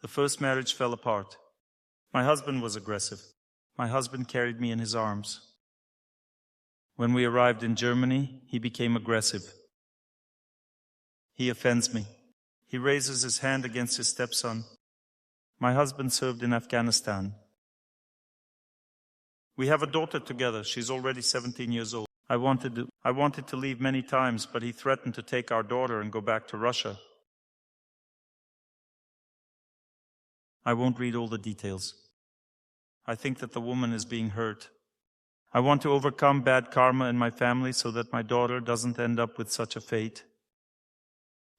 The first marriage fell apart. My husband was aggressive. My husband carried me in his arms. When we arrived in Germany, he became aggressive. He offends me. He raises his hand against his stepson. My husband served in Afghanistan. We have a daughter together. She's already 17 years old. I wanted to leave many times, but he threatened to take our daughter and go back to Russia. I won't read all the details. I think that the woman is being hurt. I want to overcome bad karma in my family so that my daughter doesn't end up with such a fate.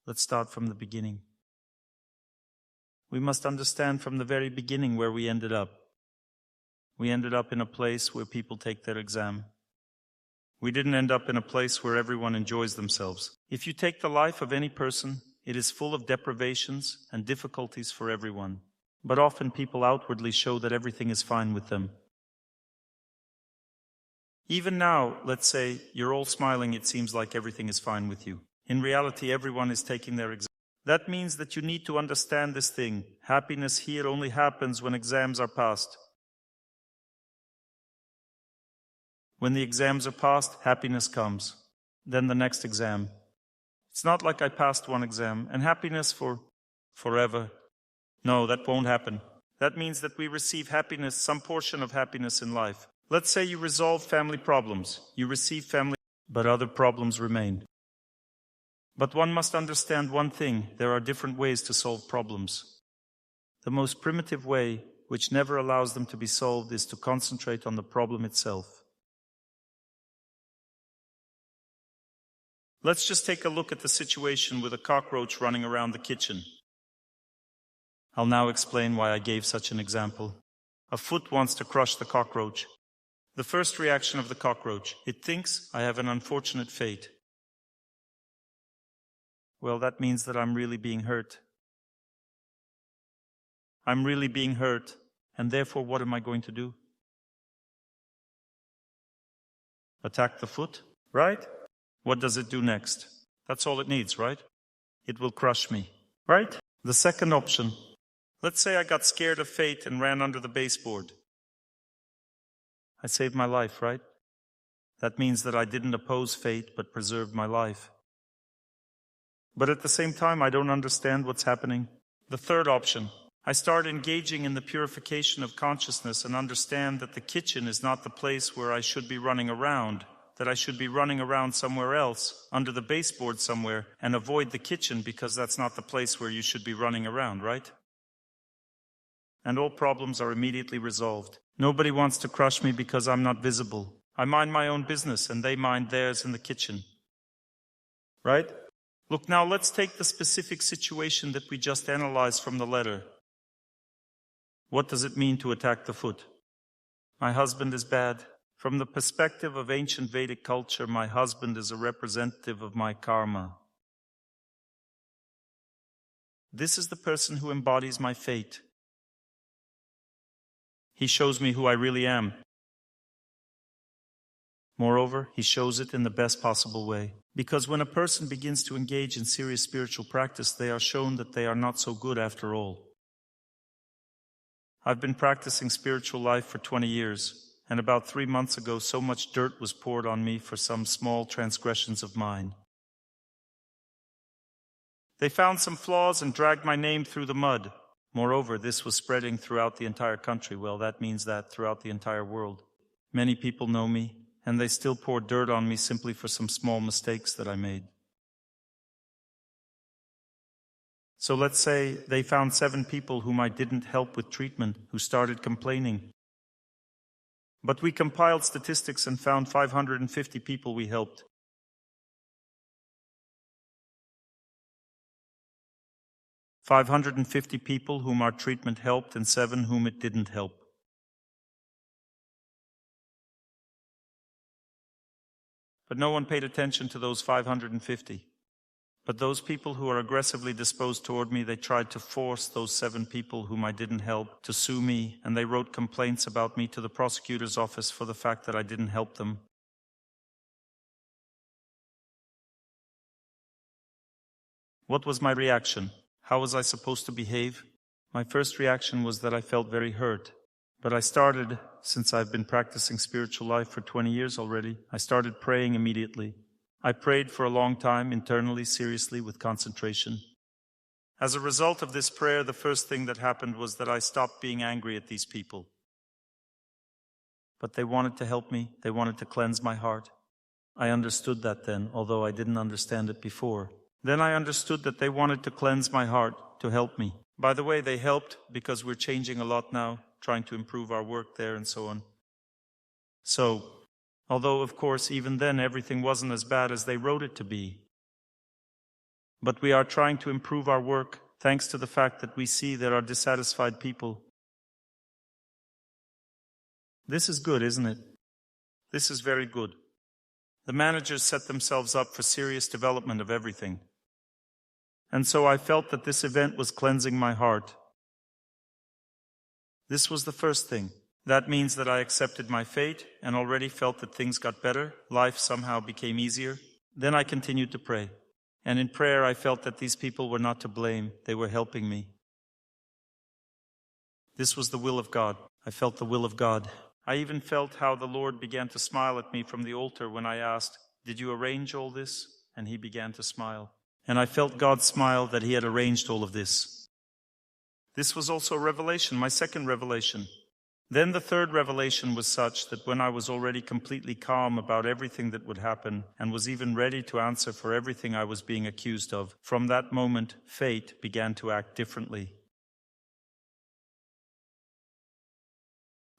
Let's start from the beginning. We must understand from the very beginning where we ended up. We ended up in a place where people take their exam. We didn't end up in a place where everyone enjoys themselves. If you take the life of any person, it is full of deprivations and difficulties for everyone. But often people outwardly show that everything is fine with them. Even now, let's say, you're all smiling, it seems like everything is fine with you. In reality, everyone is taking their exam. That means that you need to understand this thing. Happiness here only happens when exams are passed. When the exams are passed, happiness comes. Then the next exam. It's not like I passed one exam and happiness for forever. No, that won't happen. That means that we receive happiness, some portion of happiness in life. Let's say you resolve family problems. You receive family, but other problems remain. But one must understand one thing. There are different ways to solve problems. The most primitive way, which never allows them to be solved, is to concentrate on the problem itself. Let's just take a look at the situation with a cockroach running around the kitchen. I'll now explain why I gave such an example. A foot wants to crush the cockroach. The first reaction of the cockroach, it thinks, I have an unfortunate fate. Well, that means that I'm really being hurt. I'm really being hurt, and therefore what am I going to do? Attack the foot, right? What does it do next? That's all it needs, right? It will crush me, right? The second option. Let's say I got scared of fate and ran under the baseboard. I saved my life, right? That means that I didn't oppose fate, but preserved my life. But at the same time, I don't understand what's happening. The third option. I start engaging in the purification of consciousness and understand that the kitchen is not the place where I should be running around, that I should be running around somewhere else, under the baseboard somewhere, and avoid the kitchen because that's not the place where you should be running around, right? And all problems are immediately resolved. Nobody wants to crush me because I'm not visible. I mind my own business and they mind theirs in the kitchen. Right? Look, now let's take the specific situation that we just analyzed from the letter. What does it mean to attack the foot? My husband is bad. From the perspective of ancient Vedic culture, my husband is a representative of my karma. This is the person who embodies my fate. He shows me who I really am. Moreover, he shows it in the best possible way. Because when a person begins to engage in serious spiritual practice, they are shown that they are not so good after all. I've been practicing spiritual life for 20 years, and about 3 months ago, so much dirt was poured on me for some small transgressions of mine. They found some flaws and dragged my name through the mud. Moreover, this was spreading throughout the entire country. Well, that means that throughout the entire world. Many people know me, and they still pour dirt on me simply for some small mistakes that I made. So let's say they found 7 people whom I didn't help with treatment, who started complaining. But we compiled statistics and found 550 people we helped. $550 people whom our treatment helped and 7 whom it didn't help. But no one paid attention to those 550. But those people who are aggressively disposed toward me, they tried to force those 7 people whom I didn't help to sue me, and they wrote complaints about me to the prosecutor's office for the fact that I didn't help them. What was my reaction? How was I supposed to behave? My first reaction was that I felt very hurt. But I started, since I've been practicing spiritual life for 20 years already, I started praying immediately. I prayed for a long time, internally, seriously, with concentration. As a result of this prayer, the first thing that happened was that I stopped being angry at these people. But they wanted to help me. They wanted to cleanse my heart. I understood that then, although I didn't understand it before. Then I understood that they wanted to cleanse my heart, to help me. By the way, they helped because we're changing a lot now, trying to improve our work there and so on. So, although of course even then everything wasn't as bad as they wrote it to be, but we are trying to improve our work thanks to the fact that we see there are dissatisfied people. This is good, isn't it? This is very good. The managers set themselves up for serious development of everything. And so I felt that this event was cleansing my heart. This was the first thing. That means that I accepted my fate and already felt that things got better, life somehow became easier. Then I continued to pray. And in prayer I felt that these people were not to blame, they were helping me. This was the will of God. I felt the will of God. I even felt how the Lord began to smile at me from the altar when I asked, "Did you arrange all this?" And He began to smile. And I felt God smile that He had arranged all of this. This was also a revelation, my second revelation. Then the third revelation was such that when I was already completely calm about everything that would happen and was even ready to answer for everything I was being accused of, from that moment, fate began to act differently.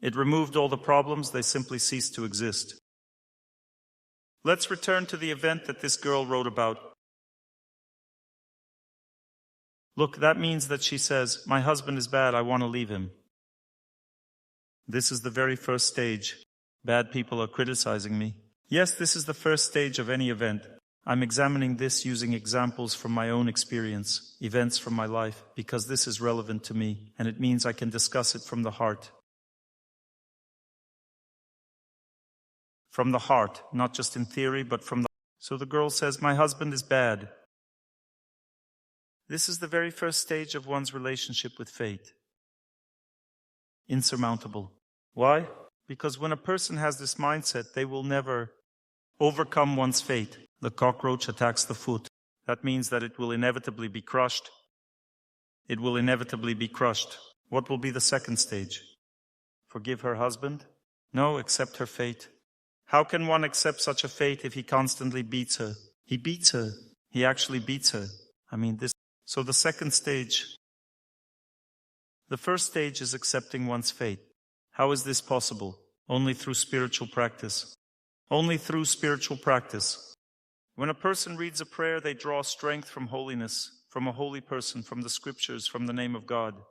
It removed all the problems, they simply ceased to exist. Let's return to the event that this girl wrote about. Look, that means that she says, "My husband is bad, I want to leave him." This is the very first stage. Bad people are criticizing me. Yes, this is the first stage of any event. I'm examining this using examples from my own experience, events from my life, because this is relevant to me, and it means I can discuss it from the heart. From the heart, not just in theory, but from the heart. So the girl says, "My husband is bad." This is the very first stage of one's relationship with fate. Insurmountable. Why? Because when a person has this mindset, they will never overcome one's fate. The cockroach attacks the foot. That means that it will inevitably be crushed. It will inevitably be crushed. What will be the second stage? Forgive her husband? No, accept her fate. How can one accept such a fate if he constantly beats her? He beats her. He actually beats her. So the second stage. The first stage is accepting one's fate. How is this possible? Only through spiritual practice. Only through spiritual practice. When a person reads a prayer, they draw strength from holiness, from a holy person, from the scriptures, from the name of God.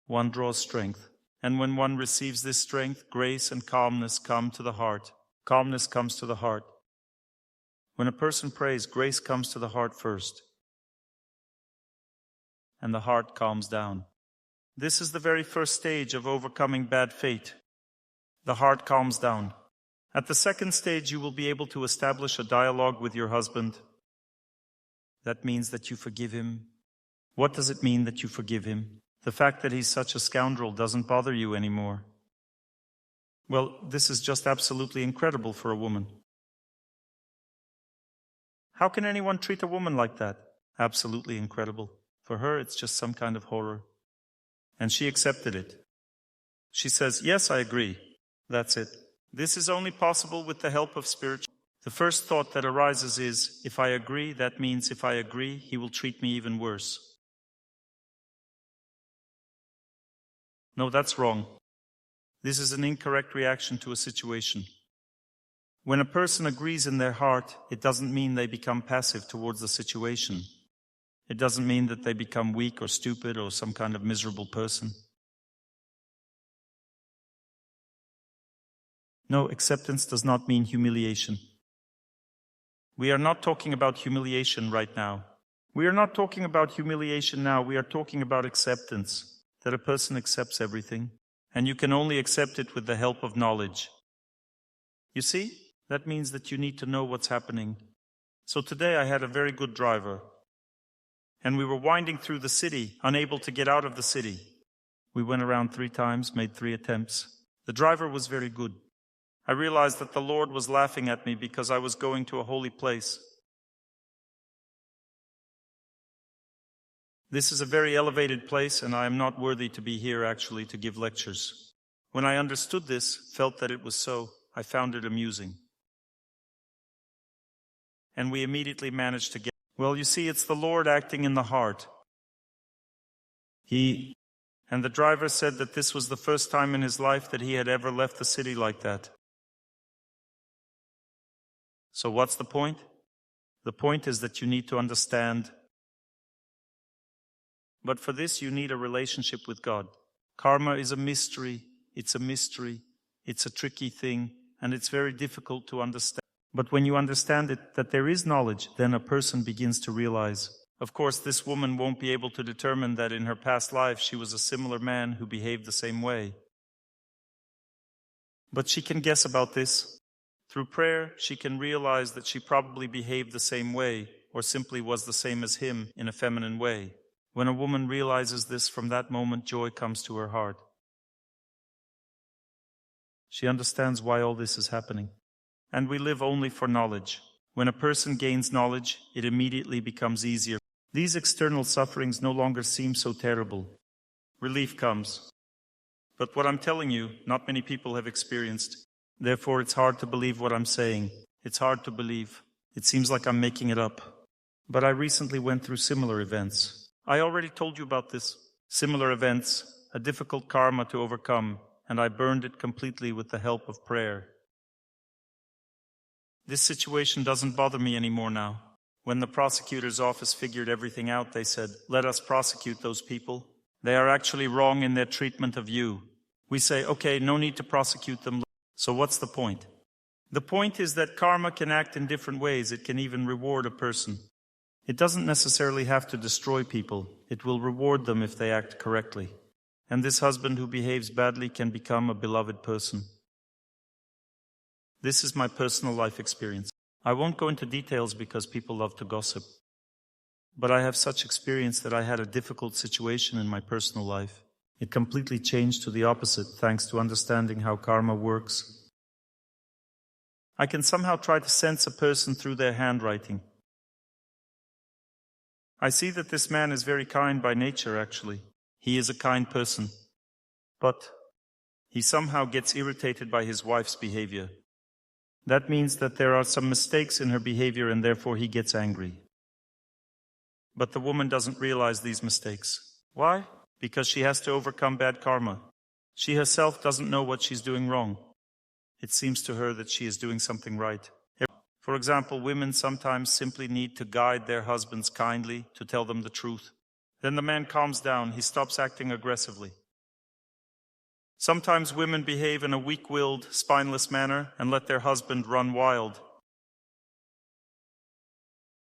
One draws strength. And when one receives this strength, grace and calmness come to the heart. Calmness comes to the heart. When a person prays, grace comes to the heart first. And the heart calms down. This is the very first stage of overcoming bad fate. The heart calms down. At the second stage, you will be able to establish a dialogue with your husband. That means that you forgive him. What does it mean that you forgive him? The fact that he's such a scoundrel doesn't bother you anymore. Well, this is just absolutely incredible for a woman. How can anyone treat a woman like that? Absolutely incredible. For her, it's just some kind of horror. And she accepted it. She says, "Yes, I agree." That's it. This is only possible with the help of spiritual. The first thought that arises is, if I agree, that means if I agree, he will treat me even worse. No, that's wrong. This is an incorrect reaction to a situation. When a person agrees in their heart, it doesn't mean they become passive towards the situation. It doesn't mean that they become weak or stupid or some kind of miserable person. No, acceptance does not mean humiliation. We are not talking about humiliation right now. We are not talking about humiliation now. We are talking about acceptance, that a person accepts everything, and you can only accept it with the help of knowledge. You see? That means that you need to know what's happening. So today I had a very good driver. And we were winding through the city, unable to get out of the city. We went around 3 times, made 3 attempts. The driver was very good. I realized that the Lord was laughing at me because I was going to a holy place. This is a very elevated place, and I am not worthy to be here actually to give lectures. When I understood this, felt that it was so, I found it amusing. And we immediately managed to get... Well, you see, it's the Lord acting in the heart. And the driver said that this was the first time in his life that he had ever left the city like that. So what's the point? The point is that you need to understand. But for this, you need a relationship with God. Karma is a mystery. It's a mystery. It's a tricky thing, and it's very difficult to understand. But when you understand it, that there is knowledge, then a person begins to realize. Of course, this woman won't be able to determine that in her past life she was a similar man who behaved the same way. But she can guess about this. Through prayer, she can realize that she probably behaved the same way, or simply was the same as him in a feminine way. When a woman realizes this, from that moment joy comes to her heart. She understands why all this is happening. And we live only for knowledge. When a person gains knowledge, it immediately becomes easier. These external sufferings no longer seem so terrible. Relief comes. But what I'm telling you, not many people have experienced. Therefore, it's hard to believe what I'm saying. It's hard to believe. It seems like I'm making it up. But I recently went through similar events. I already told you about this. Similar events, a difficult karma to overcome, and I burned it completely with the help of prayer. This situation doesn't bother me anymore now. When the prosecutor's office figured everything out, they said, let us prosecute those people. They are actually wrong in their treatment of you. We say, okay, no need to prosecute them. So what's the point? The point is that karma can act in different ways. It can even reward a person. It doesn't necessarily have to destroy people. It will reward them if they act correctly. And this husband who behaves badly can become a beloved person. This is my personal life experience. I won't go into details because people love to gossip. But I have such experience that I had a difficult situation in my personal life. It completely changed to the opposite thanks to understanding how karma works. I can somehow try to sense a person through their handwriting. I see that this man is very kind by nature, actually. He is a kind person. But he somehow gets irritated by his wife's behavior. That means that there are some mistakes in her behavior and therefore he gets angry. But the woman doesn't realize these mistakes. Why? Because she has to overcome bad karma. She herself doesn't know what she's doing wrong. It seems to her that she is doing something right. For example, women sometimes simply need to guide their husbands kindly to tell them the truth. Then the man calms down, he stops acting aggressively. Sometimes women behave in a weak-willed, spineless manner and let their husband run wild.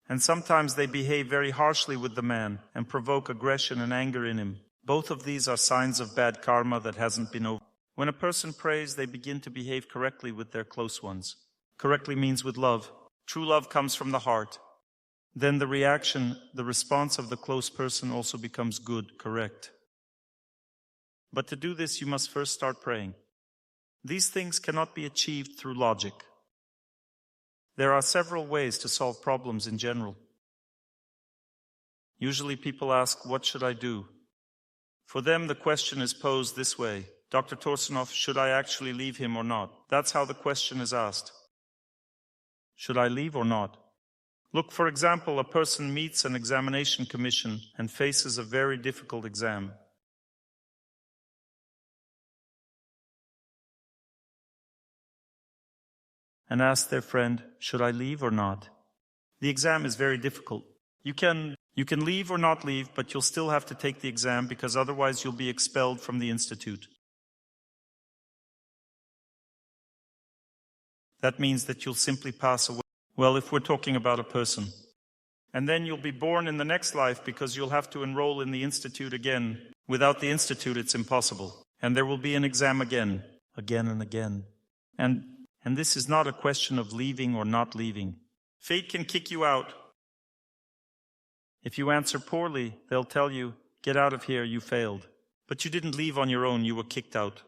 And sometimes they behave very harshly with the man and provoke aggression and anger in him. Both of these are signs of bad karma that hasn't been over. When a person prays, they begin to behave correctly with their close ones. Correctly means with love. True love comes from the heart. Then the reaction, the response of the close person also becomes good, correct. But to do this, you must first start praying. These things cannot be achieved through logic. There are several ways to solve problems in general. Usually people ask, what should I do? For them, the question is posed this way. Dr. Torsunov, should I actually leave him or not? That's how the question is asked. Should I leave or not? Look, for example, a person meets an examination commission and faces a very difficult exam. And ask their friend, should I leave or not? The exam is very difficult. You can leave or not leave, but you'll still have to take the exam because otherwise you'll be expelled from the institute. That means that you'll simply pass away. Well, if we're talking about a person. And then you'll be born in the next life because you'll have to enroll in the institute again. Without the institute, it's impossible. And there will be an exam again and again. And this is not a question of leaving or not leaving. Fate can kick you out. If you answer poorly, they'll tell you, get out of here, you failed. But you didn't leave on your own, you were kicked out.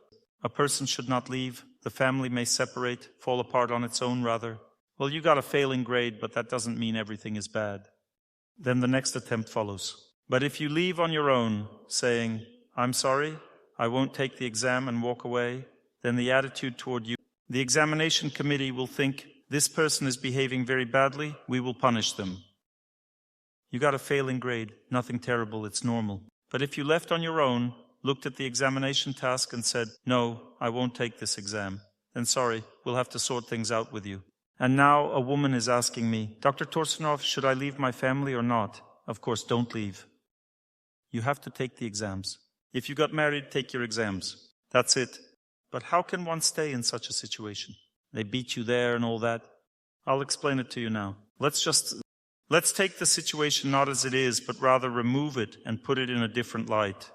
A person should not leave. The family may separate, fall apart on its own rather. Well, you got a failing grade, but that doesn't mean everything is bad. Then the next attempt follows. But if you leave on your own, saying, I'm sorry, I won't take the exam and walk away, then the attitude toward you, the examination committee will think, this person is behaving very badly, we will punish them. You got a failing grade, nothing terrible, it's normal. But if you left on your own, looked at the examination task and said, no, I won't take this exam, then sorry, we'll have to sort things out with you. And now a woman is asking me, Dr. Torsunov, should I leave my family or not? Of course, don't leave. You have to take the exams. If you got married, take your exams. That's it. But how can one stay in such a situation? They beat you there and all that. I'll explain it to you now. Let's take the situation not as it is, but rather remove it and put it in a different light.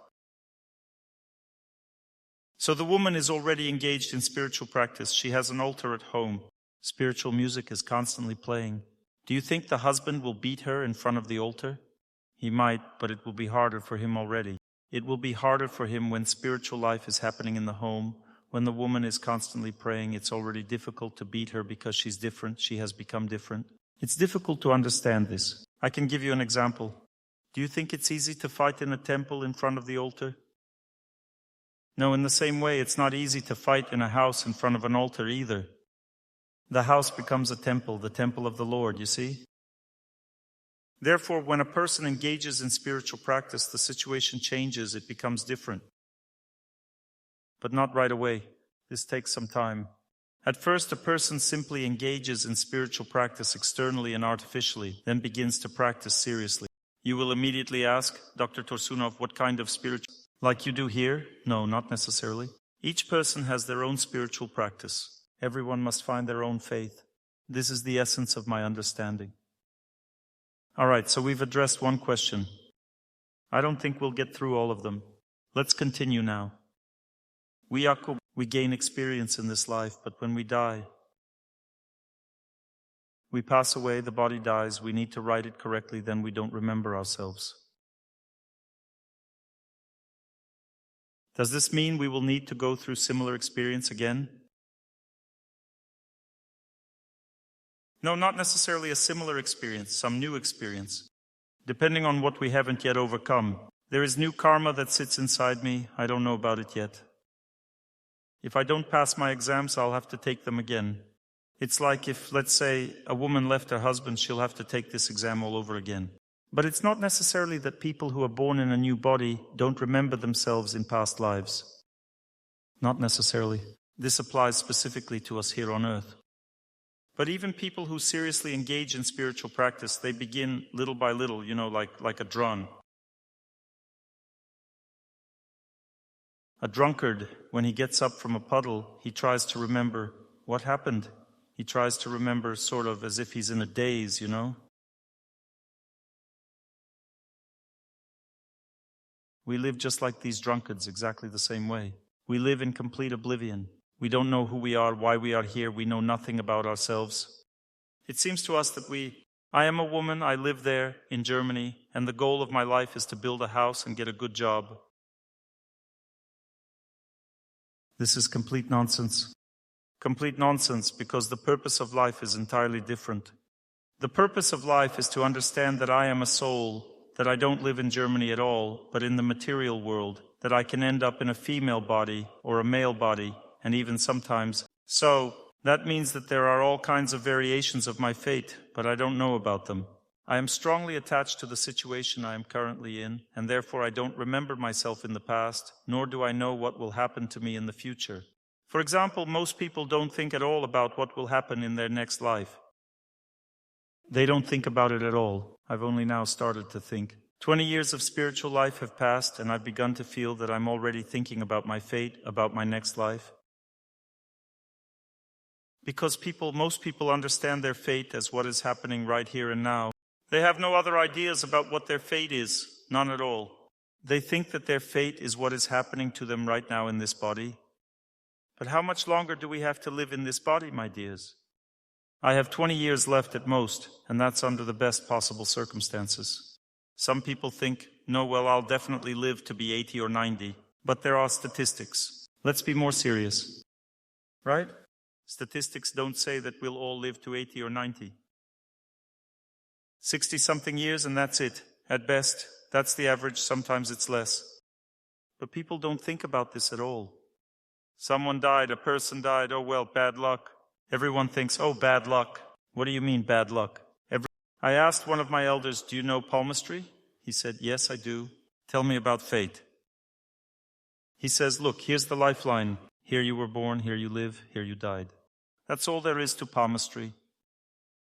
So the woman is already engaged in spiritual practice. She has an altar at home. Spiritual music is constantly playing. Do you think the husband will beat her in front of the altar? He might, but it will be harder for him already. It will be harder for him when spiritual life is happening in the home. When the woman is constantly praying, it's already difficult to beat her because she's different. She has become different. It's difficult to understand this. I can give you an example. Do you think it's easy to fight in a temple in front of the altar? No, in the same way, it's not easy to fight in a house in front of an altar either. The house becomes a temple, the temple of the Lord, you see? Therefore, when a person engages in spiritual practice, the situation changes, it becomes different. But not right away. This takes some time. At first, a person simply engages in spiritual practice externally and artificially, then begins to practice seriously. You will immediately ask, Dr. Torsunov, what kind of spiritual? Like you do here? No, not necessarily. Each person has their own spiritual practice. Everyone must find their own faith. This is the essence of my understanding. All right, so we've addressed one question. I don't think we'll get through all of them. Let's continue now. We gain experience in this life, but when we die, we pass away, the body dies, we need to write it correctly, then we don't remember ourselves. Does this mean we will need to go through similar experience again? No, not necessarily a similar experience, some new experience. Depending on what we haven't yet overcome. There is new karma that sits inside me, I don't know about it yet. If I don't pass my exams, I'll have to take them again. It's like if, let's say, a woman left her husband, she'll have to take this exam all over again. But it's not necessarily that people who are born in a new body don't remember themselves in past lives. Not necessarily. This applies specifically to us here on earth. But even people who seriously engage in spiritual practice, they begin little by little, like a drone. A drunkard, when he gets up from a puddle, he tries to remember what happened. He tries to remember sort of as if he's in a daze, We live just like these drunkards, exactly the same way. We live in complete oblivion. We don't know who we are, why we are here. We know nothing about ourselves. It seems to us that I am a woman, I live there in Germany, and the goal of my life is to build a house and get a good job. This is complete nonsense. Complete nonsense because the purpose of life is entirely different. The purpose of life is to understand that I am a soul, that I don't live in Germany at all, but in the material world, that I can end up in a female body or a male body, and even sometimes. So, that means that there are all kinds of variations of my fate, but I don't know about them. I am strongly attached to the situation I am currently in, and therefore I don't remember myself in the past, nor do I know what will happen to me in the future. For example, most people don't think at all about what will happen in their next life. They don't think about it at all. I've only now started to think. 20 years of spiritual life have passed, and I've begun to feel that I'm already thinking about my fate, about my next life. Because most people understand their fate as what is happening right here and now. They have no other ideas about what their fate is, none at all. They think that their fate is what is happening to them right now in this body. But how much longer do we have to live in this body, my dears? I have 20 years left at most, and that's under the best possible circumstances. Some people think, no, well, I'll definitely live to be 80 or 90, but there are statistics. Let's be more serious, right? Statistics don't say that we'll all live to 80 or 90. 60-something years and that's it. At best, that's the average, sometimes it's less. But people don't think about this at all. Someone died, a person died, oh well, bad luck. Everyone thinks, oh, bad luck. What do you mean, bad luck? I asked one of my elders, do you know palmistry? He said, yes, I do. Tell me about fate. He says, look, here's the lifeline. Here you were born, here you live, here you died. That's all there is to palmistry.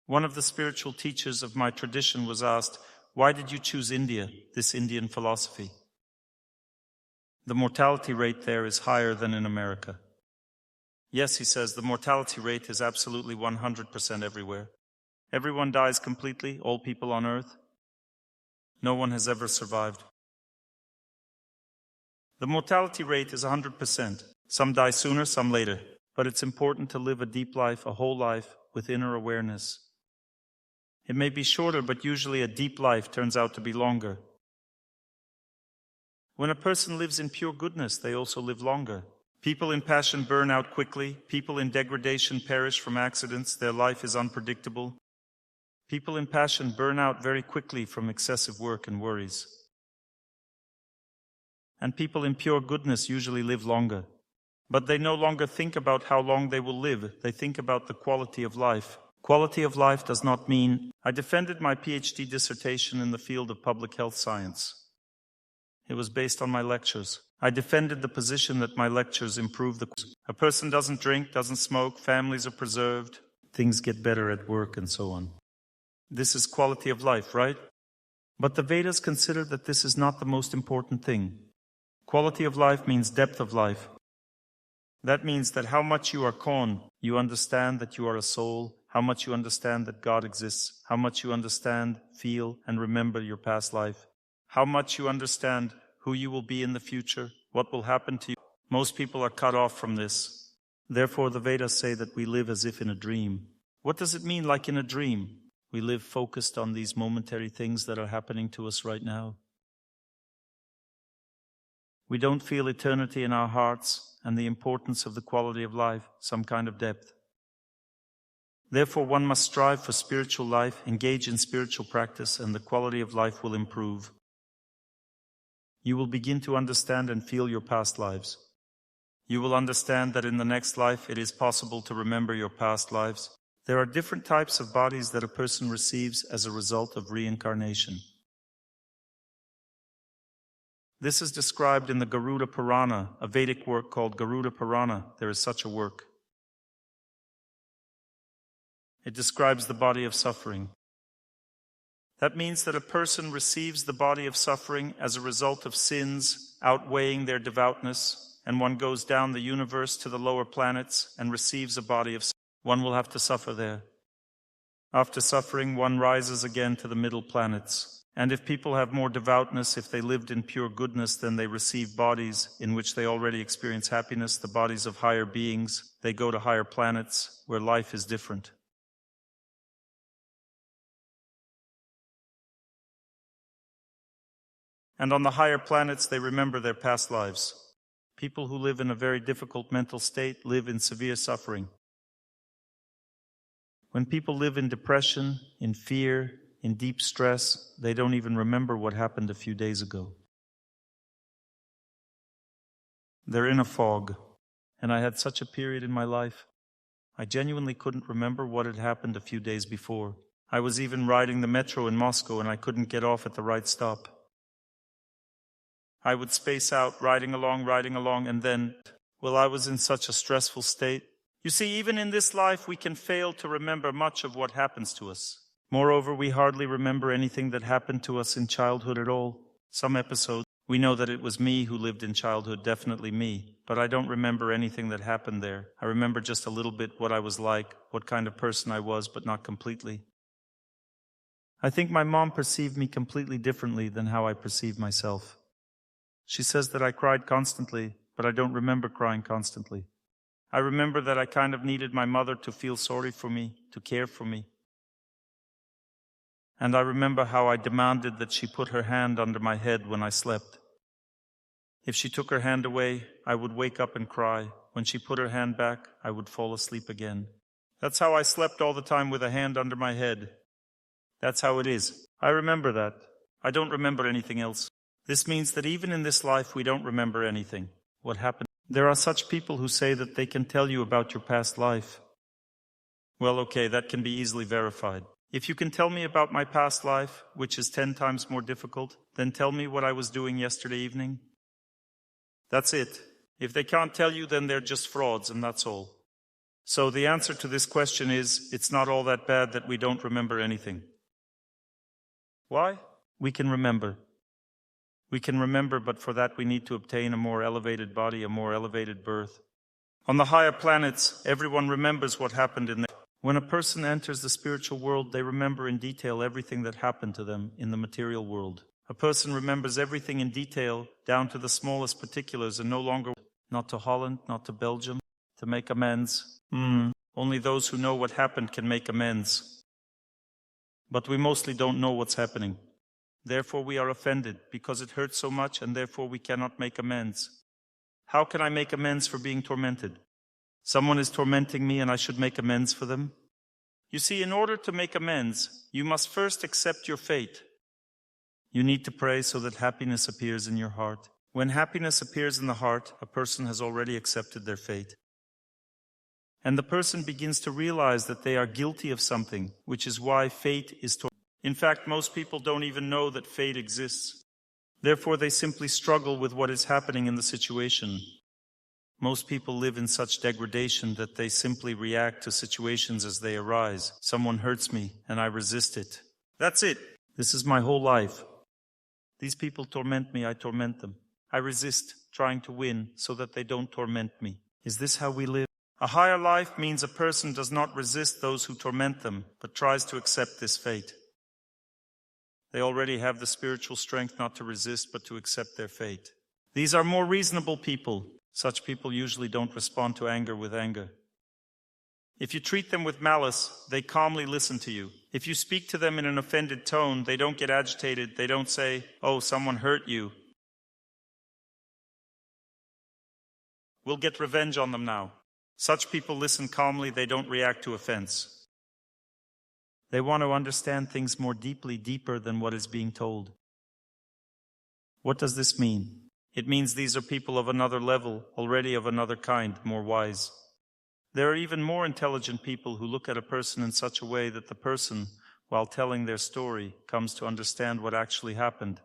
One of the spiritual teachers of my tradition was asked, why did you choose India, this Indian philosophy? The mortality rate there is higher than in America. Yes, he says, the mortality rate is absolutely 100% everywhere. Everyone dies completely, all people on earth. No one has ever survived. The mortality rate is 100%. Some die sooner, some later. But it's important to live a deep life, a whole life, with inner awareness. It may be shorter, but usually a deep life turns out to be longer. When a person lives in pure goodness, they also live longer. People in passion burn out quickly. People in degradation perish from accidents. Their life is unpredictable. People in passion burn out very quickly from excessive work and worries. And people in pure goodness usually live longer. But they no longer think about how long they will live. They think about the quality of life. Quality of life does not mean, I defended my PhD dissertation in the field of public health science. It was based on my lectures. I defended the position that my lectures improve the... A person doesn't drink, doesn't smoke, families are preserved, things get better at work and so on. This is quality of life, right? But the Vedas consider that this is not the most important thing. Quality of life means depth of life. That means that how much you are kon, you understand that you are a soul, how much you understand that God exists, how much you understand, feel, and remember your past life, how much you understand who you will be in the future, what will happen to you. Most people are cut off from this. Therefore, the Vedas say that we live as if in a dream. What does it mean like in a dream? We live focused on these momentary things that are happening to us right now. We don't feel eternity in our hearts and the importance of the quality of life, some kind of depth. Therefore, one must strive for spiritual life, engage in spiritual practice, and the quality of life will improve. You will begin to understand and feel your past lives. You will understand that in the next life it is possible to remember your past lives. There are different types of bodies that a person receives as a result of reincarnation. This is described in the Garuda Purana, a Vedic work called Garuda Purana. There is such a work. It describes the body of suffering. That means that a person receives the body of suffering as a result of sins outweighing their devoutness, and one goes down the universe to the lower planets and receives a body of suffering. One will have to suffer there. After suffering, one rises again to the middle planets. And if people have more devoutness, if they lived in pure goodness, then they receive bodies in which they already experience happiness, the bodies of higher beings. They go to higher planets where life is different. And on the higher planets, they remember their past lives. People who live in a very difficult mental state live in severe suffering. When people live in depression, in fear, in deep stress, they don't even remember what happened a few days ago. They're in a fog. And I had such a period in my life. I genuinely couldn't remember what had happened a few days before. I was even riding the metro in Moscow and I couldn't get off at the right stop. I would space out, riding along, and then, well, I was in such a stressful state. You see, even in this life, we can fail to remember much of what happens to us. Moreover, we hardly remember anything that happened to us in childhood at all. Some episodes, we know that it was me who lived in childhood, definitely me, but I don't remember anything that happened there. I remember just a little bit what I was like, what kind of person I was, but not completely. I think my mom perceived me completely differently than how I perceived myself. She says that I cried constantly, but I don't remember crying constantly. I remember that I kind of needed my mother to feel sorry for me, to care for me. And I remember how I demanded that she put her hand under my head when I slept. If she took her hand away, I would wake up and cry. When she put her hand back, I would fall asleep again. That's how I slept all the time, with a hand under my head. That's how it is. I remember that. I don't remember anything else. This means that even in this life, we don't remember anything. What happened? There are such people who say that they can tell you about your past life. Well, okay, that can be easily verified. If you can tell me about my past life, which is 10 times more difficult, then tell me what I was doing yesterday evening. That's it. If they can't tell you, then they're just frauds, and that's all. So the answer to this question is, it's not all that bad that we don't remember anything. Why? We can remember. We can remember, but for that we need to obtain a more elevated body, a more elevated birth. On the higher planets, everyone remembers what happened in there. When a person enters the spiritual world, they remember in detail everything that happened to them in the material world. A person remembers everything in detail, down to the smallest particulars, and no longer not to Holland, not to Belgium, to make amends. Only those who know what happened can make amends. But we mostly don't know what's happening. Therefore we are offended, because it hurts so much, and therefore we cannot make amends. How can I make amends for being tormented? Someone is tormenting me and I should make amends for them? You see, in order to make amends, you must first accept your fate. You need to pray so that happiness appears in your heart. When happiness appears in the heart, a person has already accepted their fate. And the person begins to realize that they are guilty of something, which is why fate is torment. In fact, most people don't even know that fate exists. Therefore, they simply struggle with what is happening in the situation. Most people live in such degradation that they simply react to situations as they arise. Someone hurts me, and I resist it. That's it. This is my whole life. These people torment me, I torment them. I resist, trying to win, so that they don't torment me. Is this how we live? A higher life means a person does not resist those who torment them, but tries to accept this fate. They already have the spiritual strength not to resist, but to accept their fate. These are more reasonable people. Such people usually don't respond to anger with anger. If you treat them with malice, they calmly listen to you. If you speak to them in an offended tone, they don't get agitated. They don't say, "Oh, someone hurt you. We'll get revenge on them now." Such people listen calmly. They don't react to offense. They want to understand things more deeply, deeper than what is being told. What does this mean? It means these are people of another level, already of another kind, more wise. There are even more intelligent people who look at a person in such a way that the person, while telling their story, comes to understand what actually happened.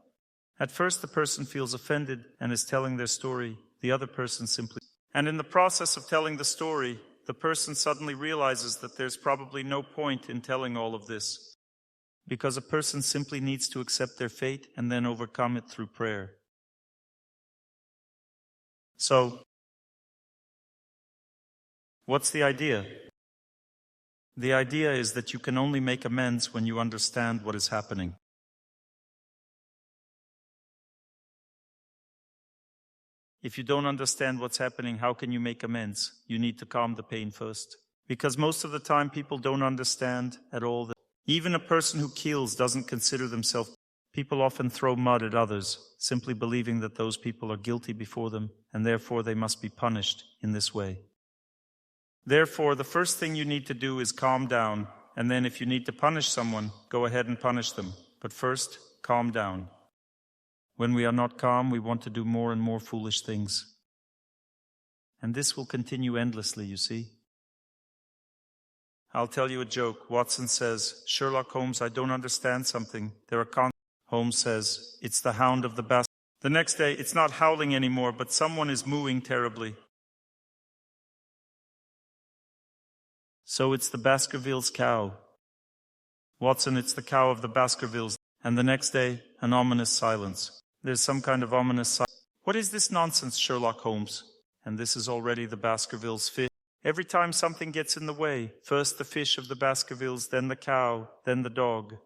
At first the person feels offended and is telling their story. The other person simply... And in the process of telling the story, the person suddenly realizes that there's probably no point in telling all of this, because a person simply needs to accept their fate and then overcome it through prayer. So, what's the idea? The idea is that you can only make amends when you understand what is happening. If you don't understand what's happening, how can you make amends? You need to calm the pain first. Because most of the time people don't understand at all that even a person who kills doesn't consider themselves. People often throw mud at others, simply believing that those people are guilty before them, and therefore they must be punished in this way. Therefore, the first thing you need to do is calm down, and then if you need to punish someone, go ahead and punish them. But first, calm down. When we are not calm, we want to do more and more foolish things. And this will continue endlessly, you see. I'll tell you a joke. Watson says, "Sherlock Holmes, I don't understand something. There are Holmes says, "It's the hound of the Baskervilles." The next day, it's not howling anymore, but someone is mooing terribly. So it's the Baskervilles cow. Watson, it's the cow of the Baskervilles. And the next day, an ominous silence. There's some kind of ominous silence. What is this nonsense, Sherlock Holmes? And this is already the Baskervilles fish. Every time something gets in the way, first the fish of the Baskervilles, then the cow, then the dog.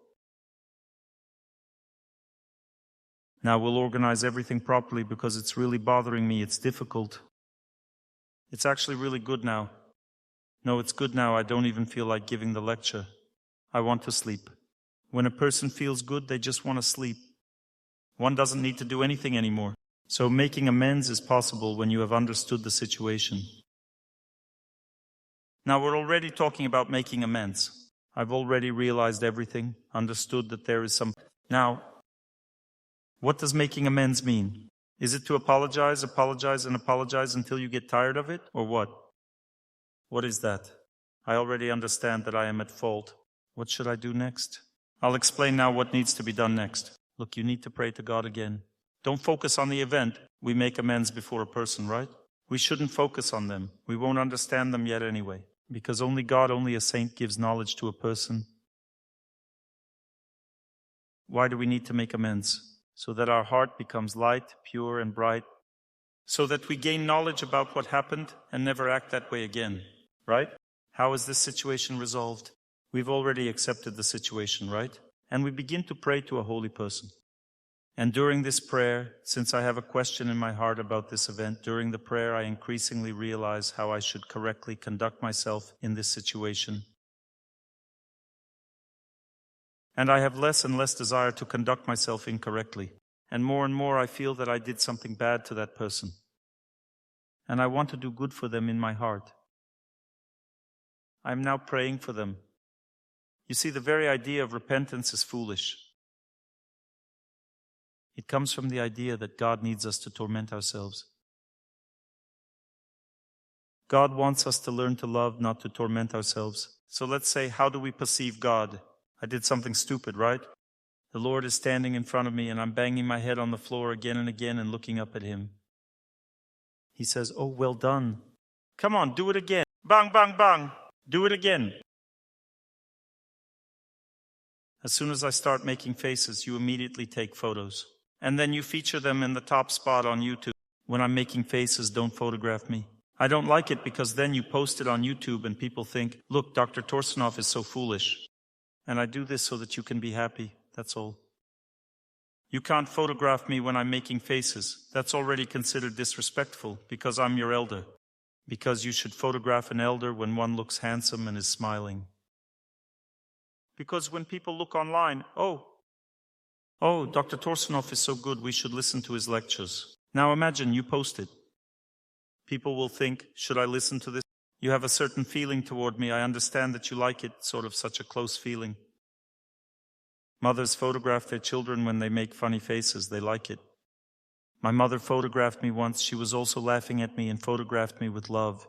Now we'll organize everything properly because it's really bothering me. It's difficult. It's actually really good now. No, it's good now. I don't even feel like giving the lecture. I want to sleep. When a person feels good, they just want to sleep. One doesn't need to do anything anymore. So making amends is possible when you have understood the situation. Now we're already talking about making amends. I've already realized everything, understood that there is some... Now, what does making amends mean? Is it to apologize, and apologize until you get tired of it, or what? What is that? I already understand that I am at fault. What should I do next? I'll explain now what needs to be done next. Look, you need to pray to God again. Don't focus on the event. We make amends before a person, right? We shouldn't focus on them. We won't understand them yet anyway. Because only God, only a saint gives knowledge to a person. Why do we need to make amends? So that our heart becomes light, pure, and bright. So that we gain knowledge about what happened and never act that way again. Right? How is this situation resolved? We've already accepted the situation, right? And we begin to pray to a holy person. And during this prayer, since I have a question in my heart about this event, during the prayer I increasingly realize how I should correctly conduct myself in this situation. And I have less and less desire to conduct myself incorrectly. And more I feel that I did something bad to that person. And I want to do good for them in my heart. I am now praying for them. You see, the very idea of repentance is foolish. It comes from the idea that God needs us to torment ourselves. God wants us to learn to love, not to torment ourselves. So let's say, how do we perceive God? I did something stupid, right? The Lord is standing in front of me and I'm banging my head on the floor again and again and looking up at Him. He says, oh, well done. Come on, do it again. Bang, bang, bang. Do it again. As soon as I start making faces, you immediately take photos. And then you feature them in the top spot on YouTube. When I'm making faces, don't photograph me. I don't like it because then you post it on YouTube and people think, look, Dr. Torsunov is so foolish. And I do this so that you can be happy. That's all. You can't photograph me when I'm making faces. That's already considered disrespectful because I'm your elder. Because you should photograph an elder when one looks handsome and is smiling. Because when people look online, oh, Dr. Torsunov is so good, we should listen to his lectures. Now imagine you post it. People will think, should I listen to this? You have a certain feeling toward me. I understand that you like it, sort of such a close feeling. Mothers photograph their children when they make funny faces. They like it. My mother photographed me once. She was also laughing at me and photographed me with love.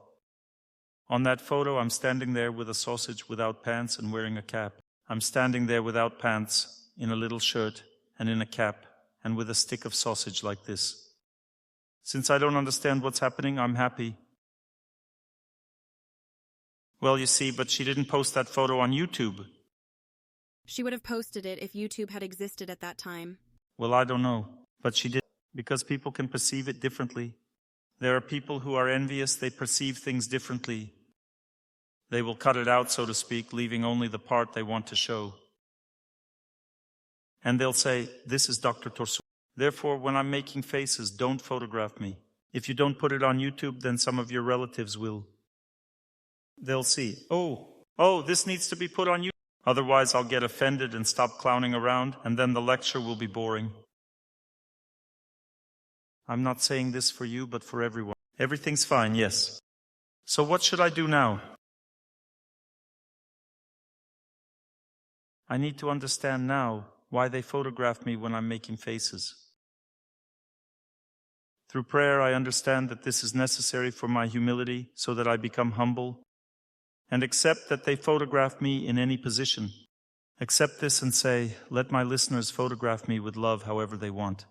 On that photo, I'm standing there with a sausage without pants and wearing a cap. I'm standing there without pants, in a little shirt, and in a cap, and with a stick of sausage like this. Since I don't understand what's happening, I'm happy. Well, you see, but she didn't post that photo on YouTube. She would have posted it if YouTube had existed at that time. Well, I don't know, but she did, because people can perceive it differently. There are people who are envious, they perceive things differently. They will cut it out, so to speak, leaving only the part they want to show. And they'll say, this is Dr. Torsunov. Therefore, when I'm making faces, don't photograph me. If you don't put it on YouTube, then some of your relatives will. They'll see, oh, this needs to be put on YouTube. Otherwise, I'll get offended and stop clowning around, and then the lecture will be boring. I'm not saying this for you, but for everyone. Everything's fine, yes. So what should I do now? I need to understand now why they photograph me when I'm making faces. Through prayer, I understand that this is necessary for my humility, so that I become humble, and accept that they photograph me in any position. Accept this and say, let my listeners photograph me with love however they want.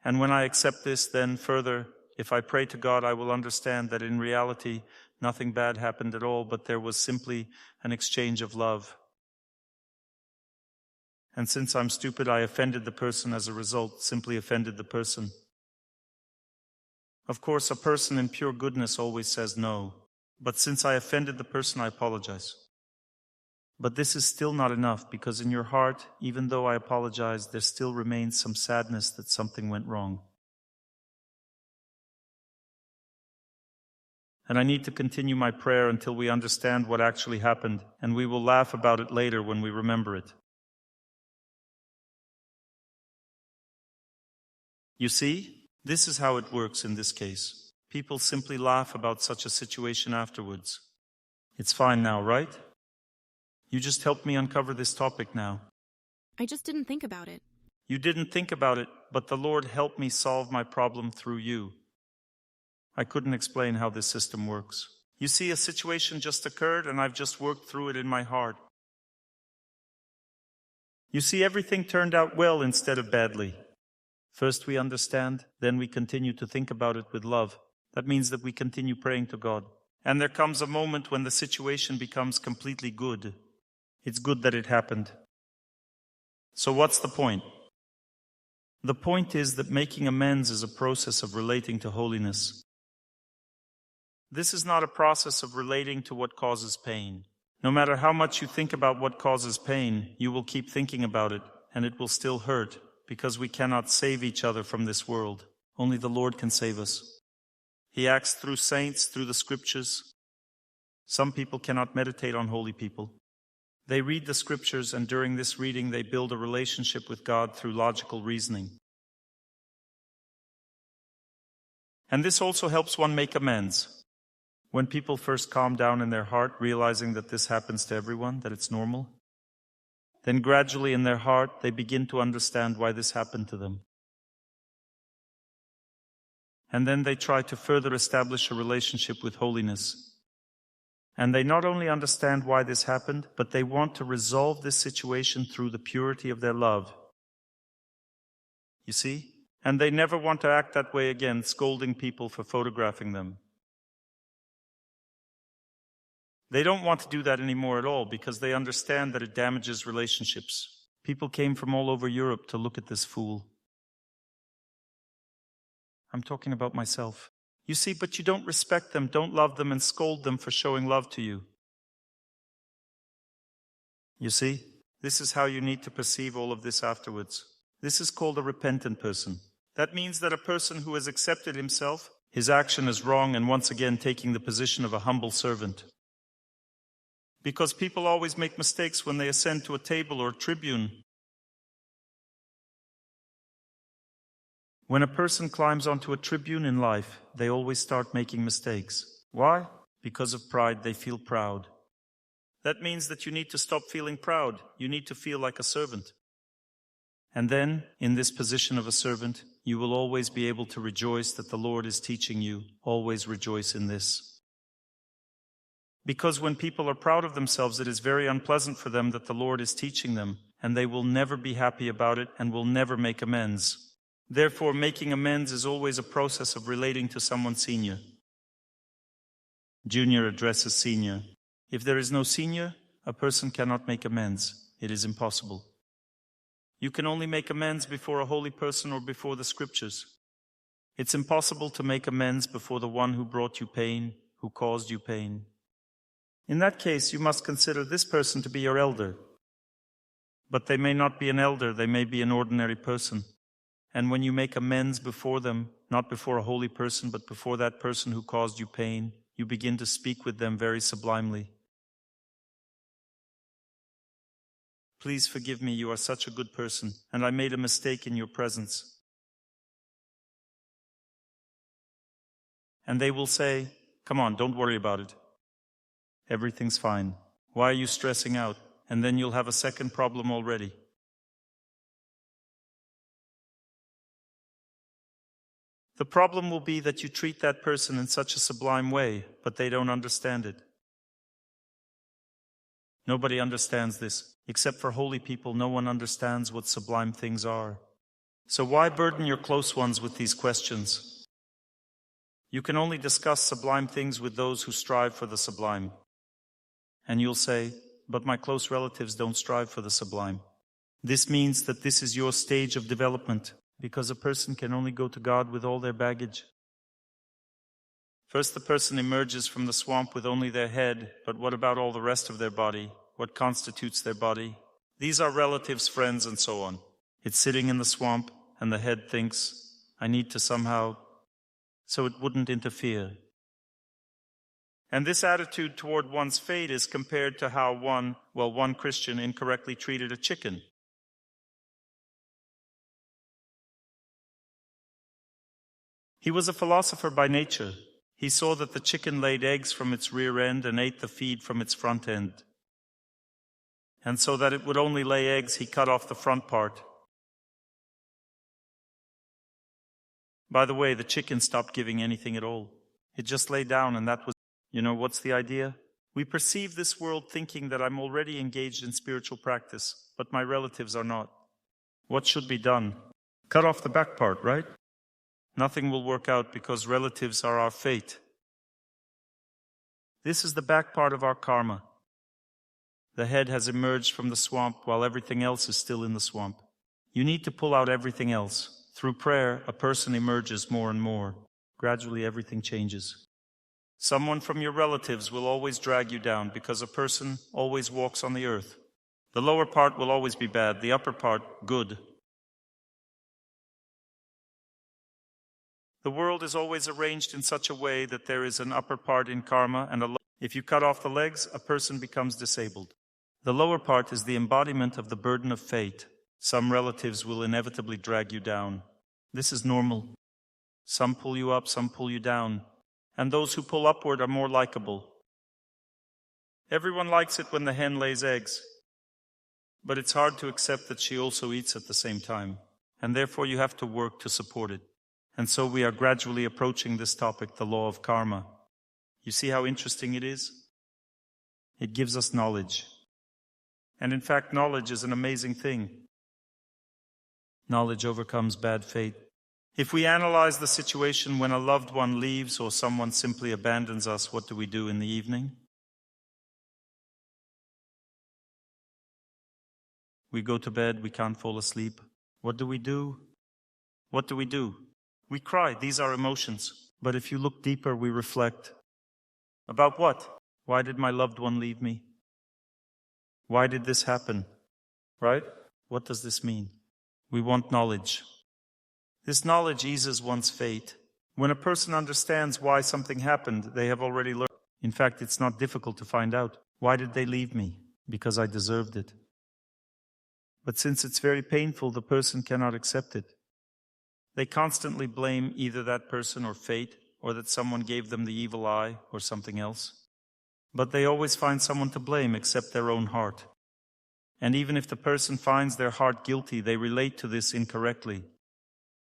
And when I accept this, then further, if I pray to God, I will understand that in reality, nothing bad happened at all, but there was simply an exchange of love. And since I'm stupid, I offended the person as a result, simply offended the person. Of course, a person in pure goodness always says no. But since I offended the person, I apologize. But this is still not enough, because in your heart, even though I apologize, there still remains some sadness that something went wrong. And I need to continue my prayer until we understand what actually happened, and we will laugh about it later when we remember it. You see, this is how it works in this case. People simply laugh about such a situation afterwards. It's fine now, right? You just helped me uncover this topic now. I just didn't think about it. You didn't think about it, but the Lord helped me solve my problem through you. I couldn't explain how this system works. You see, a situation just occurred and I've just worked through it in my heart. You see, everything turned out well instead of badly. First we understand, then we continue to think about it with love. That means that we continue praying to God. And there comes a moment when the situation becomes completely good. It's good that it happened. So what's the point? The point is that making amends is a process of relating to holiness. This is not a process of relating to what causes pain. No matter how much you think about what causes pain, you will keep thinking about it, and it will still hurt, because we cannot save each other from this world. Only the Lord can save us. He acts through saints, through the scriptures. Some people cannot meditate on holy people. They read the scriptures, and during this reading they build a relationship with God through logical reasoning. And this also helps one make amends. When people first calm down in their heart, realizing that this happens to everyone, that it's normal, then gradually in their heart they begin to understand why this happened to them. And then they try to further establish a relationship with holiness. And they not only understand why this happened, but they want to resolve this situation through the purity of their love. You see? And they never want to act that way again, scolding people for photographing them. They don't want to do that anymore at all because they understand that it damages relationships. People came from all over Europe to look at this fool. I'm talking about myself. You see, but you don't respect them, don't love them, and scold them for showing love to you. You see, this is how you need to perceive all of this afterwards. This is called a repentant person. That means that a person who has accepted himself, his action is wrong, and once again taking the position of a humble servant. Because people always make mistakes when they ascend to a table or a tribune. When a person climbs onto a tribune in life, they always start making mistakes. Why? Because of pride, they feel proud. That means that you need to stop feeling proud. You need to feel like a servant. And then, in this position of a servant, you will always be able to rejoice that the Lord is teaching you. Always rejoice in this. Because when people are proud of themselves, it is very unpleasant for them that the Lord is teaching them, and they will never be happy about it and will never make amends. Therefore, making amends is always a process of relating to someone senior. Junior addresses senior. If there is no senior, a person cannot make amends. It is impossible. You can only make amends before a holy person or before the scriptures. It's impossible to make amends before the one who brought you pain, who caused you pain. In that case, you must consider this person to be your elder. But they may not be an elder, they may be an ordinary person. And when you make amends before them, not before a holy person, but before that person who caused you pain, you begin to speak with them very sublimely. Please forgive me, you are such a good person, and I made a mistake in your presence. And they will say, come on, don't worry about it. Everything's fine. Why are you stressing out? And then you'll have a second problem already. The problem will be that you treat that person in such a sublime way, but they don't understand it. Nobody understands this. Except for holy people, no one understands what sublime things are. So why burden your close ones with these questions? You can only discuss sublime things with those who strive for the sublime. And you'll say, but my close relatives don't strive for the sublime. This means that this is your stage of development, because a person can only go to God with all their baggage. First, the person emerges from the swamp with only their head, but what about all the rest of their body? What constitutes their body? These are relatives, friends, and so on. It's sitting in the swamp, and the head thinks, I need to somehow, so it wouldn't interfere. And this attitude toward one's fate is compared to how one Christian incorrectly treated a chicken. He was a philosopher by nature. He saw that the chicken laid eggs from its rear end and ate the feed from its front end. And so that it would only lay eggs, he cut off the front part. By the way, the chicken stopped giving anything at all. It just lay down, and that was, what's the idea? We perceive this world thinking that I'm already engaged in spiritual practice, but my relatives are not. What should be done? Cut off the back part, right? Nothing will work out because relatives are our fate. This is the back part of our karma. The head has emerged from the swamp while everything else is still in the swamp. You need to pull out everything else. Through prayer, a person emerges more and more. Gradually, everything changes. Someone from your relatives will always drag you down because a person always walks on the earth. The lower part will always be bad, the upper part, good. The world is always arranged in such a way that there is an upper part in karma and if you cut off the legs, a person becomes disabled. The lower part is the embodiment of the burden of fate. Some relatives will inevitably drag you down. This is normal. Some pull you up, some pull you down. And those who pull upward are more likable. Everyone likes it when the hen lays eggs. But it's hard to accept that she also eats at the same time. And therefore you have to work to support it. And so we are gradually approaching this topic, the law of karma. You see how interesting it is? It gives us knowledge. And in fact, knowledge is an amazing thing. Knowledge overcomes bad fate. If we analyze the situation when a loved one leaves or someone simply abandons us, what do we do in the evening? We go to bed, we can't fall asleep. What do we do? What do we do? We cry. These are emotions. But if you look deeper, we reflect. About what? Why did my loved one leave me? Why did this happen? Right? What does this mean? We want knowledge. This knowledge eases one's fate. When a person understands why something happened, they have already learned. In fact, it's not difficult to find out. Why did they leave me? Because I deserved it. But since it's very painful, the person cannot accept it. They constantly blame either that person or fate, or that someone gave them the evil eye, or something else. But they always find someone to blame except their own heart. And even if the person finds their heart guilty, they relate to this incorrectly.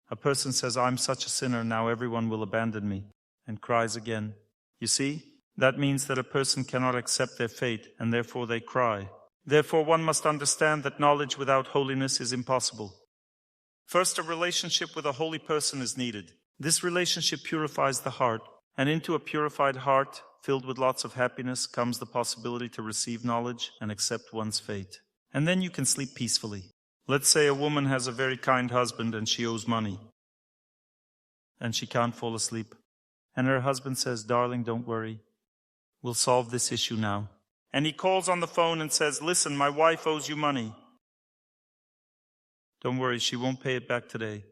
A person says, I'm such a sinner, now everyone will abandon me, and cries again. You see, that means that a person cannot accept their fate, and therefore they cry. Therefore one must understand that knowledge without holiness is impossible. First, a relationship with a holy person is needed. This relationship purifies the heart, and into a purified heart, filled with lots of happiness, comes the possibility to receive knowledge and accept one's fate. And then you can sleep peacefully. Let's say a woman has a very kind husband and she owes money, and she can't fall asleep. And her husband says, darling, don't worry. We'll solve this issue now. And he calls on the phone and says, listen, my wife owes you money. Don't worry, she won't pay it back today.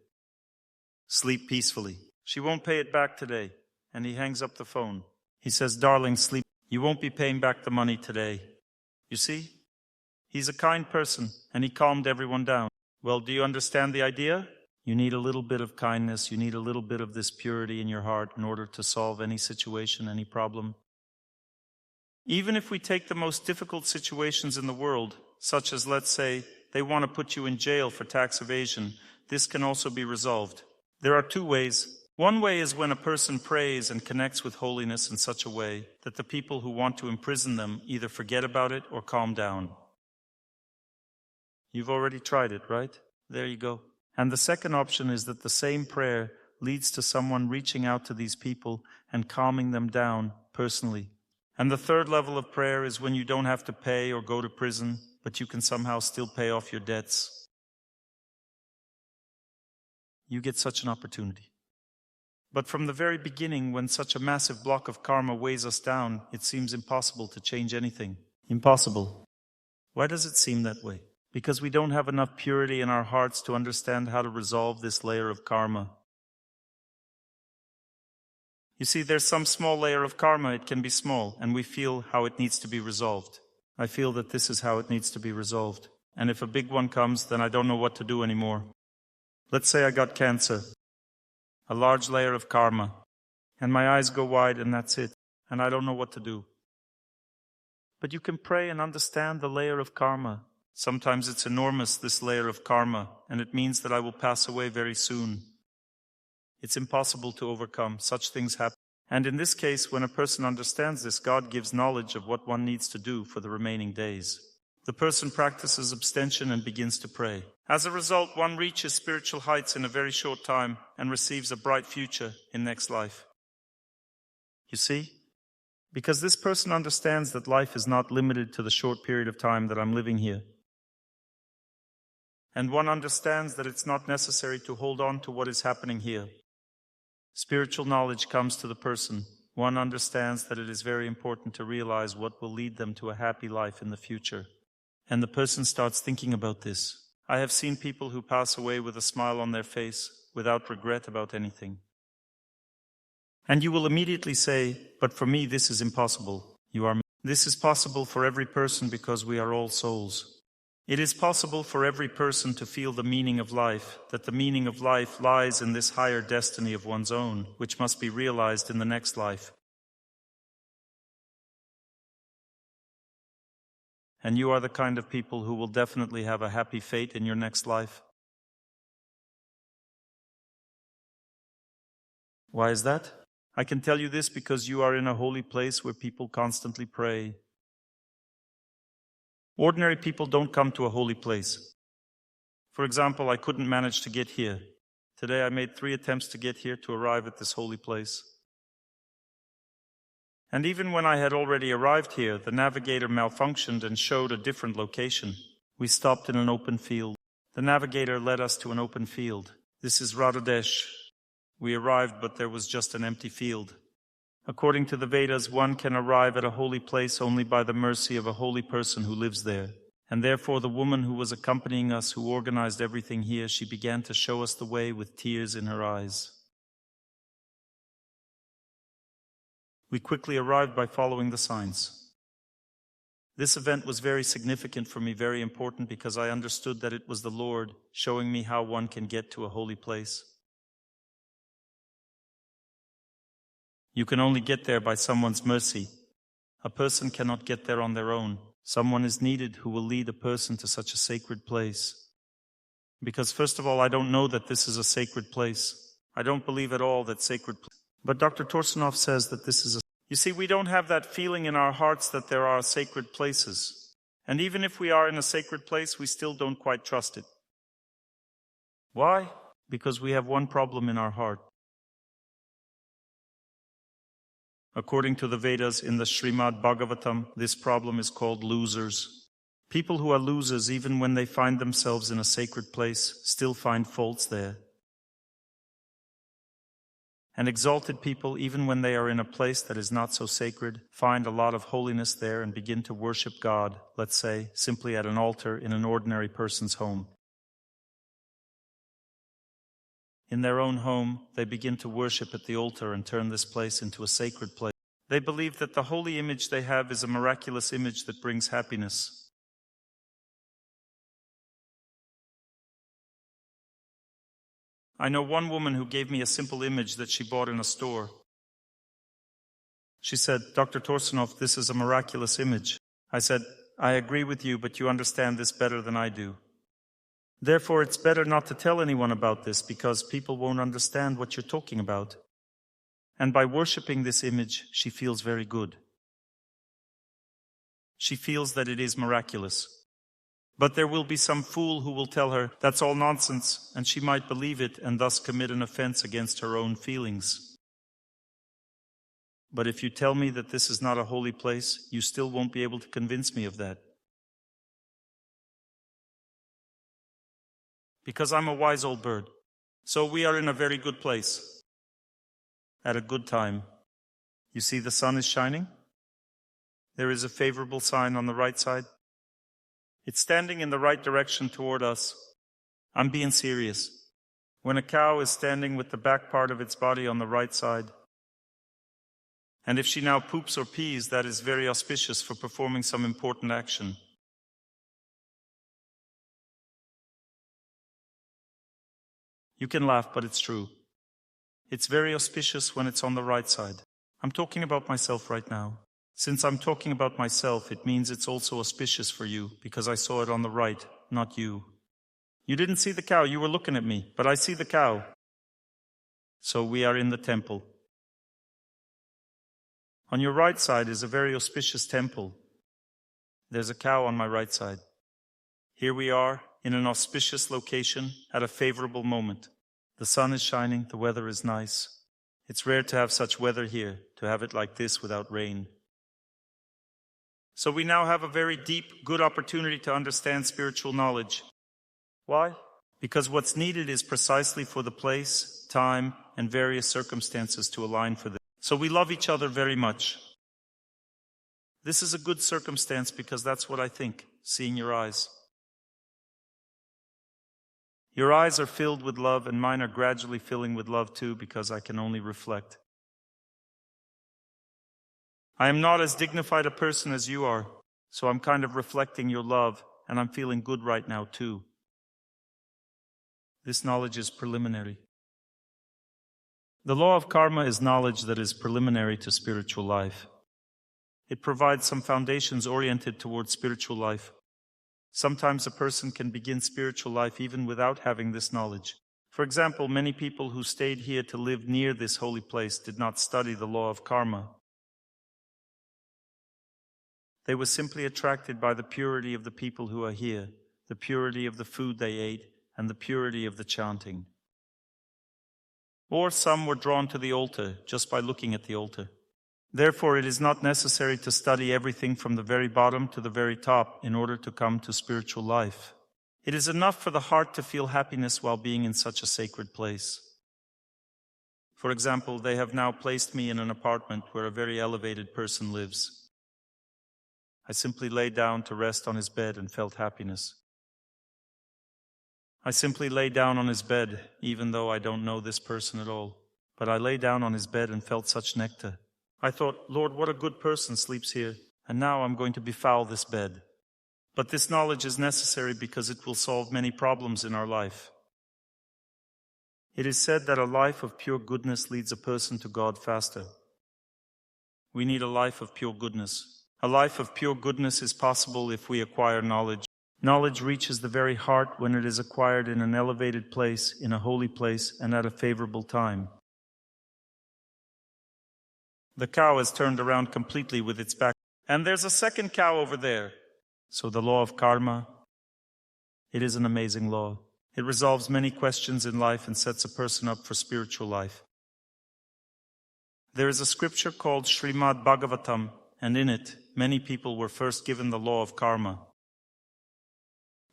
Sleep peacefully. She won't pay it back today. And he hangs up the phone. He says, darling, sleep. You won't be paying back the money today. You see? He's a kind person, and he calmed everyone down. Well, do you understand the idea? You need a little bit of kindness. You need a little bit of this purity in your heart in order to solve any situation, any problem. Even if we take the most difficult situations in the world, such as, let's say, they want to put you in jail for tax evasion, this can also be resolved. There are two ways. One way is when a person prays and connects with holiness in such a way that the people who want to imprison them either forget about it or calm down. You've already tried it, right? There you go. And the second option is that the same prayer leads to someone reaching out to these people and calming them down personally. And the third level of prayer is when you don't have to pay or go to prison, but you can somehow still pay off your debts. You get such an opportunity. But from the very beginning, when such a massive block of karma weighs us down, it seems impossible to change anything. Impossible. Why does it seem that way? Because we don't have enough purity in our hearts to understand how to resolve this layer of karma. You see, there's some small layer of karma, it can be small, and we feel how it needs to be resolved. I feel that this is how it needs to be resolved. And if a big one comes, then I don't know what to do anymore. Let's say I got cancer, a large layer of karma, and my eyes go wide and that's it, and I don't know what to do. But you can pray and understand the layer of karma. Sometimes it's enormous, this layer of karma, and it means that I will pass away very soon. It's impossible to overcome. Such things happen. And in this case, when a person understands this, God gives knowledge of what one needs to do for the remaining days. The person practices abstention and begins to pray. As a result, one reaches spiritual heights in a very short time and receives a bright future in next life. You see? Because this person understands that life is not limited to the short period of time that I'm living here. And one understands that it's not necessary to hold on to what is happening here. Spiritual knowledge comes to the person. One understands that it is very important to realize what will lead them to a happy life in the future. And the person starts thinking about this. I have seen people who pass away with a smile on their face, without regret about anything. And you will immediately say, but for me this is impossible. This is possible for every person because we are all souls. It is possible for every person to feel the meaning of life, that the meaning of life lies in this higher destiny of one's own, which must be realized in the next life. And you are the kind of people who will definitely have a happy fate in your next life. Why is that? I can tell you this because you are in a holy place where people constantly pray. Ordinary people don't come to a holy place. For example, I couldn't manage to get here. Today I made 3 attempts to get here to arrive at this holy place. And even when I had already arrived here, the navigator malfunctioned and showed a different location. We stopped in an open field. The navigator led us to an open field. This is Radhadesh. We arrived, but there was just an empty field. According to the Vedas, one can arrive at a holy place only by the mercy of a holy person who lives there. And therefore the woman who was accompanying us, who organized everything here, she began to show us the way with tears in her eyes. We quickly arrived by following the signs. This event was very significant for me, very important, because I understood that it was the Lord showing me how one can get to a holy place. You can only get there by someone's mercy. A person cannot get there on their own. Someone is needed who will lead a person to such a sacred place. Because first of all, I don't know that this is a sacred place. I don't believe at all that sacred place. But Dr. Torsunov says that this is a... You see, we don't have that feeling in our hearts that there are sacred places. And even if we are in a sacred place, we still don't quite trust it. Why? Because we have one problem in our heart. According to the Vedas, in the Srimad Bhagavatam, this problem is called losers. People who are losers, even when they find themselves in a sacred place, still find faults there. And exalted people, even when they are in a place that is not so sacred, find a lot of holiness there and begin to worship God, let's say, simply at an altar in an ordinary person's home. In their own home, they begin to worship at the altar and turn this place into a sacred place. They believe that the holy image they have is a miraculous image that brings happiness. I know one woman who gave me a simple image that she bought in a store. She said, Dr. Torsunov, this is a miraculous image. I said, I agree with you, but you understand this better than I do. Therefore, it's better not to tell anyone about this because people won't understand what you're talking about. And by worshipping this image, she feels very good. She feels that it is miraculous. But there will be some fool who will tell her, that's all nonsense, and she might believe it and thus commit an offense against her own feelings. But if you tell me that this is not a holy place, you still won't be able to convince me of that. Because I'm a wise old bird. So we are in a very good place. At a good time. You see the sun is shining? There is a favorable sign on the right side. It's standing in the right direction toward us. I'm being serious. When a cow is standing with the back part of its body on the right side, And if she now poops or pees, that is very auspicious for performing some important action. You can laugh, but it's true. It's very auspicious when it's on the right side. I'm talking about myself right now. Since I'm talking about myself, it means it's also auspicious for you, because I saw it on the right, not you. You didn't see the cow, you were looking at me, but I see the cow. So we are in the temple. On your right side is a very auspicious temple. There's a cow on my right side. Here we are, in an auspicious location, at a favorable moment. The sun is shining, the weather is nice. It's rare to have such weather here, to have it like this without rain. So we now have a very deep, good opportunity to understand spiritual knowledge. Why? Because what's needed is precisely for the place, time, and various circumstances to align for this. So we love each other very much. This is a good circumstance because that's what I think, seeing your eyes. Your eyes are filled with love, and mine are gradually filling with love too, because I can only reflect. I am not as dignified a person as you are, so I'm kind of reflecting your love, and I'm feeling good right now too. This knowledge is preliminary. The law of karma is knowledge that is preliminary to spiritual life. It provides some foundations oriented towards spiritual life. Sometimes a person can begin spiritual life even without having this knowledge. For example, many people who stayed here to live near this holy place did not study the law of karma. They were simply attracted by the purity of the people who are here, the purity of the food they ate, and the purity of the chanting. Or some were drawn to the altar just by looking at the altar. Therefore, it is not necessary to study everything from the very bottom to the very top in order to come to spiritual life. It is enough for the heart to feel happiness while being in such a sacred place. For example, they have now placed me in an apartment where a very elevated person lives. I simply lay down to rest on his bed and felt happiness. I simply lay down on his bed, even though I don't know this person at all. But I lay down on his bed and felt such nectar. I thought, Lord, what a good person sleeps here, and now I'm going to befoul this bed. But this knowledge is necessary because it will solve many problems in our life. It is said that a life of pure goodness leads a person to God faster. We need a life of pure goodness. A life of pure goodness is possible if we acquire knowledge. Knowledge reaches the very heart when it is acquired in an elevated place, in a holy place, and at a favorable time. The cow has turned around completely with its back. And there's a second cow over there. So the law of karma, it is an amazing law. It resolves many questions in life and sets a person up for spiritual life. There is a scripture called Srimad Bhagavatam, and in it, many people were first given the law of karma.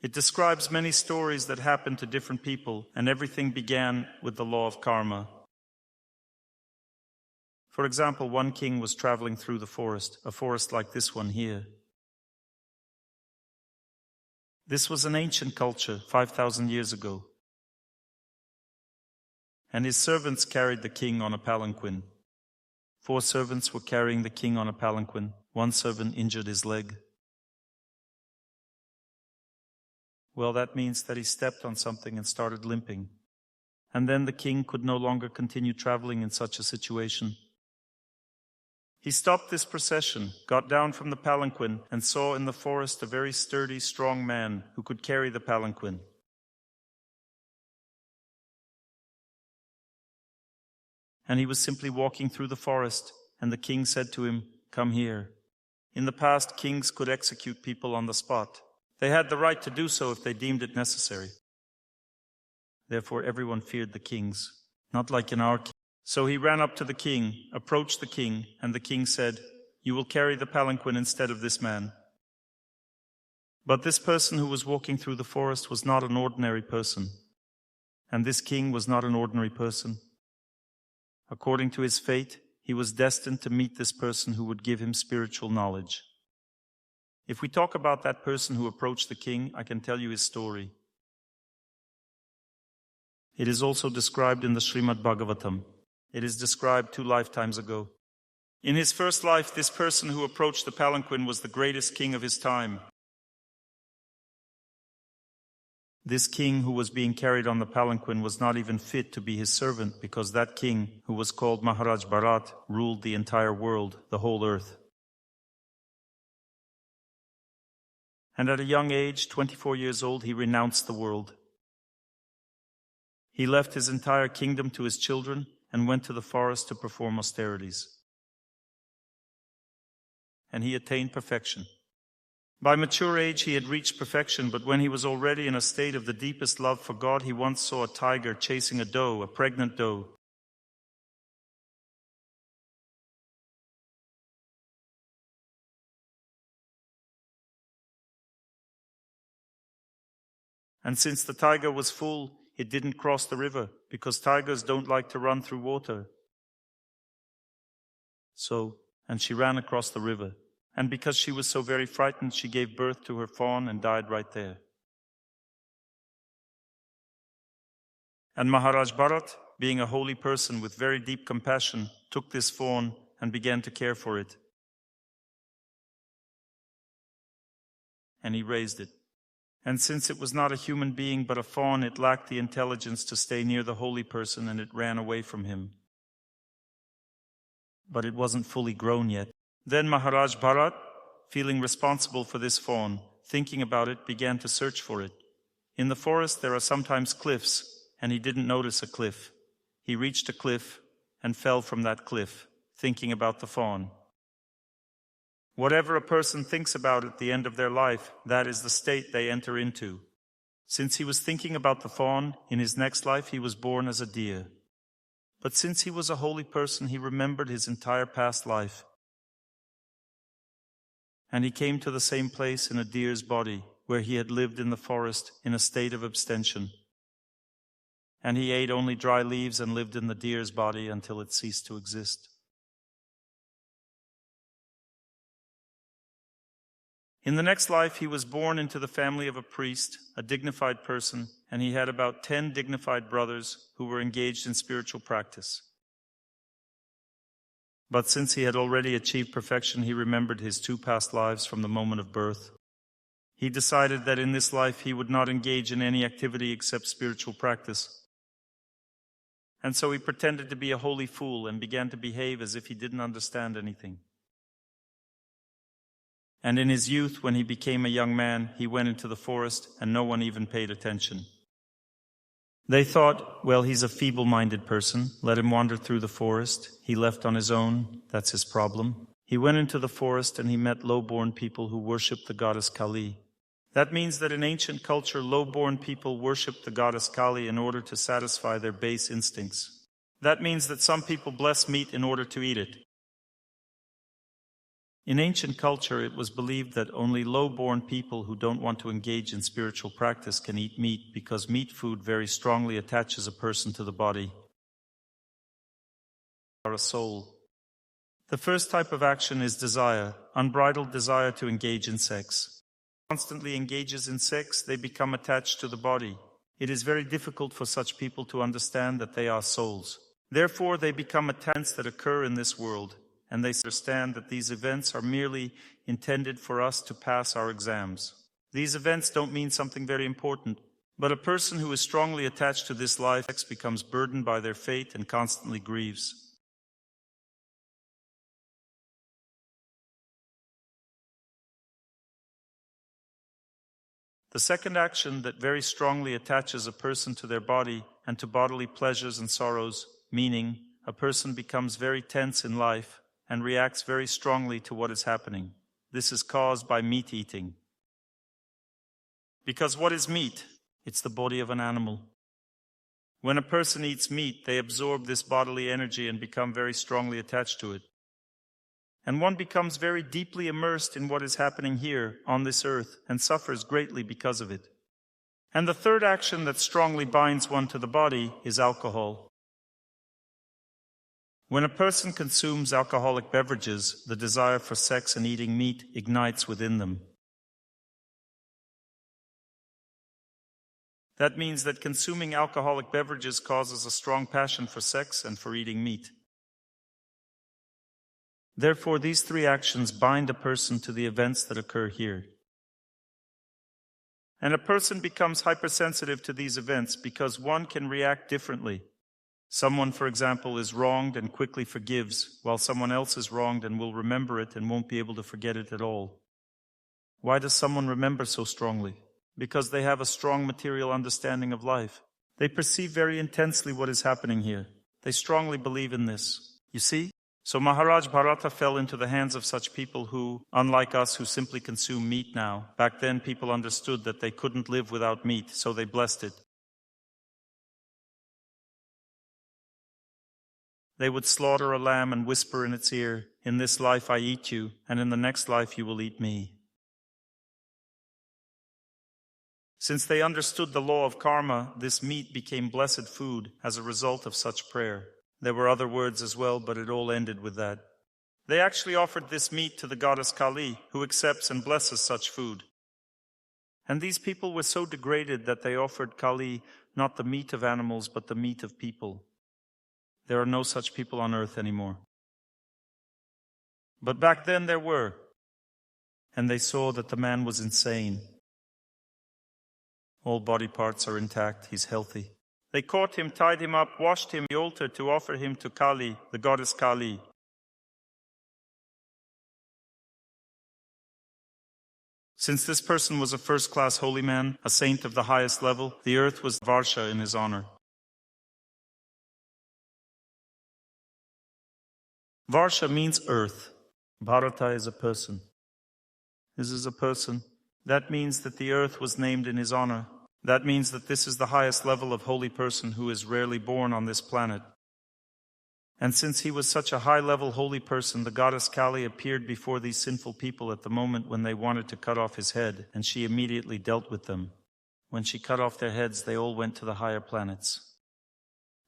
It describes many stories that happened to different people, and everything began with the law of karma. For example, one king was traveling through the forest, a forest like this one here. This was an ancient culture, 5,000 years ago. And his servants carried the king on a palanquin. 4 servants were carrying the king on a palanquin. 1 servant injured his leg. Well, that means that he stepped on something and started limping. And then the king could no longer continue traveling in such a situation. He stopped this procession, got down from the palanquin, and saw in the forest a very sturdy, strong man who could carry the palanquin. And he was simply walking through the forest, and the king said to him, "Come here." In the past, kings could execute people on the spot. They had the right to do so if they deemed it necessary. Therefore, everyone feared the kings, not like in our case. So he ran up to the king, approached the king, and the king said, "You will carry the palanquin instead of this man." But this person who was walking through the forest was not an ordinary person. And this king was not an ordinary person. According to his fate, he was destined to meet this person who would give him spiritual knowledge. If we talk about that person who approached the king, I can tell you his story. It is also described in the Srimad Bhagavatam. It is described 2 lifetimes ago. In his first life, this person who approached the palanquin was the greatest king of his time. This king who was being carried on the palanquin was not even fit to be his servant, because that king, who was called Maharaj Bharata, ruled the entire world, the whole earth. And at a young age, 24 years old, he renounced the world. He left his entire kingdom to his children and went to the forest to perform austerities. And he attained perfection. By mature age, he had reached perfection, but when he was already in a state of the deepest love for God, he once saw a tiger chasing a doe, a pregnant doe. And since the tiger was full, it didn't cross the river, because tigers don't like to run through water. And she ran across the river. And because she was so very frightened, she gave birth to her fawn and died right there. And Maharaj Bharata, being a holy person with very deep compassion, took this fawn and began to care for it. And he raised it. And since it was not a human being but a fawn, it lacked the intelligence to stay near the holy person, and it ran away from him. But it wasn't fully grown yet. Then Maharaj Bharata, feeling responsible for this fawn, thinking about it, began to search for it. In the forest there are sometimes cliffs, and he didn't notice a cliff. He reached a cliff and fell from that cliff, thinking about the fawn. Whatever a person thinks about at the end of their life, that is the state they enter into. Since he was thinking about the fawn, in his next life he was born as a deer. But since he was a holy person, he remembered his entire past life. And he came to the same place in a deer's body, where he had lived in the forest in a state of abstention. And he ate only dry leaves and lived in the deer's body until it ceased to exist. In the next life, he was born into the family of a priest, a dignified person, and he had about 10 dignified brothers who were engaged in spiritual practice. But since he had already achieved perfection, he remembered his 2 past lives from the moment of birth. He decided that in this life he would not engage in any activity except spiritual practice. And so he pretended to be a holy fool and began to behave as if he didn't understand anything. And in his youth, when he became a young man, he went into the forest and no one even paid attention. They thought, well, he's a feeble-minded person. Let him wander through the forest. He left on his own. That's his problem. He went into the forest and he met low-born people who worshipped the goddess Kali. That means that in ancient culture, low-born people worshipped the goddess Kali in order to satisfy their base instincts. That means that some people bless meat in order to eat it. In ancient culture, it was believed that only low-born people who don't want to engage in spiritual practice can eat meat, because meat food very strongly attaches a person to the body or a soul. The first type of action is desire, unbridled desire to engage in sex. Constantly engages in sex, they become attached to the body. It is very difficult for such people to understand that they are souls. Therefore, they become attached that occur in this world. And they understand that these events are merely intended for us to pass our exams. These events don't mean something very important, but a person who is strongly attached to this life becomes burdened by their fate and constantly grieves. The second action that very strongly attaches a person to their body and to bodily pleasures and sorrows, meaning a person becomes very tense in life and reacts very strongly to what is happening. This is caused by meat eating. Because what is meat? It's the body of an animal. When a person eats meat, they absorb this bodily energy and become very strongly attached to it. And one becomes very deeply immersed in what is happening here on this earth and suffers greatly because of it. And the third action that strongly binds one to the body is alcohol. When a person consumes alcoholic beverages, the desire for sex and eating meat ignites within them. That means that consuming alcoholic beverages causes a strong passion for sex and for eating meat. Therefore, these three actions bind a person to the events that occur here. And a person becomes hypersensitive to these events because one can react differently. Someone, for example, is wronged and quickly forgives, while someone else is wronged and will remember it and won't be able to forget it at all. Why does someone remember so strongly? Because they have a strong material understanding of life. They perceive very intensely what is happening here. They strongly believe in this. You see? So Maharaj Bharata fell into the hands of such people who, unlike us who simply consume meat now, back then people understood that they couldn't live without meat, so they blessed it. They would slaughter a lamb and whisper in its ear, "In this life I eat you, and in the next life you will eat me." Since they understood the law of karma, this meat became blessed food as a result of such prayer. There were other words as well, but it all ended with that. They actually offered this meat to the goddess Kali, who accepts and blesses such food. And these people were so degraded that they offered Kali not the meat of animals, but the meat of people. There are no such people on earth anymore. But back then there were. And they saw that the man was insane. All body parts are intact, he's healthy. They caught him, tied him up, washed him at the altar to offer him to Kali, the goddess Kali. Since this person was a first-class holy man, a saint of the highest level, the earth was Varsha in his honor. Varsha means earth. Bharata is a person. This is a person. That means that the earth was named in his honor. That means that this is the highest level of holy person who is rarely born on this planet. And since he was such a high-level holy person, the goddess Kali appeared before these sinful people at the moment when they wanted to cut off his head, and she immediately dealt with them. When she cut off their heads, they all went to the higher planets.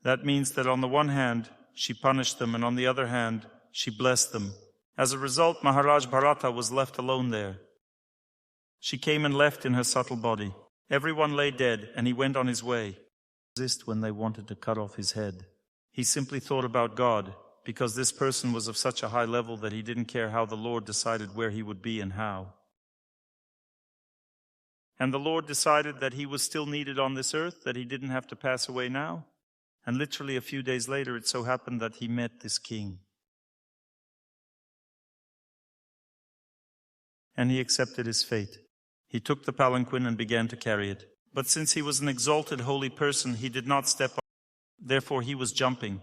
That means that on the one hand, she punished them, and on the other hand, she blessed them. As a result, Maharaj Bharata was left alone there. She came and left in her subtle body. Everyone lay dead, and he went on his way. When they wanted to cut off his head, he simply thought about God, because this person was of such a high level that he didn't care how the Lord decided where he would be and how. And the Lord decided that he was still needed on this earth, that he didn't have to pass away now. And literally a few days later, it so happened that he met this king. And he accepted his fate. He took the palanquin and began to carry it. But since he was an exalted holy person, he did not step on. Therefore, he was jumping.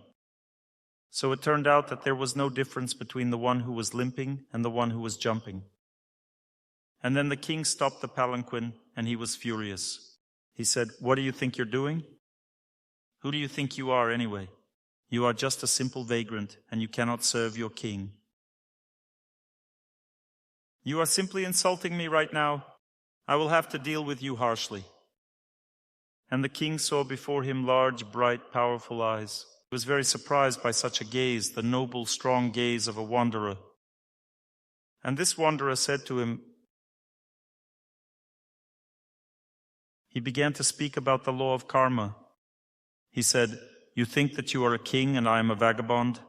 So it turned out that there was no difference between the one who was limping and the one who was jumping. And then the king stopped the palanquin, and he was furious. He said, "What do you think you're doing? Who do you think you are anyway? You are just a simple vagrant, and you cannot serve your king. You are simply insulting me right now. I will have to deal with you harshly." And the king saw before him large, bright, powerful eyes. He was very surprised by such a gaze, the noble, strong gaze of a wanderer. And this wanderer said to him, he began to speak about the law of karma. He said, "You think that you are a king and I am a vagabond?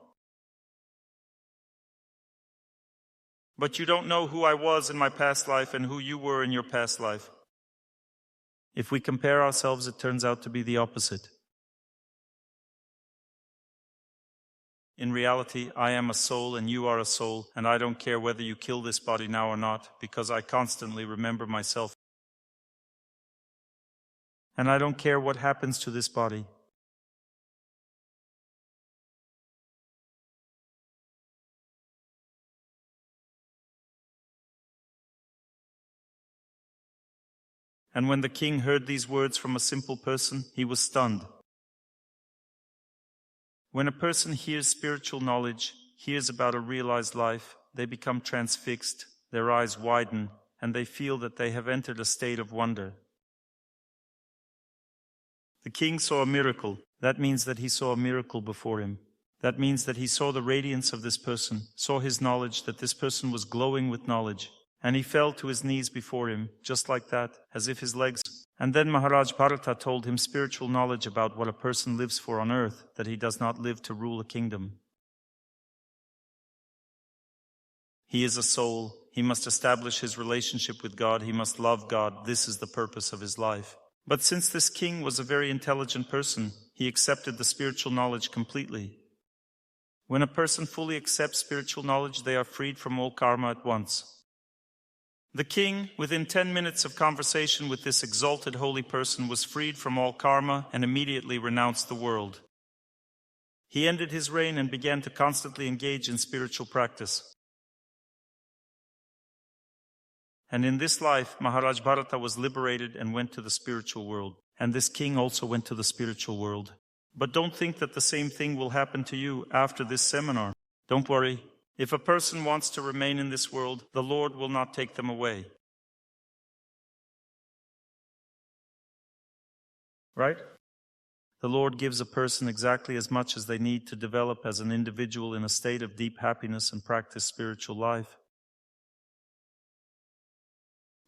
But you don't know who I was in my past life and who you were in your past life. If we compare ourselves, it turns out to be the opposite. In reality, I am a soul and you are a soul, and I don't care whether you kill this body now or not, because I constantly remember myself. And I don't care what happens to this body. And when the king heard these words from a simple person, he was stunned. When a person hears spiritual knowledge, hears about a realized life, they become transfixed, their eyes widen, and they feel that they have entered a state of wonder. The king saw a miracle. That means that he saw a miracle before him. That means that he saw the radiance of this person, saw his knowledge, that this person was glowing with knowledge. And he fell to his knees before him, just like that, as if his legs... And then Maharaj Bharata told him spiritual knowledge about what a person lives for on earth, that he does not live to rule a kingdom. He is a soul. He must establish his relationship with God. He must love God. This is the purpose of his life. But since this king was a very intelligent person, he accepted the spiritual knowledge completely. When a person fully accepts spiritual knowledge, they are freed from all karma at once. The king, within 10 minutes of conversation with this exalted holy person, was freed from all karma and immediately renounced the world. He ended his reign and began to constantly engage in spiritual practice. And in this life, Maharaj Bharata was liberated and went to the spiritual world. And this king also went to the spiritual world. But don't think that the same thing will happen to you after this seminar. Don't worry. If a person wants to remain in this world, the Lord will not take them away. Right? The Lord gives a person exactly as much as they need to develop as an individual in a state of deep happiness and practice spiritual life.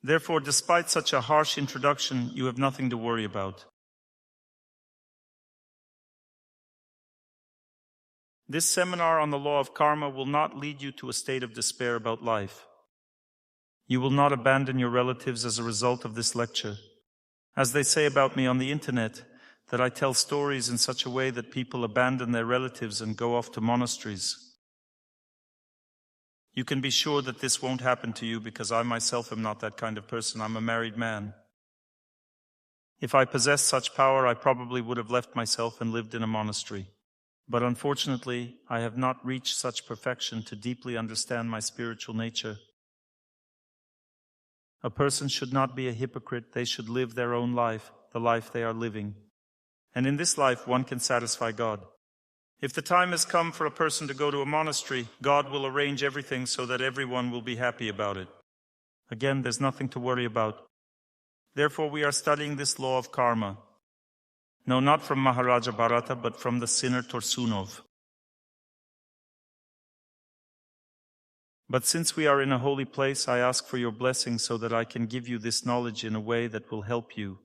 Therefore, despite such a harsh introduction, you have nothing to worry about. This seminar on the law of karma will not lead you to a state of despair about life. You will not abandon your relatives as a result of this lecture. As they say about me on the internet, that I tell stories in such a way that people abandon their relatives and go off to monasteries. You can be sure that this won't happen to you because I myself am not that kind of person. I'm a married man. If I possessed such power, I probably would have left myself and lived in a monastery. But unfortunately, I have not reached such perfection to deeply understand my spiritual nature. A person should not be a hypocrite. They should live their own life, the life they are living. And in this life, one can satisfy God. If the time has come for a person to go to a monastery, God will arrange everything so that everyone will be happy about it. Again, there's nothing to worry about. Therefore, we are studying this law of karma. No, not from Maharaj Bharata, but from the sinner Torsunov. But since we are in a holy place, I ask for your blessing so that I can give you this knowledge in a way that will help you.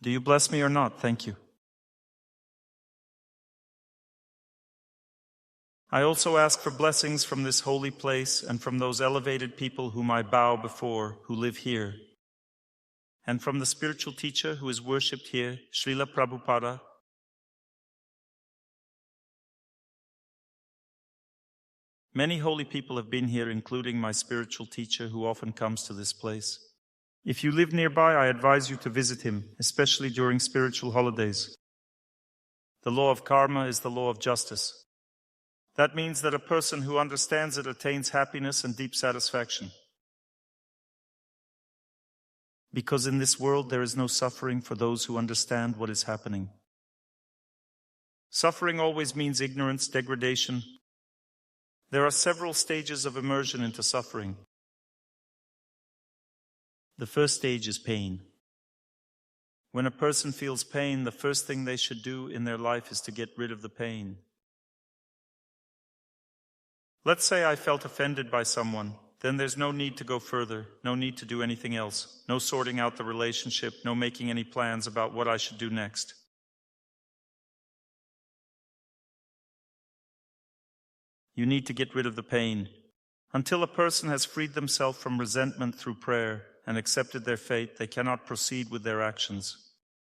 Do you bless me or not? Thank you. I also ask for blessings from this holy place and from those elevated people whom I bow before, who live here, and from the spiritual teacher who is worshipped here, Srila Prabhupada. Many holy people have been here, including my spiritual teacher who often comes to this place. If you live nearby, I advise you to visit him, especially during spiritual holidays. The law of karma is the law of justice. That means that a person who understands it attains happiness and deep satisfaction. Because in this world there is no suffering for those who understand what is happening. Suffering always means ignorance, degradation. There are several stages of immersion into suffering. The first stage is pain. When a person feels pain, the first thing they should do in their life is to get rid of the pain. Let's say I felt offended by someone. Then there's no need to go further, no need to do anything else, no sorting out the relationship, no making any plans about what I should do next. You need to get rid of the pain. Until a person has freed themselves from resentment through prayer and accepted their fate, they cannot proceed with their actions.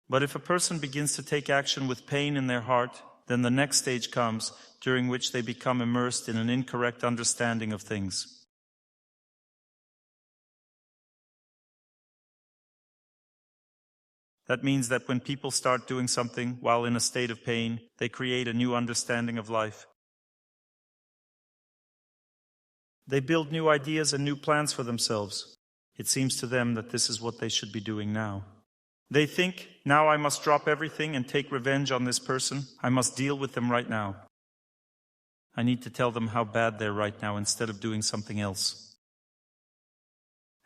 But if a person begins to take action with pain in their heart, then the next stage comes, during which they become immersed in an incorrect understanding of things. That means that when people start doing something while in a state of pain, they create a new understanding of life. They build new ideas and new plans for themselves. It seems to them that this is what they should be doing now. They think, now I must drop everything and take revenge on this person. I must deal with them right now. I need to tell them how bad they're right now instead of doing something else.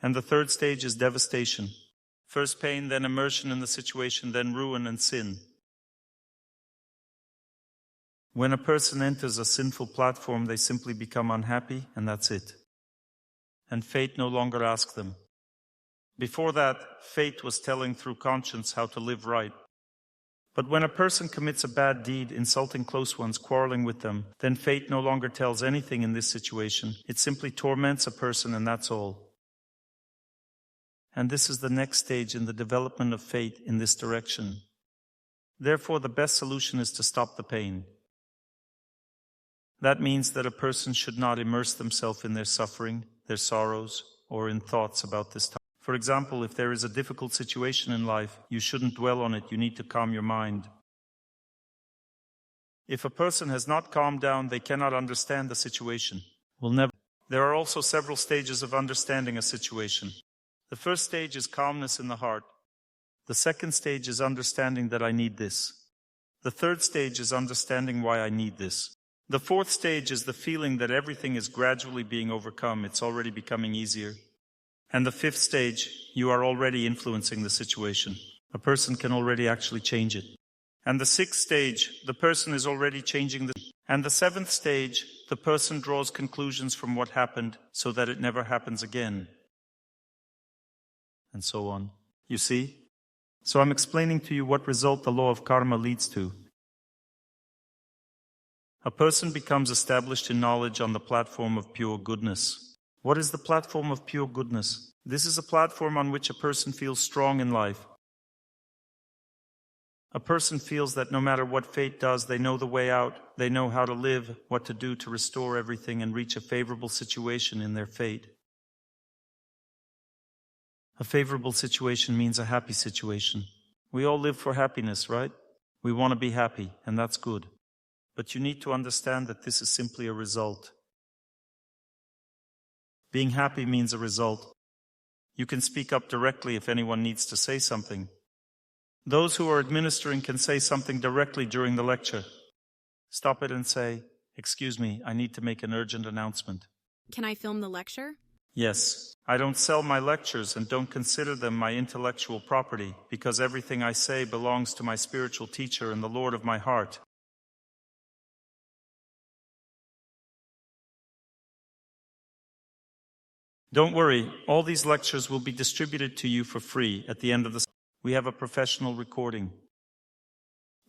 And the third stage is devastation. First pain, then immersion in the situation, then ruin and sin. When a person enters a sinful platform, they simply become unhappy, and that's it. And fate no longer asks them. Before that, fate was telling through conscience how to live right. But when a person commits a bad deed, insulting close ones, quarreling with them, then fate no longer tells anything in this situation. It simply torments a person, and that's all. And this is the next stage in the development of fate in this direction. Therefore, the best solution is to stop the pain. That means that a person should not immerse themselves in their suffering, their sorrows, or in thoughts about this time. For example, if there is a difficult situation in life, you shouldn't dwell on it, you need to calm your mind. If a person has not calmed down, they cannot understand the situation. There are also several stages of understanding a situation. The first stage is calmness in the heart. The second stage is understanding that I need this. The third stage is understanding why I need this. The fourth stage is the feeling that everything is gradually being overcome, it's already becoming easier. And the fifth stage, you are already influencing the situation. A person can already actually change it. And the sixth stage, the person is already changing the... And the seventh stage, the person draws conclusions from what happened so that it never happens again. And so on. You see? So I'm explaining to you what result the law of karma leads to. A person becomes established in knowledge on the platform of pure goodness. What is the platform of pure goodness? This is a platform on which a person feels strong in life. A person feels that no matter what fate does, they know the way out, they know how to live, what to do to restore everything and reach a favorable situation in their fate. A favorable situation means a happy situation. We all live for happiness, right? We want to be happy, and that's good. But you need to understand that this is simply a result. Being happy means a result. You can speak up directly if anyone needs to say something. Those who are administering can say something directly during the lecture. Stop it and say, "Excuse me, I need to make an urgent announcement." Can I film the lecture? Yes. I don't sell my lectures and don't consider them my intellectual property, because everything I say belongs to my spiritual teacher and the Lord of my heart. Don't worry, all these lectures will be distributed to you for free at the end of the... We have a professional recording.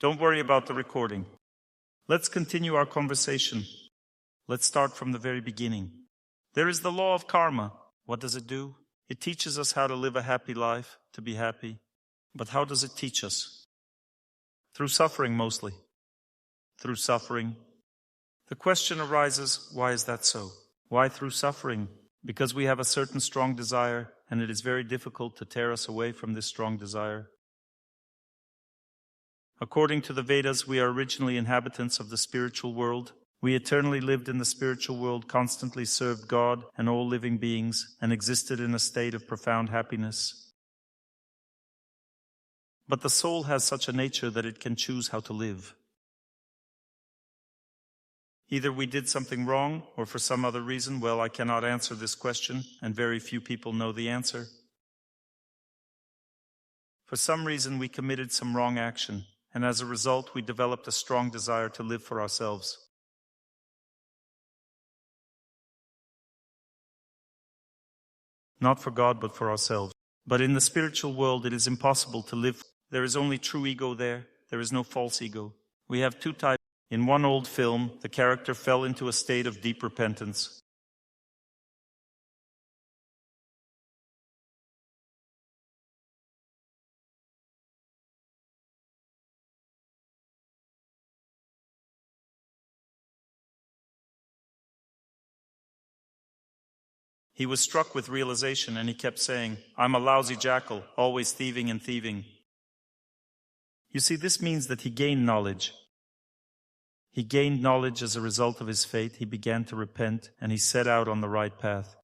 Don't worry about the recording. Let's continue our conversation. Let's start from the very beginning. There is the law of karma. What does it do? It teaches us how to live a happy life, to be happy. But how does it teach us? Through suffering mostly. Through suffering. The question arises, why is that so? Why through suffering? Because we have a certain strong desire, and it is very difficult to tear us away from this strong desire. According to the Vedas, we are originally inhabitants of the spiritual world. We eternally lived in the spiritual world, constantly served God and all living beings, and existed in a state of profound happiness. But the soul has such a nature that it can choose how to live. Either we did something wrong, or for some other reason, well, I cannot answer this question, and very few people know the answer. For some reason, we committed some wrong action, and as a result, we developed a strong desire to live for ourselves. Not for God, but for ourselves. But in the spiritual world, it is impossible to live. There is only true ego there. There is no false ego. We have two types. In one old film, the character fell into a state of deep repentance. He was struck with realization and he kept saying, "I'm a lousy jackal, always thieving and thieving." You see, this means that he gained knowledge. He gained knowledge as a result of his fate. He began to repent and he set out on the right path.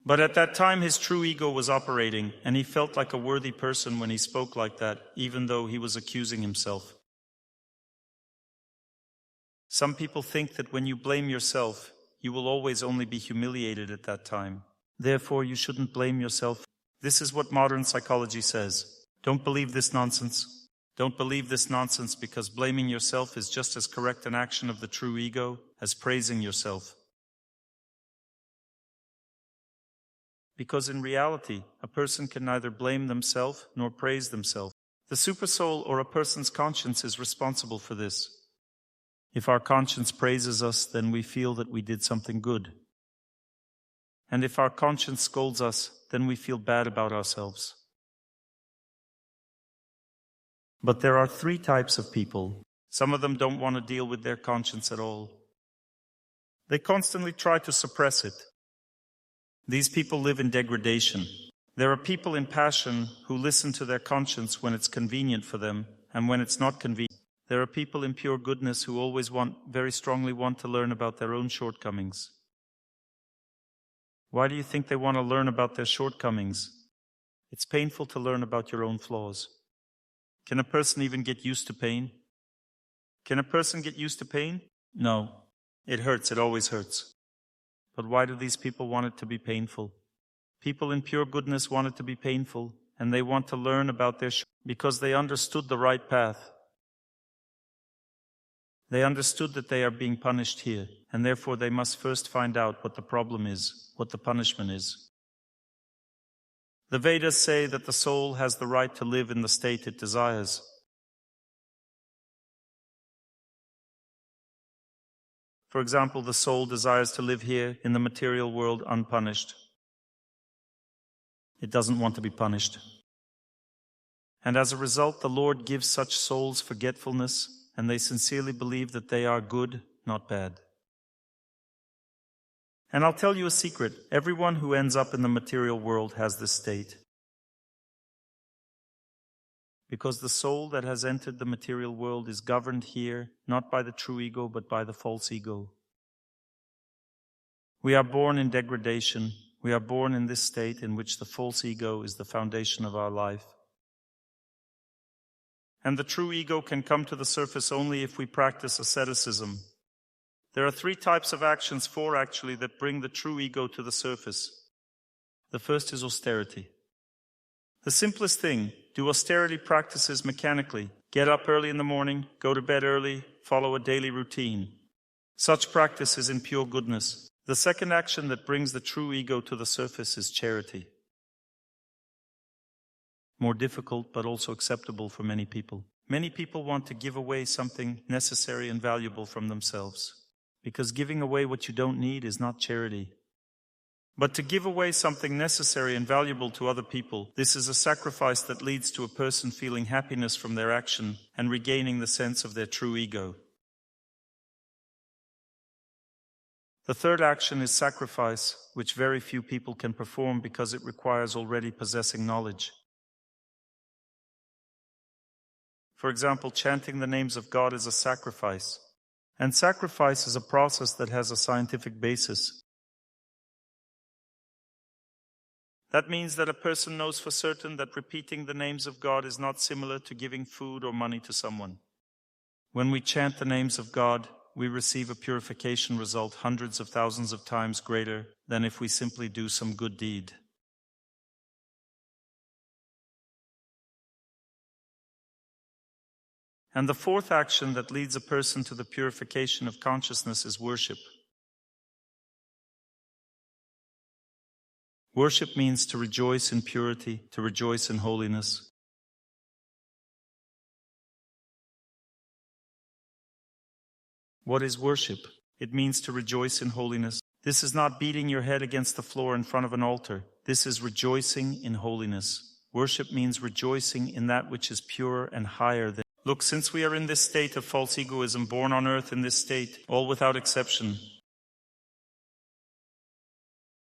But at that time, his true ego was operating, and he felt like a worthy person when he spoke like that, even though he was accusing himself. Some people think that when you blame yourself, you will always only be humiliated at that time. Therefore, you shouldn't blame yourself. This is what modern psychology says. Don't believe this nonsense. Don't believe this nonsense, because blaming yourself is just as correct an action of the true ego as praising yourself. Because in reality, a person can neither blame themselves nor praise themselves. The supersoul or a person's conscience is responsible for this. If our conscience praises us, then we feel that we did something good. And if our conscience scolds us, then we feel bad about ourselves. But there are 3 types of people. Some of them don't want to deal with their conscience at all. They constantly try to suppress it. These people live in degradation. There are people in passion who listen to their conscience when it's convenient for them and when it's not convenient. There are people in pure goodness who always very strongly want to learn about their own shortcomings. Why do you think they want to learn about their shortcomings? It's painful to learn about your own flaws. Can a person even get used to pain? Can a person get used to pain? No. It hurts. It always hurts. But why do these people want it to be painful? People in pure goodness want it to be painful, and they want to learn about their because they understood the right path. They understood that they are being punished here, and therefore they must first find out what the problem is, what the punishment is. The Vedas say that the soul has the right to live in the state it desires. For example, the soul desires to live here in the material world unpunished. It doesn't want to be punished. And as a result, the Lord gives such souls forgetfulness, and they sincerely believe that they are good, not bad. And I'll tell you a secret. Everyone who ends up in the material world has this state. Because the soul that has entered the material world is governed here, not by the true ego, but by the false ego. We are born in degradation. We are born in this state in which the false ego is the foundation of our life. And the true ego can come to the surface only if we practice asceticism. There are 3 types of actions, 4 actually, that bring the true ego to the surface. The first is austerity. The simplest thing, do austerity practices mechanically. Get up early in the morning, go to bed early, follow a daily routine. Such practice is in pure goodness. The second action that brings the true ego to the surface is charity. More difficult, but also acceptable for many people. Many people want to give away something necessary and valuable from themselves. Because giving away what you don't need is not charity. But to give away something necessary and valuable to other people, this is a sacrifice that leads to a person feeling happiness from their action and regaining the sense of their true ego. The third action is sacrifice, which very few people can perform because it requires already possessing knowledge. For example, chanting the names of God is a sacrifice. And sacrifice is a process that has a scientific basis. That means that a person knows for certain that repeating the names of God is not similar to giving food or money to someone. When we chant the names of God, we receive a purification result hundreds of thousands of times greater than if we simply do some good deed. And the fourth action that leads a person to the purification of consciousness is worship. Worship means to rejoice in purity, to rejoice in holiness. What is worship? It means to rejoice in holiness. This is not beating your head against the floor in front of an altar. This is rejoicing in holiness. Worship means rejoicing in that which is pure and higher than. Look, since we are in this state of false egoism, born on earth in this state, all without exception,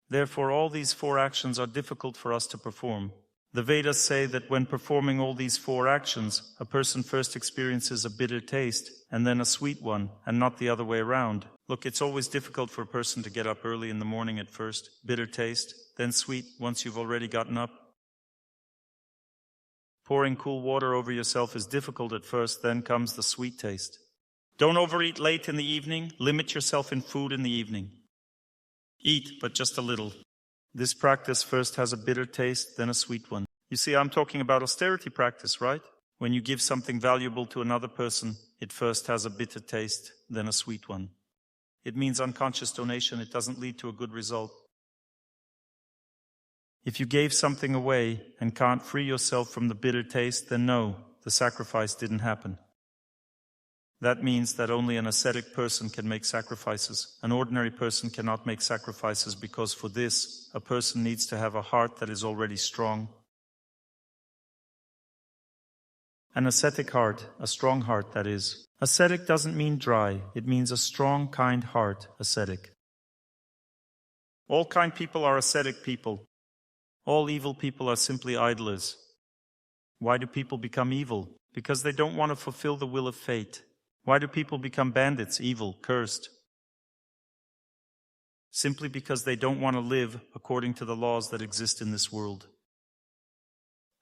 therefore all these 4 actions are difficult for us to perform. The Vedas say that when performing all these 4 actions, a person first experiences a bitter taste and then a sweet one, and not the other way around. Look, it's always difficult for a person to get up early in the morning at first. Bitter taste, then sweet once you've already gotten up. Pouring cool water over yourself is difficult at first, then comes the sweet taste. Don't overeat late in the evening. Limit yourself in food in the evening. Eat, but just a little. This practice first has a bitter taste, then a sweet one. You see, I'm talking about austerity practice, right? When you give something valuable to another person, it first has a bitter taste, then a sweet one. It means unconscious donation. It doesn't lead to a good result. If you gave something away and can't free yourself from the bitter taste, then no, the sacrifice didn't happen. That means that only an ascetic person can make sacrifices. An ordinary person cannot make sacrifices because for this, a person needs to have a heart that is already strong. An ascetic heart, a strong heart that is. Ascetic doesn't mean dry, it means a strong, kind heart, ascetic. All kind people are ascetic people. All evil people are simply idlers. Why do people become evil? Because they don't want to fulfill the will of fate. Why do people become bandits, evil, cursed? Simply because they don't want to live according to the laws that exist in this world.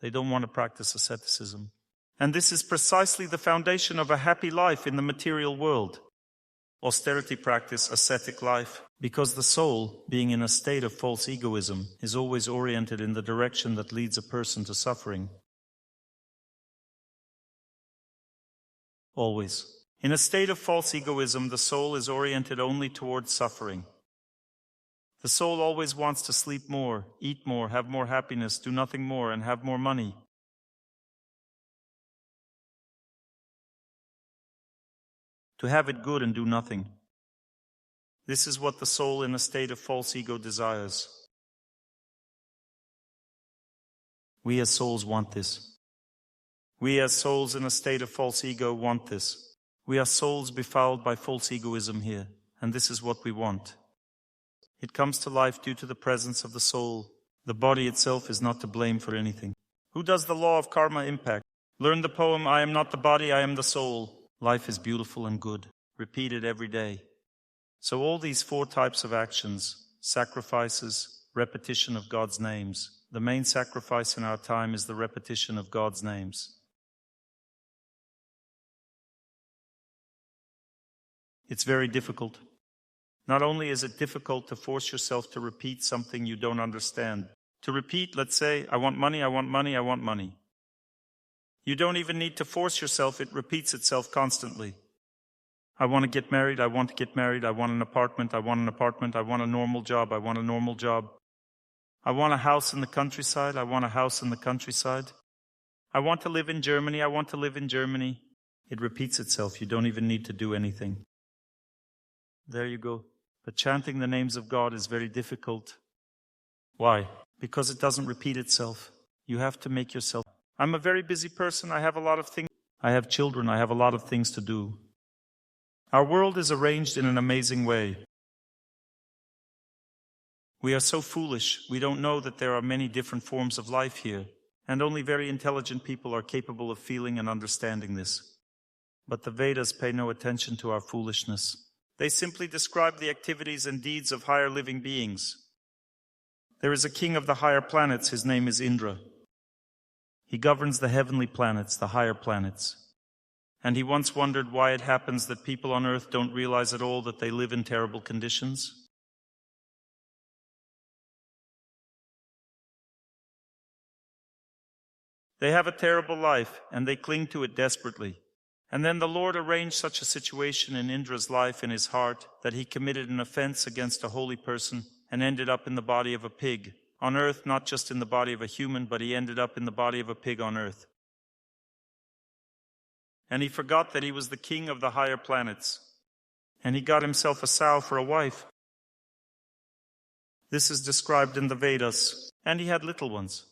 They don't want to practice asceticism. And this is precisely the foundation of a happy life in the material world. Austerity practice, ascetic life, because the soul, being in a state of false egoism, is always oriented in the direction that leads a person to suffering. Always. In a state of false egoism, the soul is oriented only towards suffering. The soul always wants to sleep more, eat more, have more happiness, do nothing more, and have more money. To have it good and do nothing. This is what the soul in a state of false ego desires. We as souls want this. We as souls in a state of false ego want this. We are souls befouled by false egoism here, and this is what we want. It comes to life due to the presence of the soul. The body itself is not to blame for anything. Who does the law of karma impact? Learn the poem, I am not the body, I am the soul. Life is beautiful and good. Repeat it every day. So all these 4 types of actions, sacrifices, repetition of God's names. The main sacrifice in our time is the repetition of God's names. It's very difficult. Not only is it difficult to force yourself to repeat something you don't understand. To repeat, let's say, I want money, I want money, I want money. You don't even need to force yourself, it repeats itself constantly. I want to get married, I want to get married, I want an apartment, I want an apartment, I want a normal job, I want a normal job. I want a house in the countryside, I want a house in the countryside. I want to live in Germany, I want to live in Germany. It repeats itself, you don't even need to do anything. There you go. But chanting the names of God is very difficult. Why? Because it doesn't repeat itself. You have to make yourself. I'm a very busy person. I have a lot of things. I have children. I have a lot of things to do. Our world is arranged in an amazing way. We are so foolish. We don't know that there are many different forms of life here. And only very intelligent people are capable of feeling and understanding this. But the Vedas pay no attention to our foolishness. They simply describe the activities and deeds of higher living beings. There is a king of the higher planets, his name is Indra. He governs the heavenly planets, the higher planets. And he once wondered why it happens that people on earth don't realize at all that they live in terrible conditions. They have a terrible life, and they cling to it desperately. And then the Lord arranged such a situation in Indra's life, in his heart, that he committed an offense against a holy person and ended up in the body of a pig. On earth, not just in the body of a human, but he ended up in the body of a pig on earth. And he forgot that he was the king of the higher planets. And he got himself a sow for a wife. This is described in the Vedas. And he had little ones.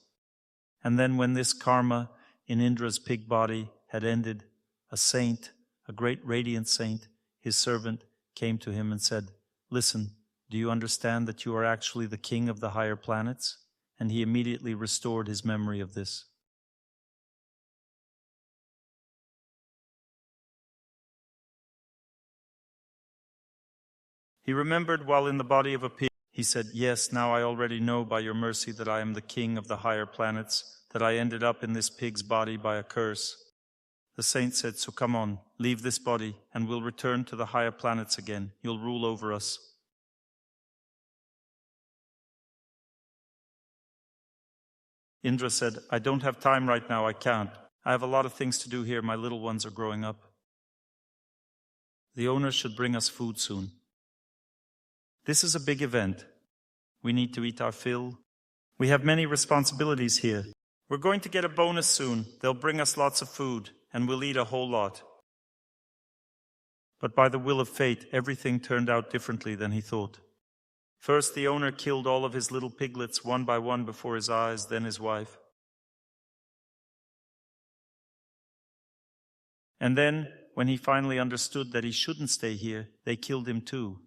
And then when this karma in Indra's pig body had ended, a saint, a great radiant saint, his servant, came to him and said, "Listen, do you understand that you are actually the king of the higher planets?" And he immediately restored his memory of this. He remembered while in the body of a pig. He said, "Yes, now I already know by your mercy that I am the king of the higher planets, that I ended up in this pig's body by a curse." The saint said, "So come on, leave this body, and we'll return to the higher planets again. You'll rule over us." Indra said, "I don't have time right now, I can't. I have a lot of things to do here, my little ones are growing up. The owner should bring us food soon. This is a big event. We need to eat our fill. We have many responsibilities here. We're going to get a bonus soon. They'll bring us lots of food, and we'll eat a whole lot. But by the will of fate, everything turned out differently than he thought. First, the owner killed all of his little piglets one by one before his eyes, then his wife. And then, when he finally understood that he shouldn't stay here, they killed him too.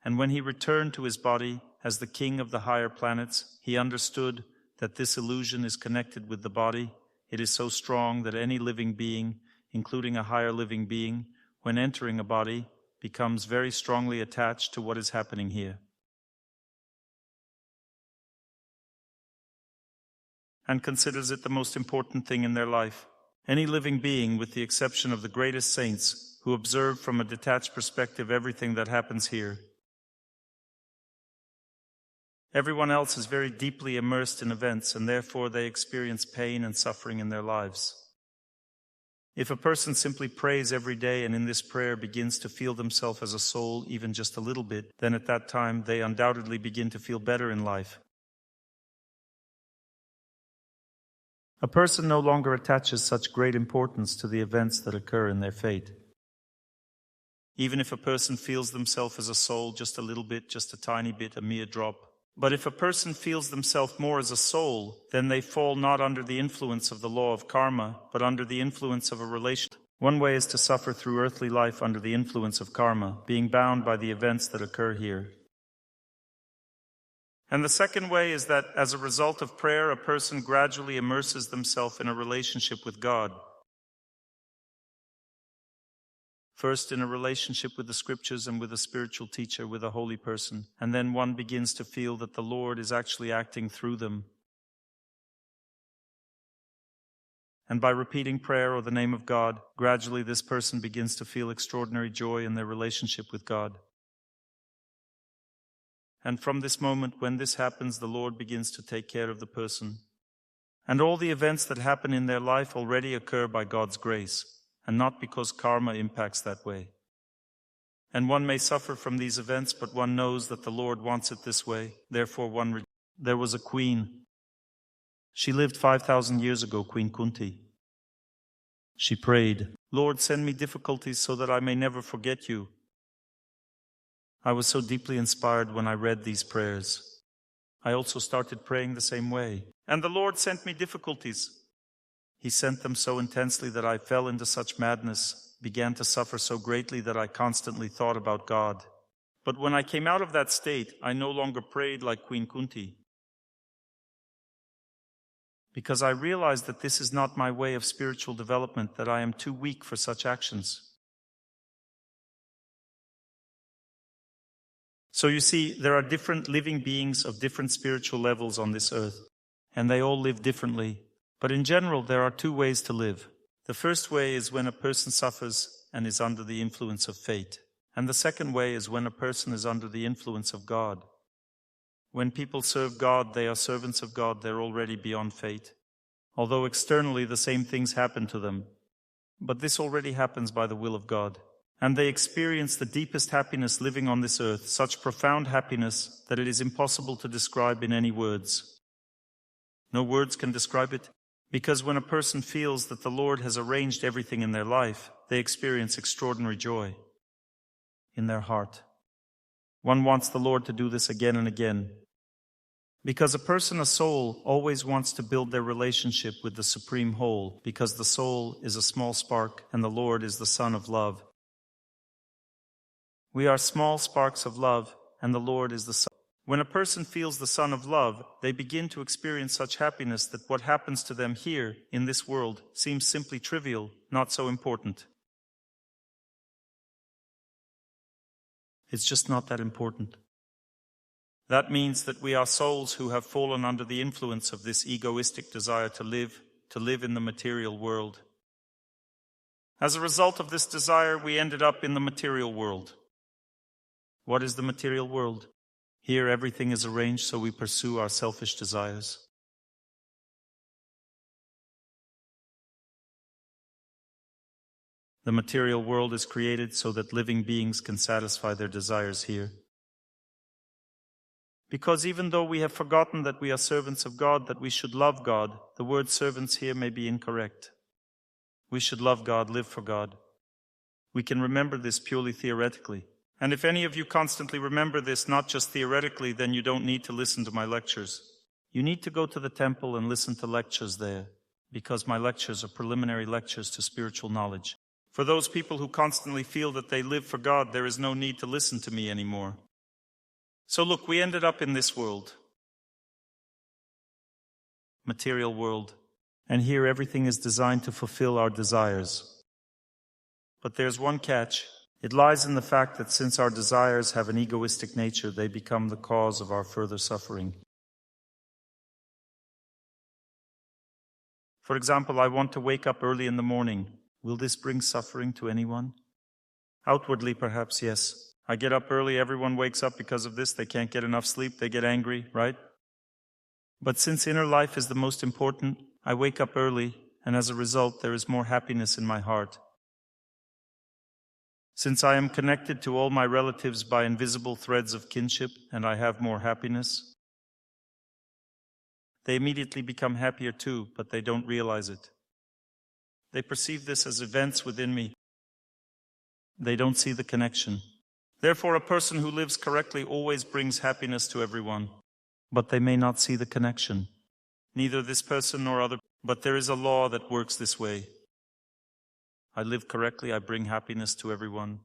And when he returned to his body as the king of the higher planets, he understood that this illusion is connected with the body. It is so strong that any living being, including a higher living being, when entering a body, becomes very strongly attached to what is happening here. And considers it the most important thing in their life. Any living being, with the exception of the greatest saints, who observe from a detached perspective everything that happens here. Everyone else is very deeply immersed in events, and therefore they experience pain and suffering in their lives. If a person simply prays every day and in this prayer begins to feel themselves as a soul even just a little bit, then at that time they undoubtedly begin to feel better in life. A person no longer attaches such great importance to the events that occur in their fate. Even if a person feels themselves as a soul just a little bit, just a tiny bit, a mere drop. But if a person feels themselves more as a soul, then they fall not under the influence of the law of karma, but under the influence of a relation. One way is to suffer through earthly life under the influence of karma, being bound by the events that occur here. And the second way is that, as a result of prayer, a person gradually immerses themselves in a relationship with God. First, in a relationship with the scriptures and with a spiritual teacher, with a holy person, and then one begins to feel that the Lord is actually acting through them. And by repeating prayer or the name of God, gradually this person begins to feel extraordinary joy in their relationship with God. And from this moment, when this happens, the Lord begins to take care of the person. And all the events that happen in their life already occur by God's grace, and not because karma impacts that way. And one may suffer from these events, but one knows that the Lord wants it this way. Therefore, there was a queen. She lived 5,000 years ago, Queen Kunti. She prayed, "Lord, send me difficulties so that I may never forget you." I was so deeply inspired when I read these prayers. I also started praying the same way. And the Lord sent me difficulties. He sent them so intensely that I fell into such madness, began to suffer so greatly that I constantly thought about God. But when I came out of that state, I no longer prayed like Queen Kunti, because I realized that this is not my way of spiritual development, that I am too weak for such actions. So you see, there are different living beings of different spiritual levels on this earth, and they all live differently. But in general, there are two ways to live. The first way is when a person suffers and is under the influence of fate. And the second way is when a person is under the influence of God. When people serve God, they are servants of God, they're already beyond fate. Although externally the same things happen to them. But this already happens by the will of God. And they experience the deepest happiness living on this earth, such profound happiness that it is impossible to describe in any words. No words can describe it, because when a person feels that the Lord has arranged everything in their life, they experience extraordinary joy in their heart. One wants the Lord to do this again and again, because a person, a soul, always wants to build their relationship with the Supreme Whole, because the soul is a small spark and the Lord is the Sun of love. We are small sparks of love, and the Lord is the Sun. When a person feels the Sun of love, they begin to experience such happiness that what happens to them here, in this world, seems simply trivial, not so important. It's just not that important. That means that we are souls who have fallen under the influence of this egoistic desire to live in the material world. As a result of this desire, we ended up in the material world. What is the material world? Here everything is arranged so we pursue our selfish desires. The material world is created so that living beings can satisfy their desires here. Because even though we have forgotten that we are servants of God, that we should love God, the word servants here may be incorrect. We should love God, live for God. We can remember this purely theoretically. And if any of you constantly remember this, not just theoretically, then you don't need to listen to my lectures. You need to go to the temple and listen to lectures there, because my lectures are preliminary lectures to spiritual knowledge. For those people who constantly feel that they live for God, there is no need to listen to me anymore. So look, we ended up in this world, material world, and here everything is designed to fulfill our desires. But there's one catch. It lies in the fact that since our desires have an egoistic nature, they become the cause of our further suffering. For example, I want to wake up early in the morning. Will this bring suffering to anyone? Outwardly, perhaps, yes. I get up early, everyone wakes up because of this, they can't get enough sleep, they get angry, right? But since inner life is the most important, I wake up early, and as a result, there is more happiness in my heart. Since I am connected to all my relatives by invisible threads of kinship, and I have more happiness, they immediately become happier too, but they don't realize it. They perceive this as events within me. They don't see the connection. Therefore, a person who lives correctly always brings happiness to everyone, but they may not see the connection. Neither this person nor other, but there is a law that works this way. I live correctly, I bring happiness to everyone.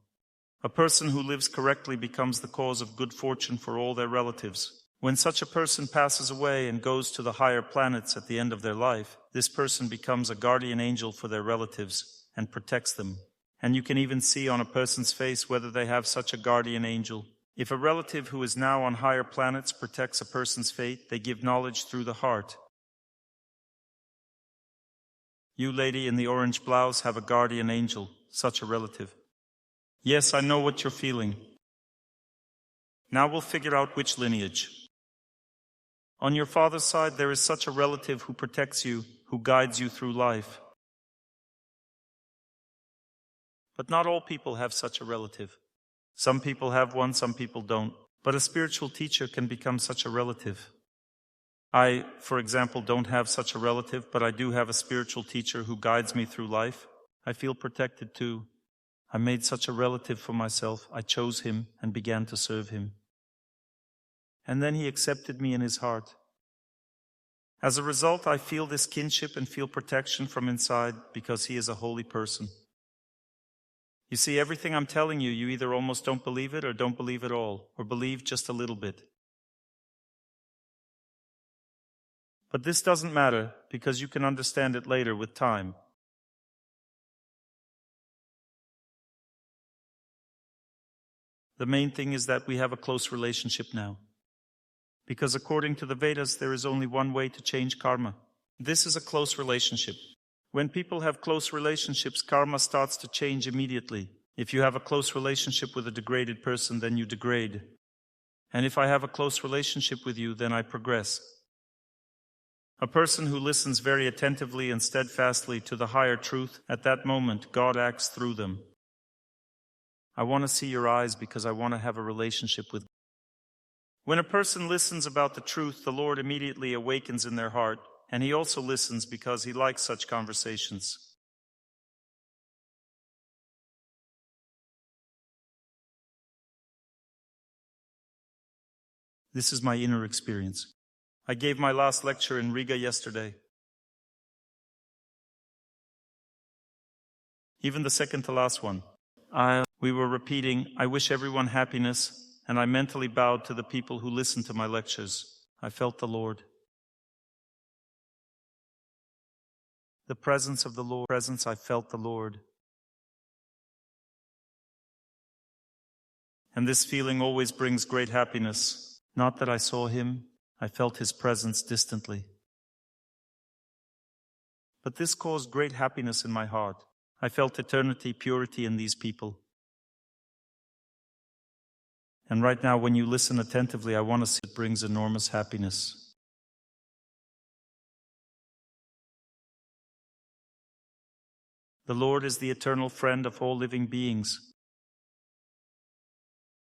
A person who lives correctly becomes the cause of good fortune for all their relatives. When such a person passes away and goes to the higher planets at the end of their life, this person becomes a guardian angel for their relatives and protects them. And you can even see on a person's face whether they have such a guardian angel. If a relative who is now on higher planets protects a person's fate, they give knowledge through the heart. You, lady in the orange blouse, have a guardian angel, such a relative. Yes, I know what you're feeling. Now we'll figure out which lineage. On your father's side, there is such a relative who protects you, who guides you through life. But not all people have such a relative. Some people have one, some people don't. But a spiritual teacher can become such a relative. I, for example, don't have such a relative, but I do have a spiritual teacher who guides me through life. I feel protected too. I made such a relative for myself. I chose him and began to serve him. And then he accepted me in his heart. As a result, I feel this kinship and feel protection from inside because he is a holy person. You see, everything I'm telling you, you either almost don't believe it or don't believe at all, or believe just a little bit. But this doesn't matter because you can understand it later with time. The main thing is that we have a close relationship now. Because according to the Vedas, there is only one way to change karma. This is a close relationship. When people have close relationships, karma starts to change immediately. If you have a close relationship with a degraded person, then you degrade. And if I have a close relationship with you, then I progress. A person who listens very attentively and steadfastly to the higher truth, at that moment, God acts through them. I want to see your eyes because I want to have a relationship with God. When a person listens about the truth, the Lord immediately awakens in their heart, and he also listens because he likes such conversations. This is my inner experience. I gave my last lecture in Riga yesterday. Even the second to last one. We were repeating, I wish everyone happiness, and I mentally bowed to the people who listened to my lectures. I felt the Lord. The presence of the Lord. I felt the Lord. And this feeling always brings great happiness. Not that I saw him, I felt his presence distantly. But this caused great happiness in my heart. I felt eternity, purity in these people. And right now, when you listen attentively, I want to see it brings enormous happiness. The Lord is the eternal friend of all living beings.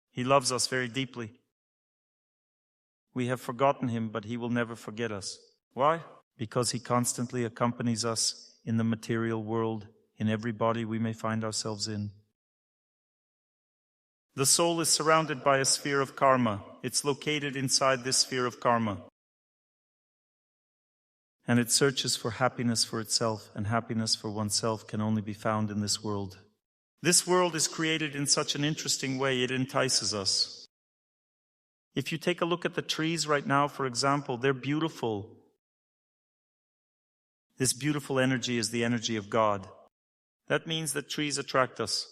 He loves us very deeply. We have forgotten him, but he will never forget us. Why? Because he constantly accompanies us in the material world, in every body we may find ourselves in. The soul is surrounded by a sphere of karma. It's located inside this sphere of karma. And it searches for happiness for itself, and happiness for oneself can only be found in this world. This world is created in such an interesting way, it entices us. If you take a look at the trees right now, for example, they're beautiful. This beautiful energy is the energy of God. That means that trees attract us.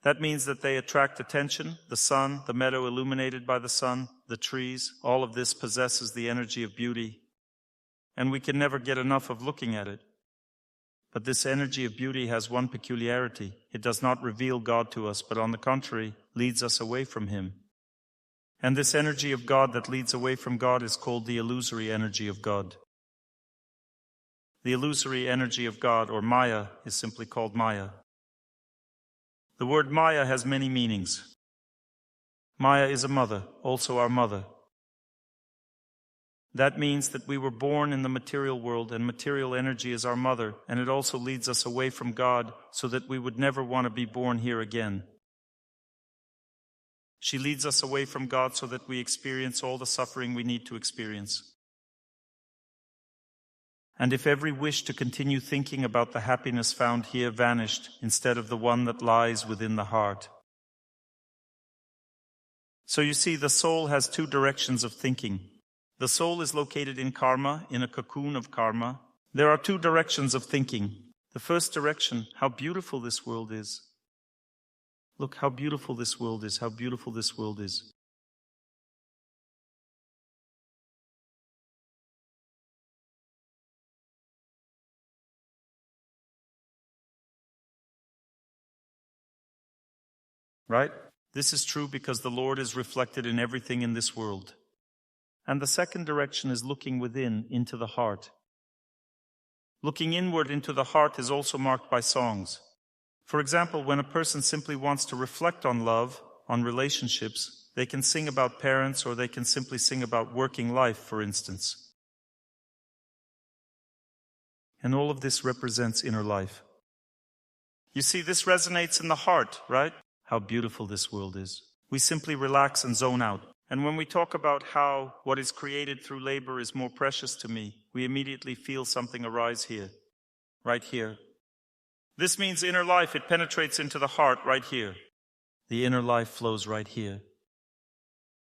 That means that they attract attention, the sun, the meadow illuminated by the sun, the trees, all of this possesses the energy of beauty. And we can never get enough of looking at it. But this energy of beauty has one peculiarity. It does not reveal God to us, but on the contrary, leads us away from Him. And this energy of God that leads away from God is called the illusory energy of God. The illusory energy of God, or Maya, is simply called Maya. The word Maya has many meanings. Maya is a mother, also our mother. That means that we were born in the material world, and material energy is our mother, and it also leads us away from God so that we would never want to be born here again. She leads us away from God so that we experience all the suffering we need to experience. And if every wish to continue thinking about the happiness found here vanished, instead of the one that lies within the heart. So you see, the soul has two directions of thinking. The soul is located in karma, in a cocoon of karma. There are two directions of thinking. The first direction, how beautiful this world is. Look how beautiful this world is, how beautiful this world is. Right? This is true because the Lord is reflected in everything in this world. And the second direction is looking within, into the heart. Looking inward into the heart is also marked by songs. For example, when a person simply wants to reflect on love, on relationships, they can sing about parents, or they can simply sing about working life, for instance. And all of this represents inner life. You see, this resonates in the heart, right? How beautiful this world is. We simply relax and zone out. And when we talk about how what is created through labor is more precious to me, we immediately feel something arise here, right here. This means inner life. It penetrates into the heart right here. The inner life flows right here.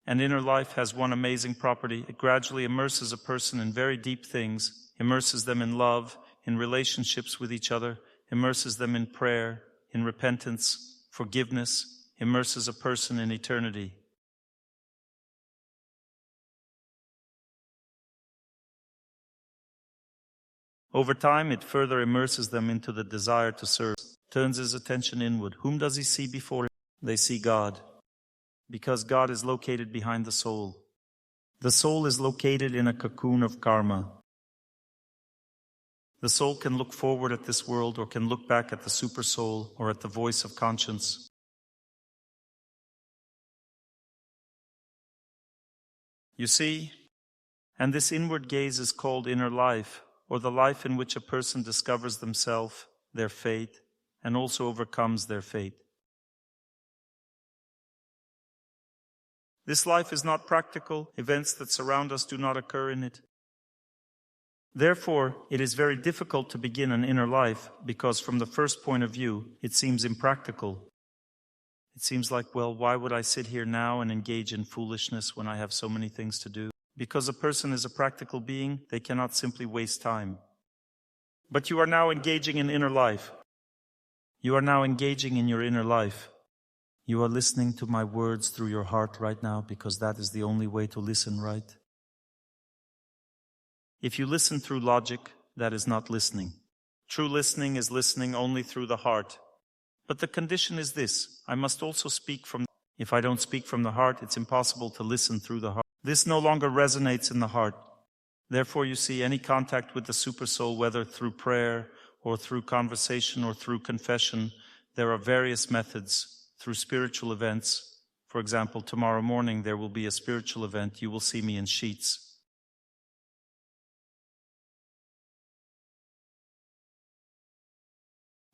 And inner life has one amazing property. It gradually immerses a person in very deep things, immerses them in love, in relationships with each other, immerses them in prayer, in repentance, forgiveness, immerses a person in eternity. Over time, it further immerses them into the desire to serve, turns his attention inward. Whom does he see before him? They see God, because God is located behind the soul. The soul is located in a cocoon of karma. The soul can look forward at this world, or can look back at the super soul, or at the voice of conscience. You see, and this inward gaze is called inner life, or the life in which a person discovers themselves, their fate, and also overcomes their fate. This life is not practical. Events that surround us do not occur in it. Therefore, it is very difficult to begin an inner life, because from the first point of view, it seems impractical. It seems like, well, why would I sit here now and engage in foolishness when I have so many things to do? Because a person is a practical being, they cannot simply waste time. But you are now engaging in inner life. You are now engaging in your inner life. You are listening to my words through your heart right now, because that is the only way to listen, right? If you listen through logic, that is not listening. True listening is listening only through the heart. But the condition is this: I must also speak from. If I don't speak from the heart, it's impossible to listen through the heart. This no longer resonates in the heart. Therefore, you see, any contact with the supersoul, whether through prayer or through conversation or through confession, there are various methods, through spiritual events, For example, tomorrow morning there will be a spiritual event. You will see me in sheets.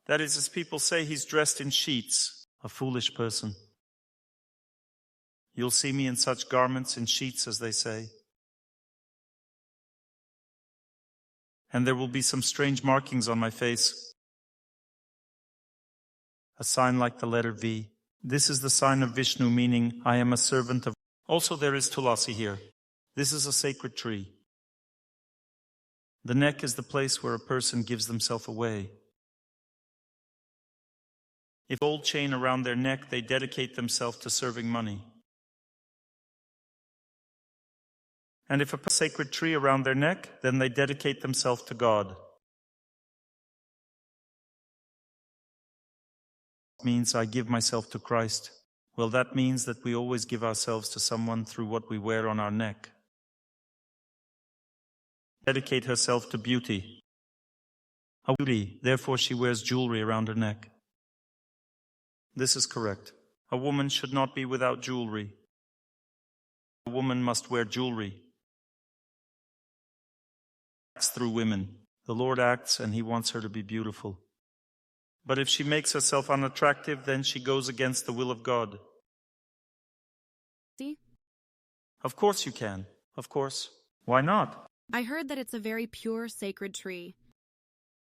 That is, as people say, he's dressed in sheets, a foolish person. You'll see me in such garments, in sheets, as they say. And there will be some strange markings on my face. A sign like the letter V. This is the sign of Vishnu, meaning I am a servant of. Also there is Tulasi here. This is a sacred tree. The neck is the place where a person gives themselves away. If gold chain around their neck, they dedicate themselves to serving money. And if a sacred tree around their neck, then they dedicate themselves to God. It means I give myself to Christ. Well, that means that we always give ourselves to someone through what we wear on our neck. Dedicate herself to beauty. A beauty, therefore she wears jewelry around her neck. This is correct. A woman should not be without jewelry. A woman must wear jewelry. Acts through women. The Lord acts and He wants her to be beautiful. But if she makes herself unattractive, then she goes against the will of God. See? Of course you can. Of course. Why not? I heard that it's a very pure, sacred tree.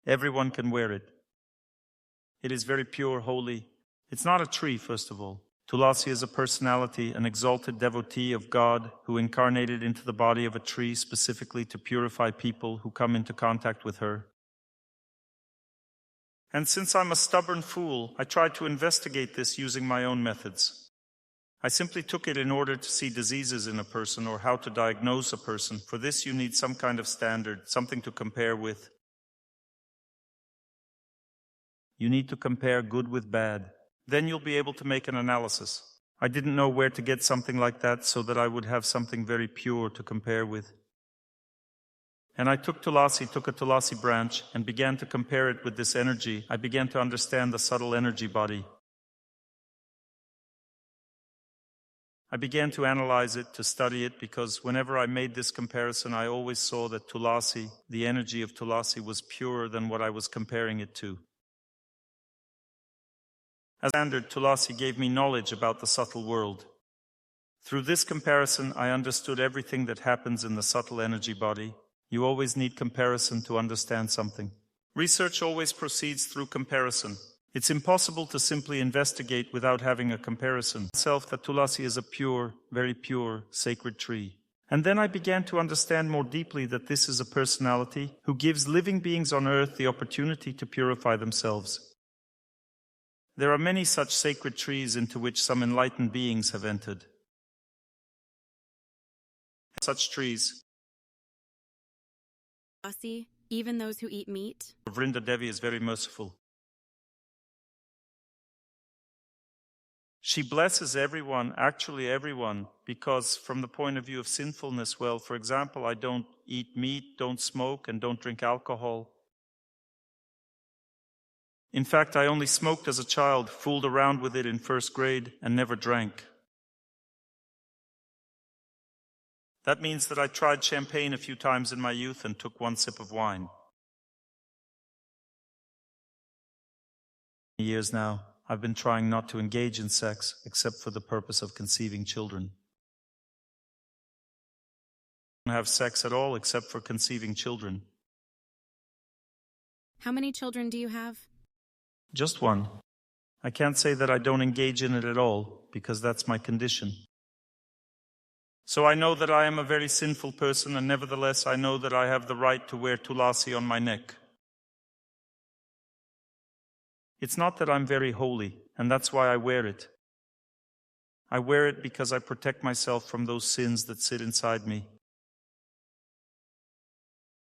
Everyone can wear it. It is very pure, holy. It's not a tree, first of all. Tulasi is a personality, an exalted devotee of God who incarnated into the body of a tree specifically to purify people who come into contact with her. And since I'm a stubborn fool, I tried to investigate this using my own methods. I simply took it in order to see diseases in a person or how to diagnose a person. For this you need some kind of standard, something to compare with. You need to compare good with bad. Then you'll be able to make an analysis. I didn't know where to get something like that so that I would have something very pure to compare with. And I took a Tulasi branch, and began to compare it with this energy. I began to understand the subtle energy body. I began to analyze it, to study it, because whenever I made this comparison, I always saw that Tulasi, the energy of Tulasi, was purer than what I was comparing it to. As standard, Tulasi gave me knowledge about the subtle world. Through this comparison, I understood everything that happens in the subtle energy body. You always need comparison to understand something. Research always proceeds through comparison. It's impossible to simply investigate without having a comparison. Itself that Tulasi is a pure, very pure, sacred tree. And then I began to understand more deeply that this is a personality who gives living beings on earth the opportunity to purify themselves. There are many such sacred trees into which some enlightened beings have entered. Such trees. Even those who eat meat. Vrinda Devi is very merciful. She blesses everyone, actually everyone, because from the point of view of sinfulness, well, for example, I don't eat meat, don't smoke, and don't drink alcohol. In fact, I only smoked as a child, fooled around with it in first grade, and never drank. That means that I tried champagne a few times in my youth and took one sip of wine. Years now, I've been trying not to engage in sex except for the purpose of conceiving children. I don't have sex at all except for conceiving children. How many children do you have? Just one. I can't say that I don't engage in it at all, because that's my condition. So I know that I am a very sinful person, and nevertheless I know that I have the right to wear Tulasi on my neck. It's not that I'm very holy, and that's why I wear it. I wear it because I protect myself from those sins that sit inside me.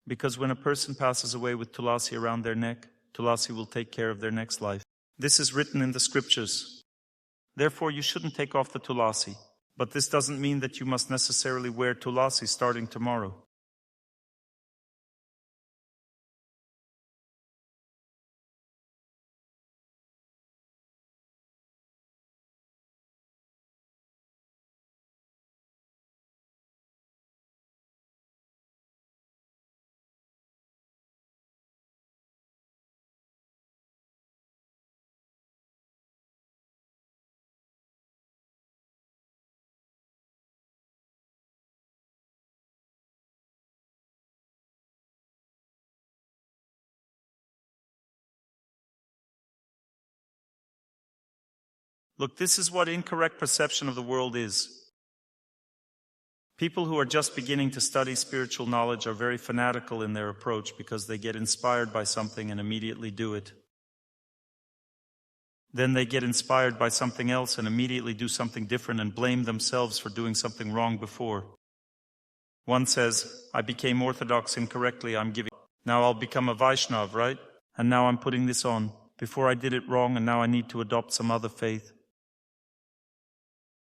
Because when a person passes away with Tulasi around their neck, Tulasi will take care of their next life. This is written in the scriptures. Therefore, you shouldn't take off the Tulasi. But this doesn't mean that you must necessarily wear Tulasi starting tomorrow. Look, this is what incorrect perception of the world is. People who are just beginning to study spiritual knowledge are very fanatical in their approach because they get inspired by something and immediately do it. Then they get inspired by something else and immediately do something different and blame themselves for doing something wrong before. One says, I became orthodox incorrectly, now I'll become a Vaishnav, right? And now I'm putting this on. Before I did it wrong and now I need to adopt some other faith.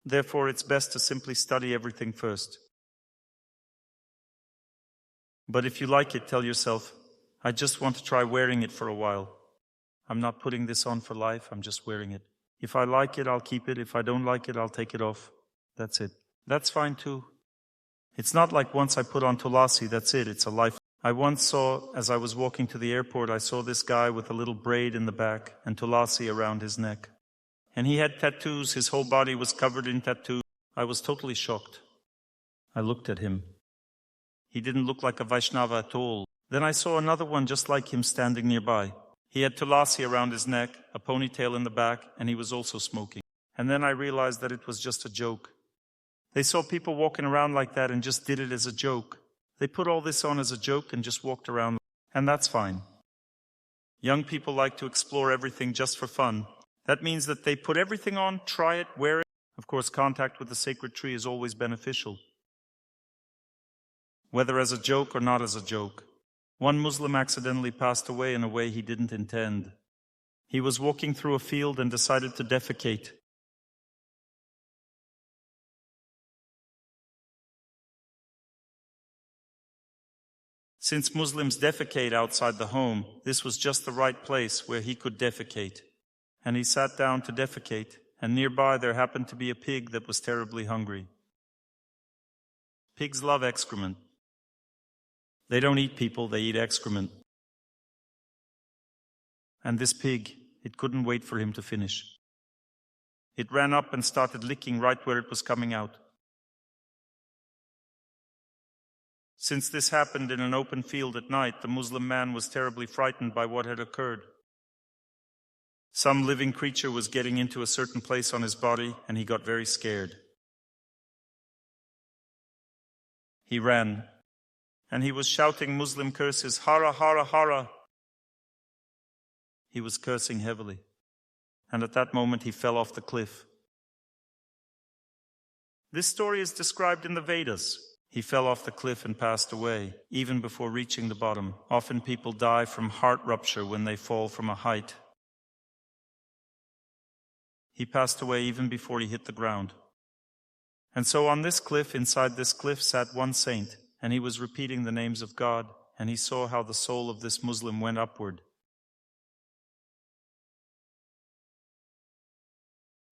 Therefore, it's best to simply study everything first. But if you like it, tell yourself, I just want to try wearing it for a while. I'm not putting this on for life, I'm just wearing it. If I like it, I'll keep it. If I don't like it, I'll take it off. That's it. That's fine too. It's not like once I put on tulasi, that's it. It's a life. I once saw, as I was walking to the airport, I saw this guy with a little braid in the back and tulasi around his neck. And he had tattoos, his whole body was covered in tattoos. I was totally shocked. I looked at him. He didn't look like a Vaishnava at all. Then I saw another one just like him standing nearby. He had tulasi around his neck, a ponytail in the back, and he was also smoking. And then I realized that it was just a joke. They saw people walking around like that and just did it as a joke. They put all this on as a joke and just walked around, and that's fine. Young people like to explore everything just for fun. That means that they put everything on, try it, wear it. Of course, contact with the sacred tree is always beneficial, whether as a joke or not as a joke. One Muslim accidentally passed away in a way he didn't intend. He was walking through a field and decided to defecate. Since Muslims defecate outside the home, this was just the right place where he could defecate. And he sat down to defecate, and nearby there happened to be a pig that was terribly hungry. Pigs love excrement. They don't eat people, they eat excrement. And this pig, it couldn't wait for him to finish. It ran up and started licking right where it was coming out. Since this happened in an open field at night, the Muslim man was terribly frightened by what had occurred. Some living creature was getting into a certain place on his body, and he got very scared. He ran, and he was shouting Muslim curses, Hara, Hara, Hara. He was cursing heavily, and at that moment he fell off the cliff. This story is described in the Vedas. He fell off the cliff and passed away, even before reaching the bottom. Often people die from heart rupture when they fall from a height. He passed away even before he hit the ground. And so on this cliff, inside this cliff, sat one saint, and he was repeating the names of God, and he saw how the soul of this Muslim went upward.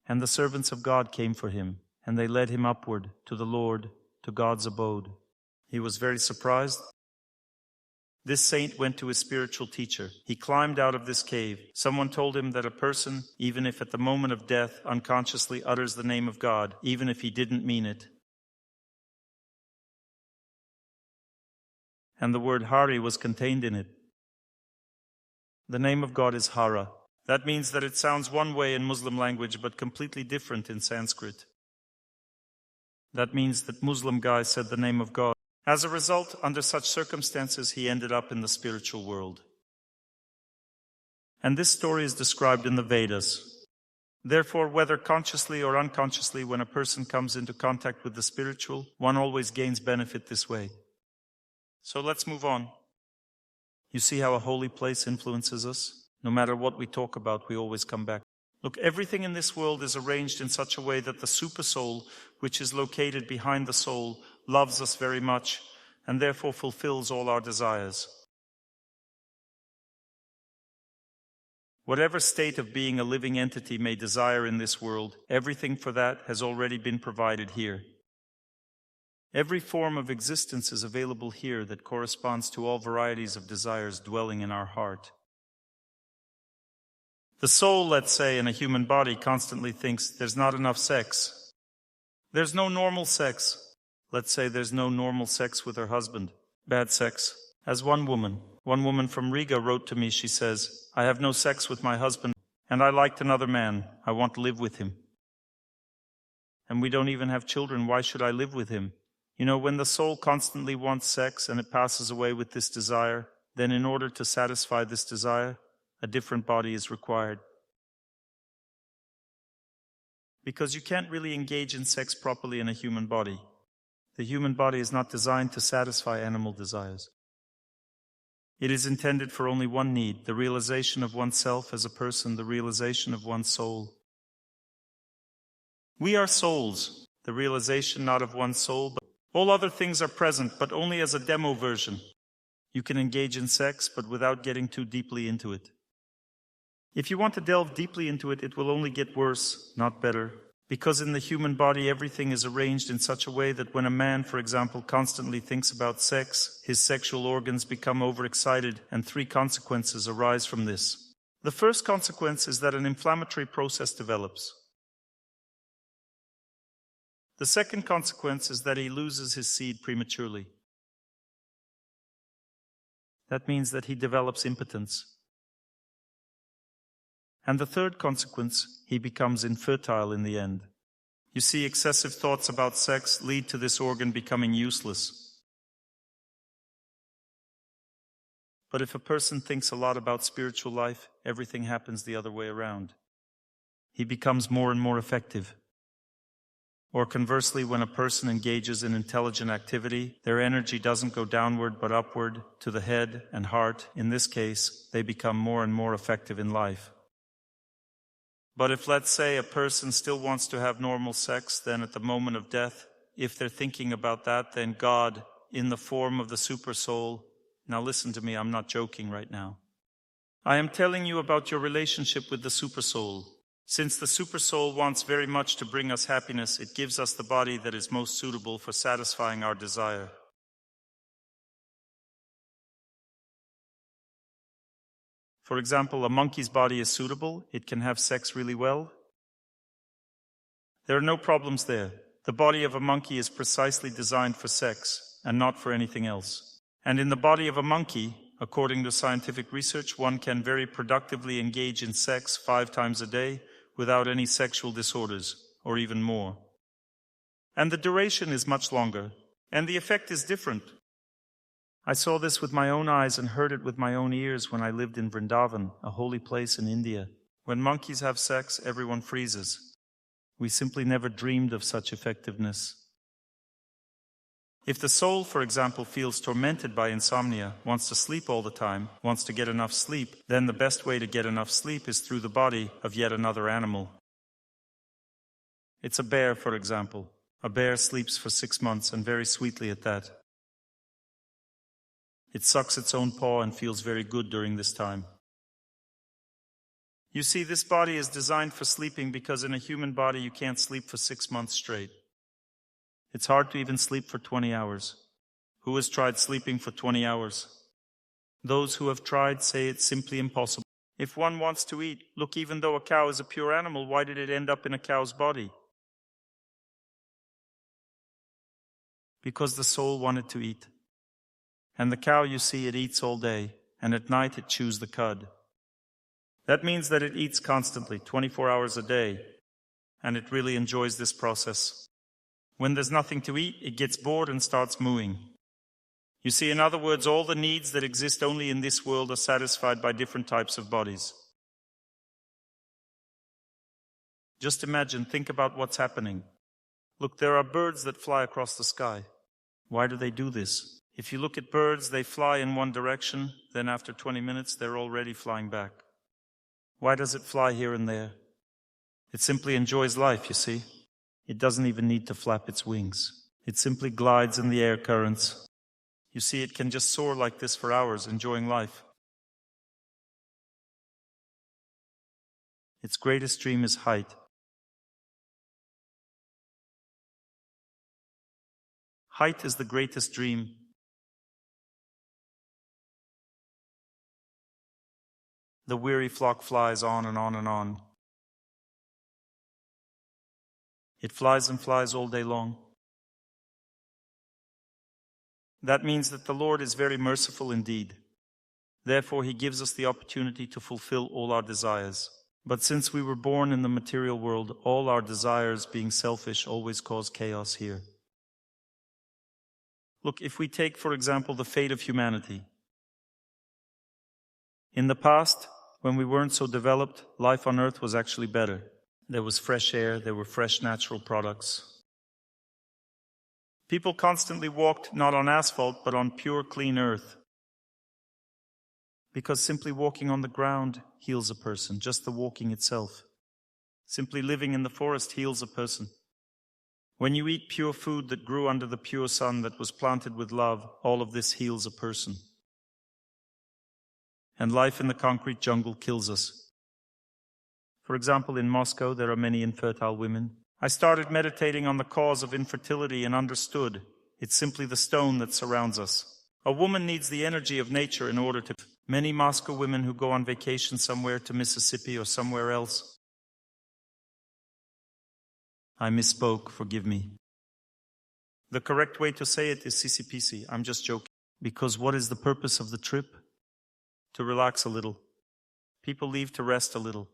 And the servants of God came for him, and they led him upward to the Lord, to God's abode. He was very surprised. This saint went to his spiritual teacher. He climbed out of this cave. Someone told him that a person, even if at the moment of death unconsciously utters the name of God, even if he didn't mean it, and the word Hari was contained in it. The name of God is Hara. That means that it sounds one way in Muslim language but completely different in Sanskrit. That means that Muslim guy said the name of God. As a result, under such circumstances, he ended up in the spiritual world. And this story is described in the Vedas. Therefore, whether consciously or unconsciously, when a person comes into contact with the spiritual, one always gains benefit this way. So let's move on. You see how a holy place influences us? No matter what we talk about, we always come back. Look, everything in this world is arranged in such a way that the super soul, which is located behind the soul, loves us very much and therefore fulfills all our desires. Whatever state of being a living entity may desire in this world, everything for that has already been provided here. Every form of existence is available here that corresponds to all varieties of desires dwelling in our heart. The soul, let's say, in a human body constantly thinks there's not enough sex. There's no normal sex. Let's say there's no normal sex with her husband. Bad sex. As one woman from Riga wrote to me, she says, I have no sex with my husband, And I liked another man. I want to live with him. And we don't even have children. Why should I live with him? You know, when the soul constantly wants sex and it passes away with this desire, then in order to satisfy this desire, a different body is required. Because you can't really engage in sex properly in a human body. The human body is not designed to satisfy animal desires. It is intended for only one need, the realization of oneself as a person, the realization of one's soul. We are souls, the realization not of one's soul, but all other things are present, but only as a demo version. You can engage in sex, but without getting too deeply into it. If you want to delve deeply into it, it will only get worse, not better. Because in the human body, everything is arranged in such a way that when a man, for example, constantly thinks about sex, his sexual organs become overexcited, and 3 consequences arise from this. The first consequence is that an inflammatory process develops. The second consequence is that he loses his seed prematurely. That means that he develops impotence. And the third consequence, he becomes infertile in the end. You see, excessive thoughts about sex lead to this organ becoming useless. But if a person thinks a lot about spiritual life, everything happens the other way around. He becomes more and more effective. Or conversely, when a person engages in intelligent activity, their energy doesn't go downward but upward to the head and heart. In this case, they become more and more effective in life. But if, let's say, a person still wants to have normal sex, then at the moment of death, if they're thinking about that, then God, in the form of the super soul, now listen to me, I'm not joking right now. I am telling you about your relationship with the super soul. Since the super soul wants very much to bring us happiness, it gives us the body that is most suitable for satisfying our desire. For example, a monkey's body is suitable. It can have sex really well. There are no problems there. The body of a monkey is precisely designed for sex and not for anything else. And in the body of a monkey, according to scientific research, one can very productively engage in sex 5 times a day without any sexual disorders, or even more. And the duration is much longer, and the effect is different. I saw this with my own eyes and heard it with my own ears when I lived in Vrindavan, a holy place in India. When monkeys have sex, everyone freezes. We simply never dreamed of such effectiveness. If the soul, for example, feels tormented by insomnia, wants to sleep all the time, wants to get enough sleep, then the best way to get enough sleep is through the body of yet another animal. It's a bear, for example. A bear sleeps for 6 months, and very sweetly at that. It sucks its own paw and feels very good during this time. You see, this body is designed for sleeping because in a human body you can't sleep for 6 months straight. It's hard to even sleep for 20 hours. Who has tried sleeping for 20 hours? Those who have tried say it's simply impossible. If one wants to eat, look, even though a cow is a pure animal, why did it end up in a cow's body? Because the soul wanted to eat. And the cow, you see, it eats all day, and at night it chews the cud. That means that it eats constantly, 24 hours a day, and it really enjoys this process. When there's nothing to eat, it gets bored and starts mooing. You see, in other words, all the needs that exist only in this world are satisfied by different types of bodies. Just imagine, think about what's happening. Look, there are birds that fly across the sky. Why do they do this? If you look at birds, they fly in one direction, then after 20 minutes, they're already flying back. Why does it fly here and there? It simply enjoys life, you see. It doesn't even need to flap its wings. It simply glides in the air currents. You see, it can just soar like this for hours, enjoying life. Its greatest dream is height. Height is the greatest dream. The weary flock flies on and on and on. It flies and flies all day long. That means that the Lord is very merciful indeed. Therefore, He gives us the opportunity to fulfill all our desires. But since we were born in the material world, all our desires, being selfish, always cause chaos here. Look, if we take, for example, the fate of humanity. In the past, when we weren't so developed, life on Earth was actually better. There was fresh air, there were fresh natural products. People constantly walked not on asphalt, but on pure, clean earth. Because simply walking on the ground heals a person, just the walking itself. Simply living in the forest heals a person. When you eat pure food that grew under the pure sun that was planted with love, all of this heals a person. And life in the concrete jungle kills us. For example, in Moscow, there are many infertile women. I started meditating on the cause of infertility and understood it's simply the stone that surrounds us. A woman needs the energy of nature in order to... Many Moscow women who go on vacation somewhere to Mississippi or somewhere else. I misspoke, forgive me. The correct way to say it is CCPC. I'm just joking. Because what is the purpose of the trip? To relax a little. People leave to rest a little.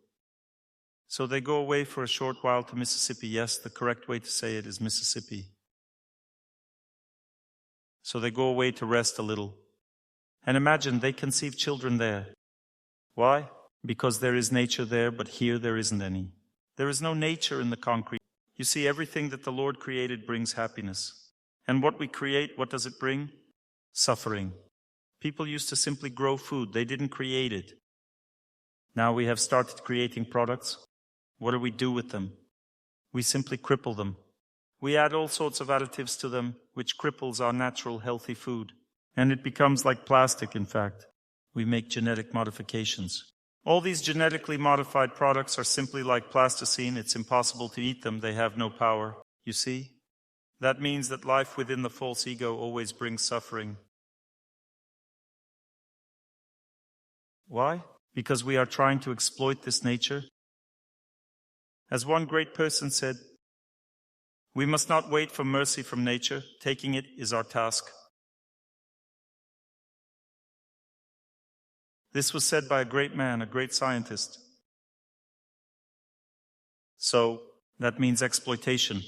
So they go away for a short while to Mississippi. Yes, the correct way to say it is Mississippi. So they go away to rest a little. And imagine they conceive children there. Why? Because there is nature there, but here there isn't any. There is no nature in the concrete. You see, everything that the Lord created brings happiness. And what we create, what does it bring? Suffering. People used to simply grow food. They didn't create it. Now we have started creating products. What do we do with them? We simply cripple them. We add all sorts of additives to them, which cripples our natural, healthy food. And it becomes like plastic, in fact. We make genetic modifications. All these genetically modified products are simply like plasticine. It's impossible to eat them. They have no power. You see? That means that life within the false ego always brings suffering. Why? Because we are trying to exploit this nature. As one great person said, we must not wait for mercy from nature. Taking it is our task. This was said by a great man, a great scientist. So, that means exploitation.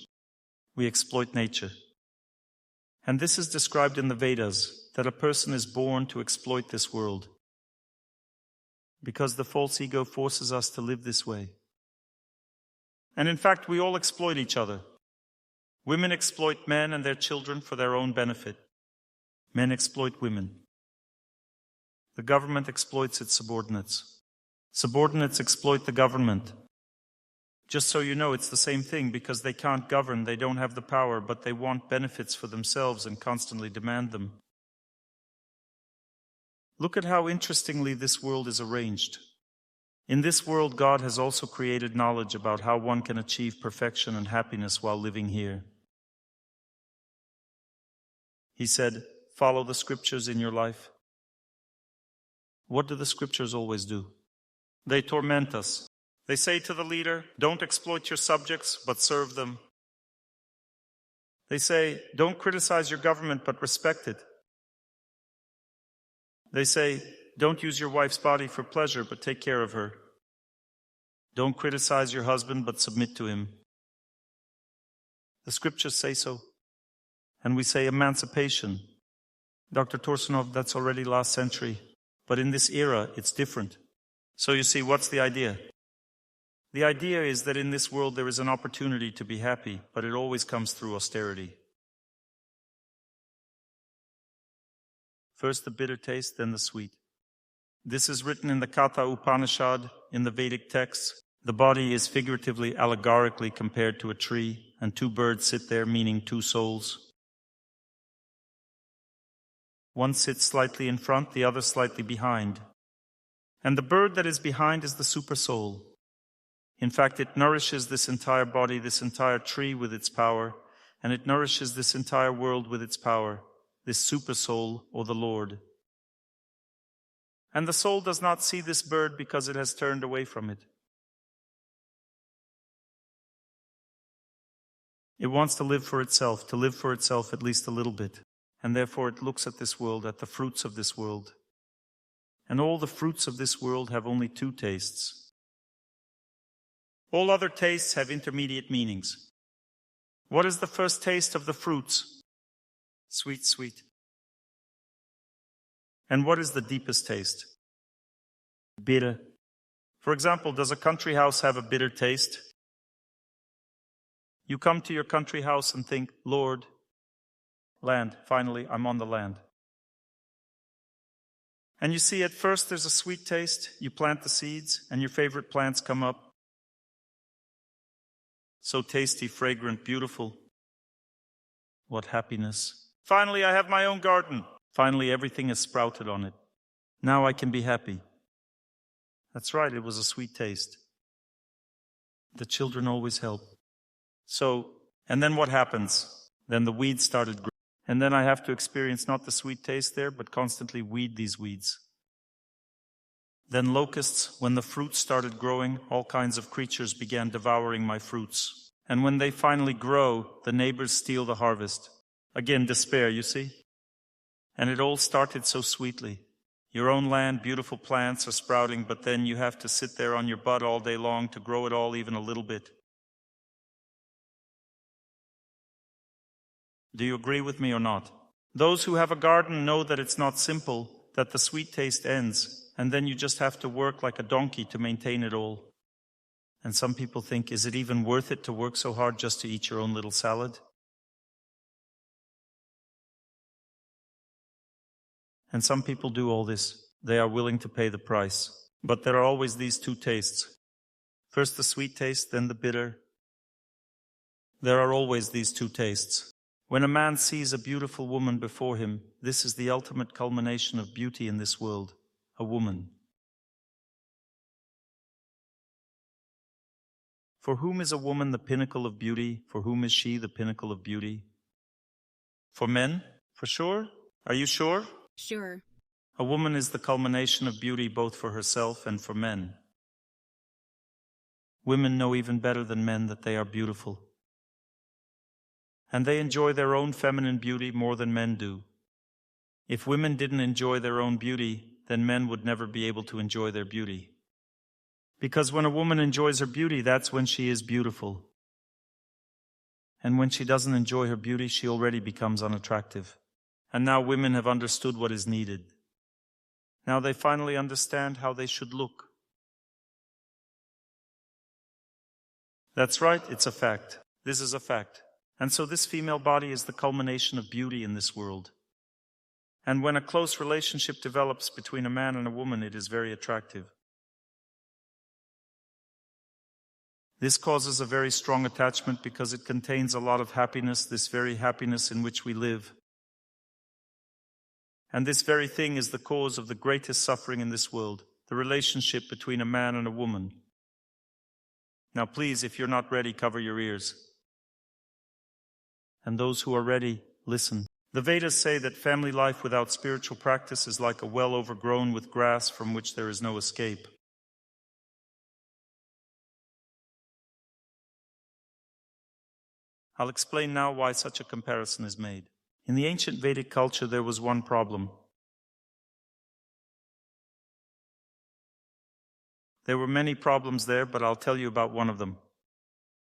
We exploit nature. And this is described in the Vedas, that a person is born to exploit this world. Because the false ego forces us to live this way. And in fact, we all exploit each other. Women exploit men and their children for their own benefit. Men exploit women. The government exploits its subordinates. Subordinates exploit the government. Just so you know, it's the same thing because they can't govern, they don't have the power, but they want benefits for themselves and constantly demand them. Look at how interestingly this world is arranged. In this world, God has also created knowledge about how one can achieve perfection and happiness while living here. He said, follow the scriptures in your life. What do the scriptures always do? They torment us. They say to the leader, don't exploit your subjects, but serve them. They say, don't criticize your government, but respect it. They say, don't use your wife's body for pleasure, but take care of her. Don't criticize your husband, but submit to him. The scriptures say so. And we say emancipation. Dr. Torsunov, that's already last century. But in this era, it's different. So you see, what's the idea? The idea is that in this world there is an opportunity to be happy, but it always comes through austerity. First the bitter taste, then the sweet. This is written in the Katha Upanishad, in the Vedic texts. The body is figuratively, allegorically compared to a tree, and two birds sit there, meaning two souls. One sits slightly in front, the other slightly behind. And the bird that is behind is the super soul. In fact, it nourishes this entire body, this entire tree with its power, and it nourishes this entire world with its power, this super soul or the Lord. And the soul does not see this bird because it has turned away from it. It wants to live for itself at least a little bit. And therefore it looks at this world, at the fruits of this world. And all the fruits of this world have only two tastes. All other tastes have intermediate meanings. What is the first taste of the fruits? Sweet, sweet. And what is the deepest taste? Bitter. For example, does a country house have a bitter taste? You come to your country house and think, Lord, land, finally, I'm on the land. And you see, at first there's a sweet taste. You plant the seeds, and your favorite plants come up. So tasty, fragrant, beautiful. What happiness. Finally, I have my own garden. Finally, everything has sprouted on it. Now I can be happy. That's right, it was a sweet taste. The children always help. And then what happens? Then the weeds started growing. And then I have to experience not the sweet taste there, but constantly weed these weeds. Then locusts, when the fruits started growing, all kinds of creatures began devouring my fruits. And when they finally grow, the neighbors steal the harvest. Again, despair, you see? And it all started so sweetly. Your own land, beautiful plants are sprouting, but then you have to sit there on your butt all day long to grow it all even a little bit. Do you agree with me or not? Those who have a garden know that it's not simple, that the sweet taste ends, and then you just have to work like a donkey to maintain it all. And some people think, is it even worth it to work so hard just to eat your own little salad? And some people do all this. They are willing to pay the price. But there are always these two tastes. First the sweet taste, then the bitter. There are always these two tastes. When a man sees a beautiful woman before him, this is the ultimate culmination of beauty in this world, a woman. For whom is a woman the pinnacle of beauty? For whom is she the pinnacle of beauty? For men? For sure? Are you sure? Sure. A woman is the culmination of beauty both for herself and for men. Women know even better than men that they are beautiful. And they enjoy their own feminine beauty more than men do. If women didn't enjoy their own beauty, then men would never be able to enjoy their beauty. Because when a woman enjoys her beauty, that's when she is beautiful. And when she doesn't enjoy her beauty, she already becomes unattractive. And now women have understood what is needed. Now they finally understand how they should look. That's right, it's a fact. This is a fact. And so this female body is the culmination of beauty in this world. And when a close relationship develops between a man and a woman, it is very attractive. This causes a very strong attachment because it contains a lot of happiness, this very happiness in which we live. And this very thing is the cause of the greatest suffering in this world, the relationship between a man and a woman. Now please, if you're not ready, cover your ears. And those who are ready, listen. The Vedas say that family life without spiritual practice is like a well overgrown with grass from which there is no escape. I'll explain now why such a comparison is made. In the ancient Vedic culture, there was one problem. There were many problems there, but I'll tell you about one of them.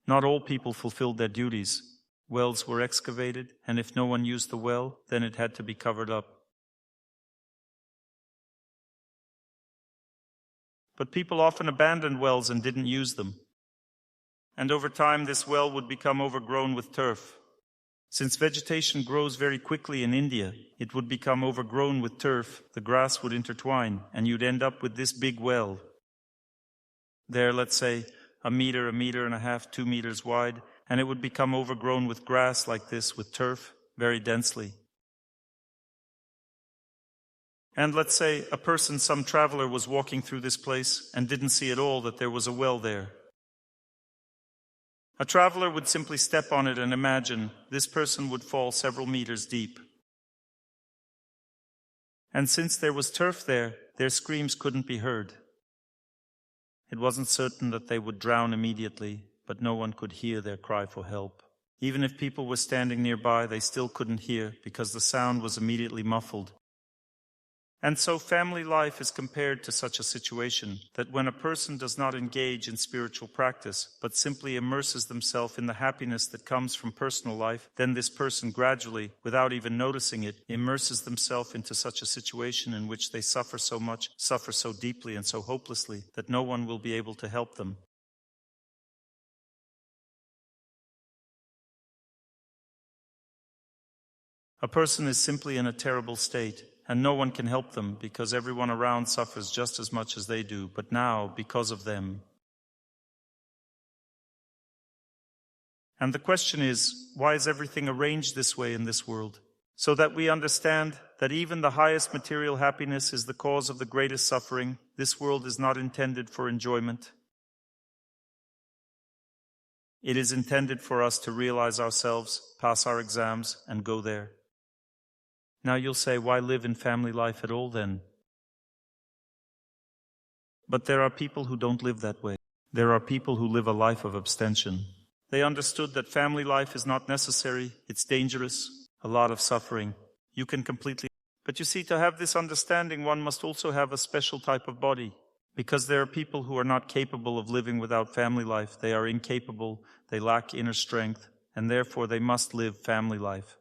Not all people fulfilled their duties. Wells were excavated, and if no one used the well, then it had to be covered up. But people often abandoned wells and didn't use them. And over time, this well would become overgrown with turf. Since vegetation grows very quickly in India, it would become overgrown with turf, the grass would intertwine, and you'd end up with this big well. There, let's say, a meter and a half, 2 meters wide, and it would become overgrown with grass like this, with turf, very densely. And let's say a person, some traveler, was walking through this place and didn't see at all that there was a well there. A traveler would simply step on it and imagine this person would fall several meters deep. And since there was turf there, their screams couldn't be heard. It wasn't certain that they would drown immediately, but no one could hear their cry for help. Even if people were standing nearby, they still couldn't hear because the sound was immediately muffled. And so family life is compared to such a situation, that when a person does not engage in spiritual practice, but simply immerses themselves in the happiness that comes from personal life, then this person gradually, without even noticing it, immerses themselves into such a situation in which they suffer so much, suffer so deeply and so hopelessly, that no one will be able to help them. A person is simply in a terrible state, and no one can help them because everyone around suffers just as much as they do, but now because of them. And the question is, why is everything arranged this way in this world? So that we understand that even the highest material happiness is the cause of the greatest suffering. This world is not intended for enjoyment. It is intended for us to realize ourselves, pass our exams, and go there. Now you'll say, why live in family life at all then? But there are people who don't live that way. There are people who live a life of abstention. They understood that family life is not necessary, it's dangerous, a lot of suffering. You can completely... But you see, to have this understanding, one must also have a special type of body. Because there are people who are not capable of living without family life. They are incapable, they lack inner strength, and therefore they must live family life.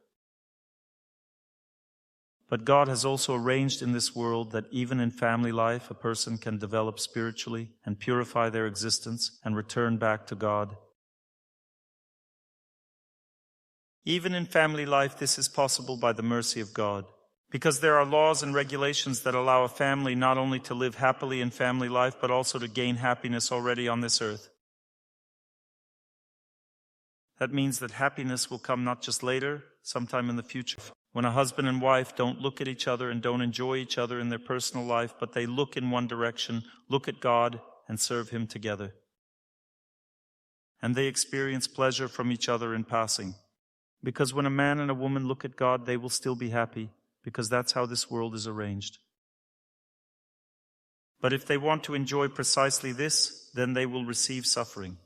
But God has also arranged in this world that even in family life, a person can develop spiritually and purify their existence and return back to God. Even in family life, this is possible by the mercy of God. Because there are laws and regulations that allow a family not only to live happily in family life, but also to gain happiness already on this earth. That means that happiness will come not just later, sometime in the future. When a husband and wife don't look at each other and don't enjoy each other in their personal life, but they look in one direction, look at God, and serve Him together. And they experience pleasure from each other in passing. Because when a man and a woman look at God, they will still be happy, because that's how this world is arranged. But if they want to enjoy precisely this, then they will receive suffering.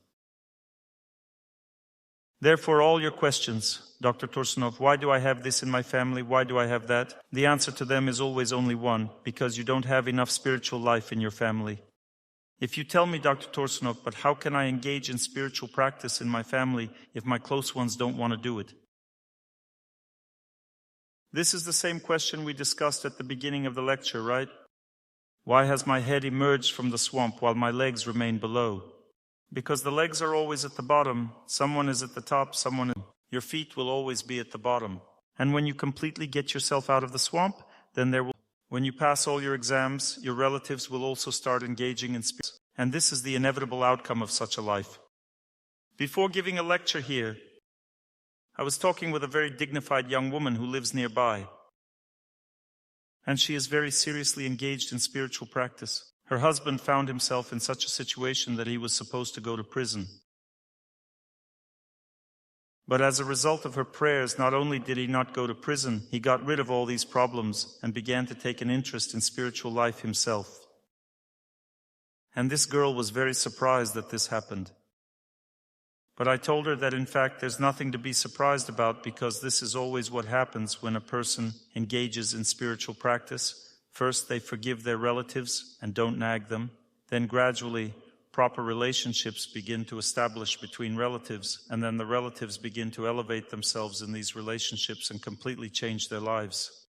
Therefore, all your questions, Dr. Torsunov, why do I have this in my family? Why do I have that? The answer to them is always only one, because you don't have enough spiritual life in your family. If you tell me, Dr. Torsunov, but how can I engage in spiritual practice in my family if my close ones don't want to do it? This is the same question we discussed at the beginning of the lecture, right? Why has my head emerged from the swamp while my legs remain below? Because the legs are always at the bottom, someone is at the top, your feet will always be at the bottom. And when you completely get yourself out of the swamp, then when you pass all your exams, your relatives will also start engaging in spirit. And this is the inevitable outcome of such a life. Before giving a lecture here, I was talking with a very dignified young woman who lives nearby. And she is very seriously engaged in spiritual practice. Her husband found himself in such a situation that he was supposed to go to prison. But as a result of her prayers, not only did he not go to prison, he got rid of all these problems and began to take an interest in spiritual life himself. And this girl was very surprised that this happened. But I told her that in fact there's nothing to be surprised about, because this is always what happens when a person engages in spiritual practice. First, they forgive their relatives and don't nag them. Then gradually, proper relationships begin to establish between relatives, and then the relatives begin to elevate themselves in these relationships and completely change their lives.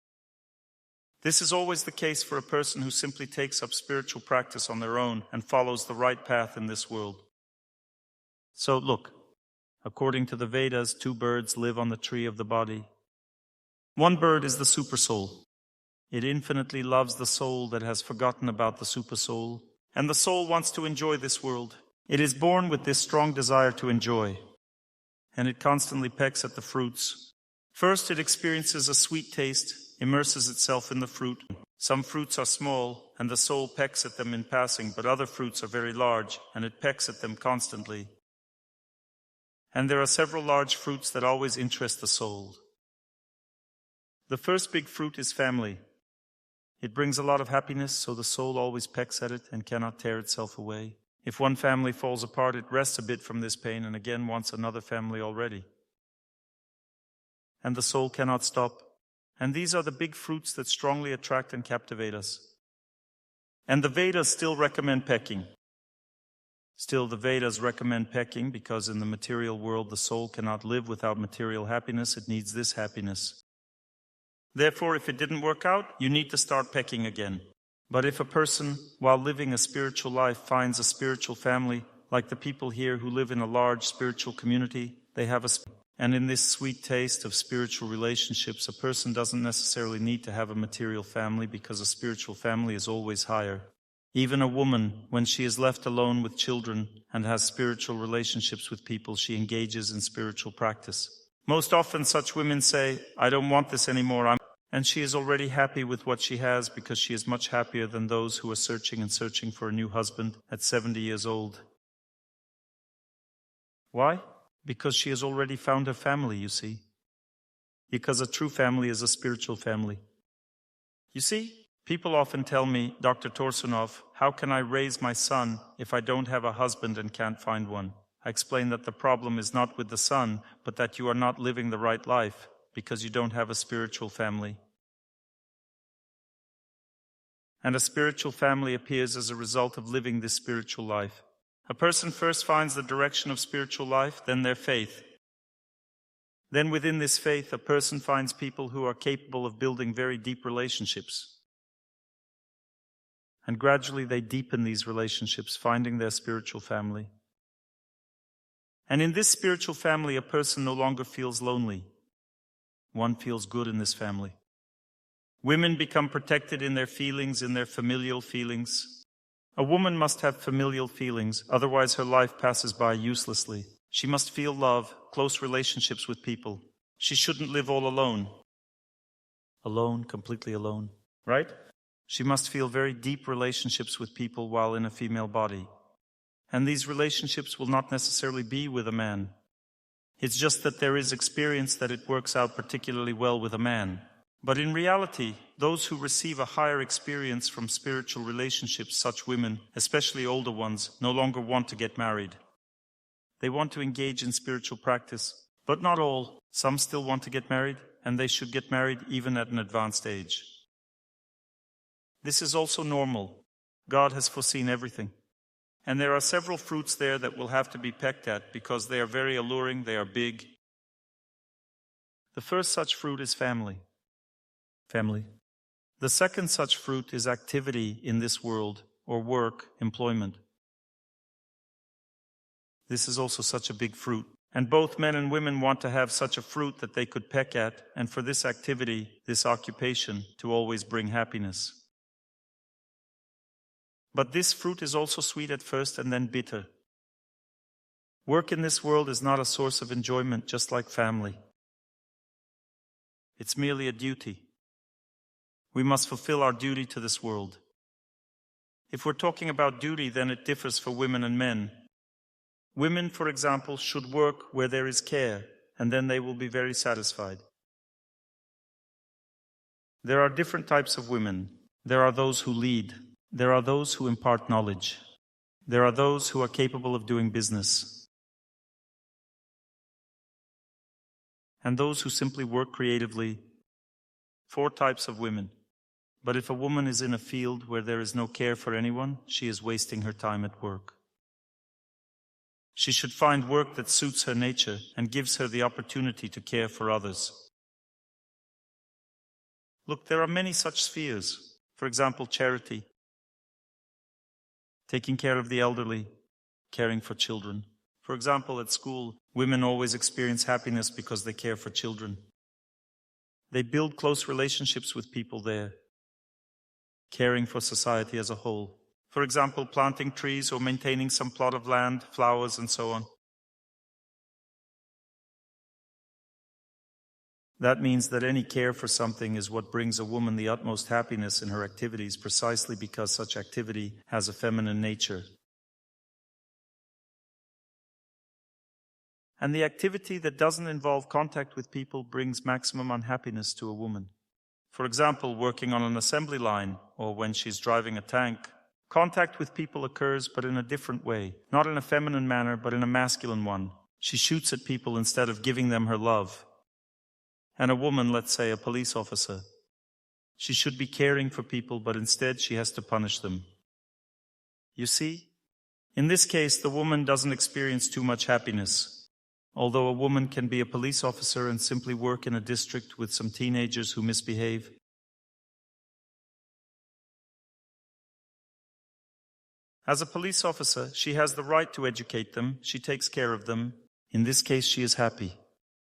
This is always the case for a person who simply takes up spiritual practice on their own and follows the right path in this world. So look, according to the Vedas, 2 birds live on the tree of the body. One bird is the supersoul. It infinitely loves the soul that has forgotten about the supersoul, and the soul wants to enjoy this world. It is born with this strong desire to enjoy, and it constantly pecks at the fruits. First, it experiences a sweet taste, immerses itself in the fruit. Some fruits are small, and the soul pecks at them in passing, but other fruits are very large, and it pecks at them constantly. And there are several large fruits that always interest the soul. The first big fruit is family. It brings a lot of happiness, so the soul always pecks at it and cannot tear itself away. If one family falls apart, it rests a bit from this pain and again wants another family already. And the soul cannot stop. And these are the big fruits that strongly attract and captivate us. And the Vedas still recommend pecking. Still, the Vedas recommend pecking because in the material world the soul cannot live without material happiness. It needs this happiness. Therefore, if it didn't work out, you need to start pecking again. But if a person, while living a spiritual life, finds a spiritual family, like the people here who live in a large spiritual community, they have and in this sweet taste of spiritual relationships, a person doesn't necessarily need to have a material family because a spiritual family is always higher. Even a woman, when she is left alone with children and has spiritual relationships with people, she engages in spiritual practice. Most often such women say, I don't want this anymore, and she is already happy with what she has because she is much happier than those who are searching and searching for a new husband at 70 years old. Why? Because she has already found her family, you see. Because a true family is a spiritual family. You see, people often tell me, Dr. Torsunov, how can I raise my son if I don't have a husband and can't find one? I explain that the problem is not with the son, but that you are not living the right life because you don't have a spiritual family. And a spiritual family appears as a result of living this spiritual life. A person first finds the direction of spiritual life, then their faith. Then within this faith, a person finds people who are capable of building very deep relationships. And gradually they deepen these relationships, finding their spiritual family. And in this spiritual family, a person no longer feels lonely. One feels good in this family. Women become protected in their feelings, in their familial feelings. A woman must have familial feelings, otherwise her life passes by uselessly. She must feel love, close relationships with people. She shouldn't live all alone. Alone, completely alone, right? She must feel very deep relationships with people while in a female body. And these relationships will not necessarily be with a man. It's just that there is experience that it works out particularly well with a man. But in reality, those who receive a higher experience from spiritual relationships, such women, especially older ones, no longer want to get married. They want to engage in spiritual practice, but not all. Some still want to get married, and they should get married even at an advanced age. This is also normal. God has foreseen everything. And there are several fruits there that will have to be pecked at because they are very alluring, they are big. The first such fruit is family. Family. The second such fruit is activity in this world, or work, employment. This is also such a big fruit. And both men and women want to have such a fruit that they could peck at, and for this activity, this occupation, to always bring happiness. But this fruit is also sweet at first and then bitter. Work in this world is not a source of enjoyment, just like family. It's merely a duty. We must fulfill our duty to this world. If we're talking about duty, then it differs for women and men. Women, for example, should work where there is care, and then they will be very satisfied. There are different types of women. There are those who lead. There are those who impart knowledge. There are those who are capable of doing business. And those who simply work creatively. 4 types of women. But if a woman is in a field where there is no care for anyone, she is wasting her time at work. She should find work that suits her nature and gives her the opportunity to care for others. Look, there are many such spheres. For example, charity, taking care of the elderly, caring for children. For example, at school, women always experience happiness because they care for children. They build close relationships with people there, caring for society as a whole. For example, planting trees or maintaining some plot of land, flowers, and so on. That means that any care for something is what brings a woman the utmost happiness in her activities, precisely because such activity has a feminine nature. And the activity that doesn't involve contact with people brings maximum unhappiness to a woman. For example, working on an assembly line or when she's driving a tank. Contact with people occurs, but in a different way. Not in a feminine manner, but in a masculine one. She shoots at people instead of giving them her love. And a woman, let's say a police officer, she should be caring for people, but instead she has to punish them. You see? In this case, the woman doesn't experience too much happiness. Although a woman can be a police officer and simply work in a district with some teenagers who misbehave. As a police officer, she has the right to educate them. She takes care of them. In this case, she is happy.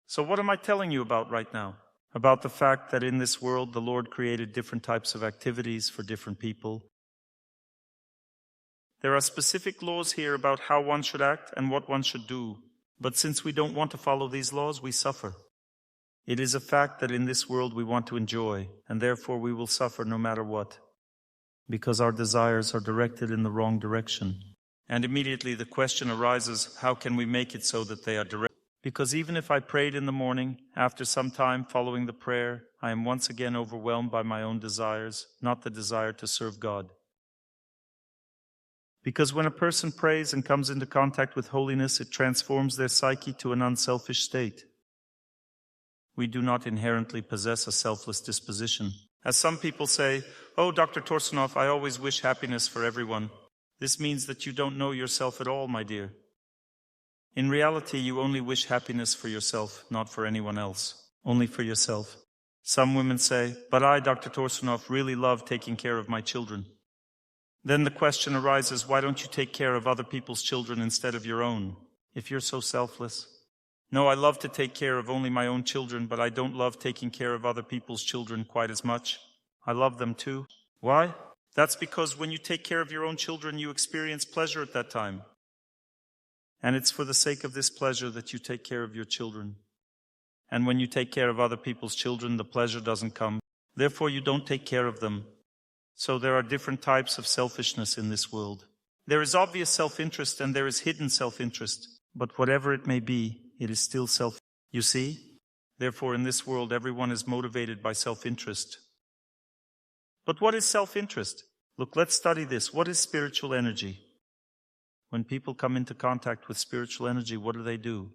So what am I telling you about right now? About the fact that in this world, the Lord created different types of activities for different people. There are specific laws here about how one should act and what one should do. But since we don't want to follow these laws, we suffer. It is a fact that in this world we want to enjoy, and therefore we will suffer no matter what, because our desires are directed in the wrong direction. And immediately the question arises, how can we make it so that they are directed? Because even if I prayed in the morning, after some time following the prayer, I am once again overwhelmed by my own desires, not the desire to serve God. Because when a person prays and comes into contact with holiness, it transforms their psyche to an unselfish state. We do not inherently possess a selfless disposition. As some people say, "Oh, Dr. Torsunov, I always wish happiness for everyone." This means that you don't know yourself at all, my dear. In reality, you only wish happiness for yourself, not for anyone else, only for yourself. Some women say, "But I, Dr. Torsunov, really love taking care of my children." Then the question arises, why don't you take care of other people's children instead of your own, if you're so selfless? No, I love to take care of only my own children, but I don't love taking care of other people's children quite as much. I love them too. Why? That's because when you take care of your own children, you experience pleasure at that time. And it's for the sake of this pleasure that you take care of your children. And when you take care of other people's children, the pleasure doesn't come. Therefore, you don't take care of them. So there are different types of selfishness in this world. There is obvious self-interest and there is hidden self-interest. But whatever it may be, it is still self. You see? Therefore, in this world, everyone is motivated by self-interest. But what is self-interest? Look, let's study this. What is spiritual energy? When people come into contact with spiritual energy, what do?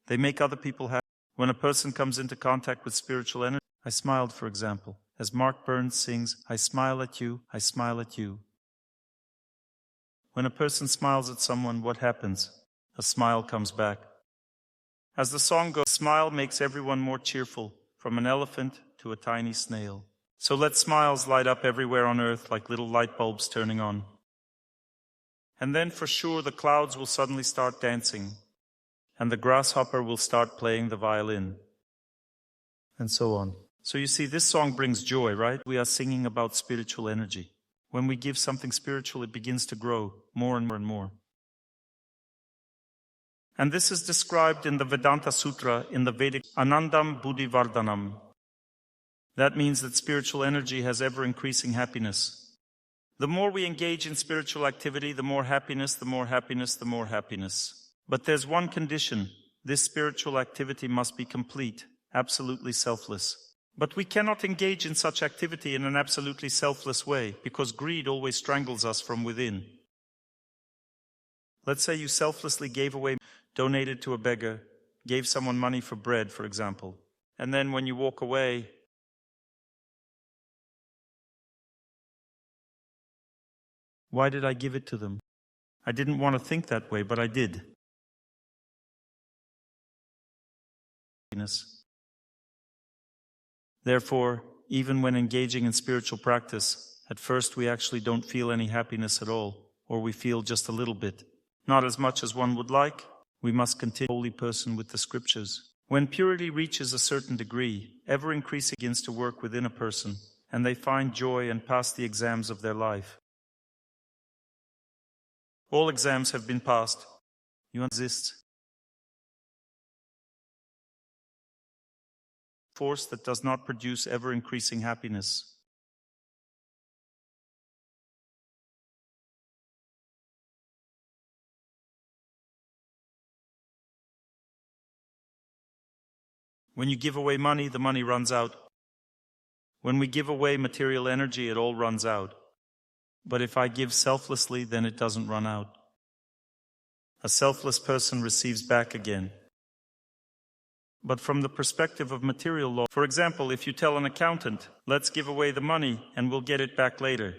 They make other people happy. When a person comes into contact with spiritual energy, I smiled, for example. As Mark Burns sings, I smile at you, I smile at you. When a person smiles at someone, what happens? A smile comes back. As the song goes, smile makes everyone more cheerful, from an elephant to a tiny snail. So let smiles light up everywhere on earth like little light bulbs turning on. And then for sure the clouds will suddenly start dancing, and the grasshopper will start playing the violin, and so on. So you see, this song brings joy, right? We are singing about spiritual energy. When we give something spiritual, it begins to grow more and more and more. And this is described in the Vedanta Sutra in the Vedic Anandam Buddhi Vardhanam. That means that spiritual energy has ever-increasing happiness. The more we engage in spiritual activity, the more happiness, the more happiness, the more happiness. But there's one condition. This spiritual activity must be complete, absolutely selfless. But we cannot engage in such activity in an absolutely selfless way, because greed always strangles us from within. Let's say you selflessly gave away, donated to a beggar, gave someone money for bread, for example. And then when you walk away, why did I give it to them? I didn't want to think that way, but I did. Therefore, even when engaging in spiritual practice, at first we actually don't feel any happiness at all, or we feel just a little bit. Not as much as one would like. We must continue holy person with the scriptures. When purity reaches a certain degree, ever-increasing begins to work within a person, and they find joy and pass the exams of their life. All exams have been passed. You exist. Force that does not produce ever-increasing happiness. When you give away money, the money runs out. When we give away material energy, it all runs out. But if I give selflessly, then it doesn't run out. A selfless person receives back again. but from the perspective of material law. For example, if you tell an accountant, let's give away the money and we'll get it back later.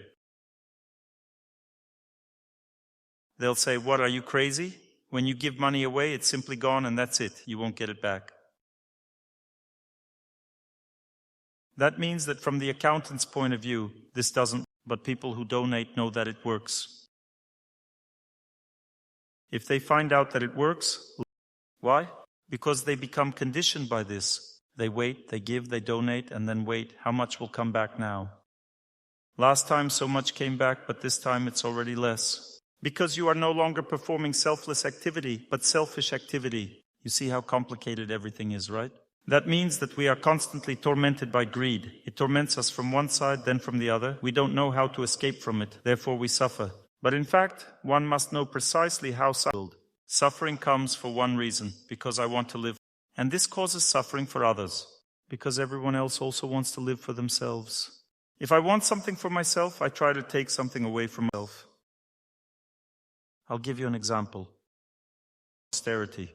They'll say, what, are you crazy? When you give money away, it's simply gone and that's it. You won't get it back. That means that from the accountant's point of view, this doesn't, but people who donate know that it works. If they find out that it works, why? Because they become conditioned by this. They wait, they give, they donate, and then wait. How much will come back now? Last time so much came back, but this time it's already less. Because you are no longer performing selfless activity, but selfish activity. You see how complicated everything is, right? That means that we are constantly tormented by greed. It torments us from one side, then from the other. We don't know how to escape from it, therefore we suffer. But in fact, one must know precisely how suffering comes for one reason, because I want to live. And this causes suffering for others, because everyone else also wants to live for themselves. If I want something for myself, I try to take something away from myself. I'll give you an example. Austerity.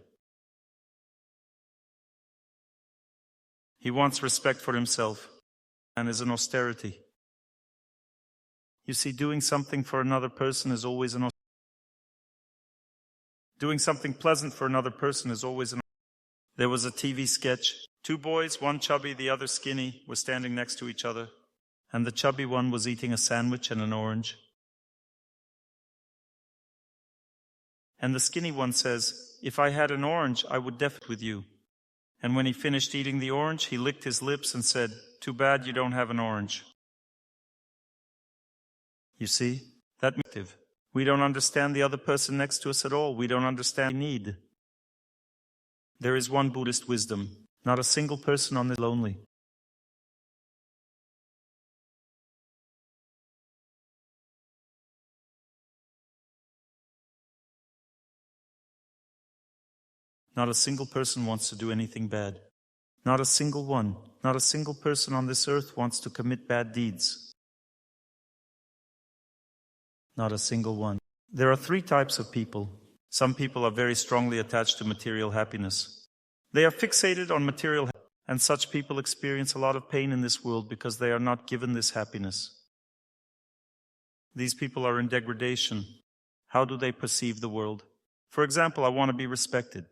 He wants respect for himself and is an austerity. You see, doing something for another person is always an austerity. Doing something pleasant for another person is always an austerity. There was a TV sketch. 2 boys, one chubby, the other skinny, were standing next to each other. And the chubby one was eating a sandwich and an orange. And the skinny one says, if I had an orange, I would definitely with you. And when he finished eating the orange, he licked his lips and said, too bad you don't have an orange. You see, that motive. We don't understand the other person next to us at all. We don't understand the need. There is one Buddhist wisdom. Not a single person on this lonely. Not a single person wants to do anything bad. Not a single one. Not a single person on this earth wants to commit bad deeds. Not a single one. There are 3 types of people. Some people are very strongly attached to material happiness. They are fixated on material happiness, and such people experience a lot of pain in this world because they are not given this happiness. These people are in degradation. How do they perceive the world? For example, I want to be respected.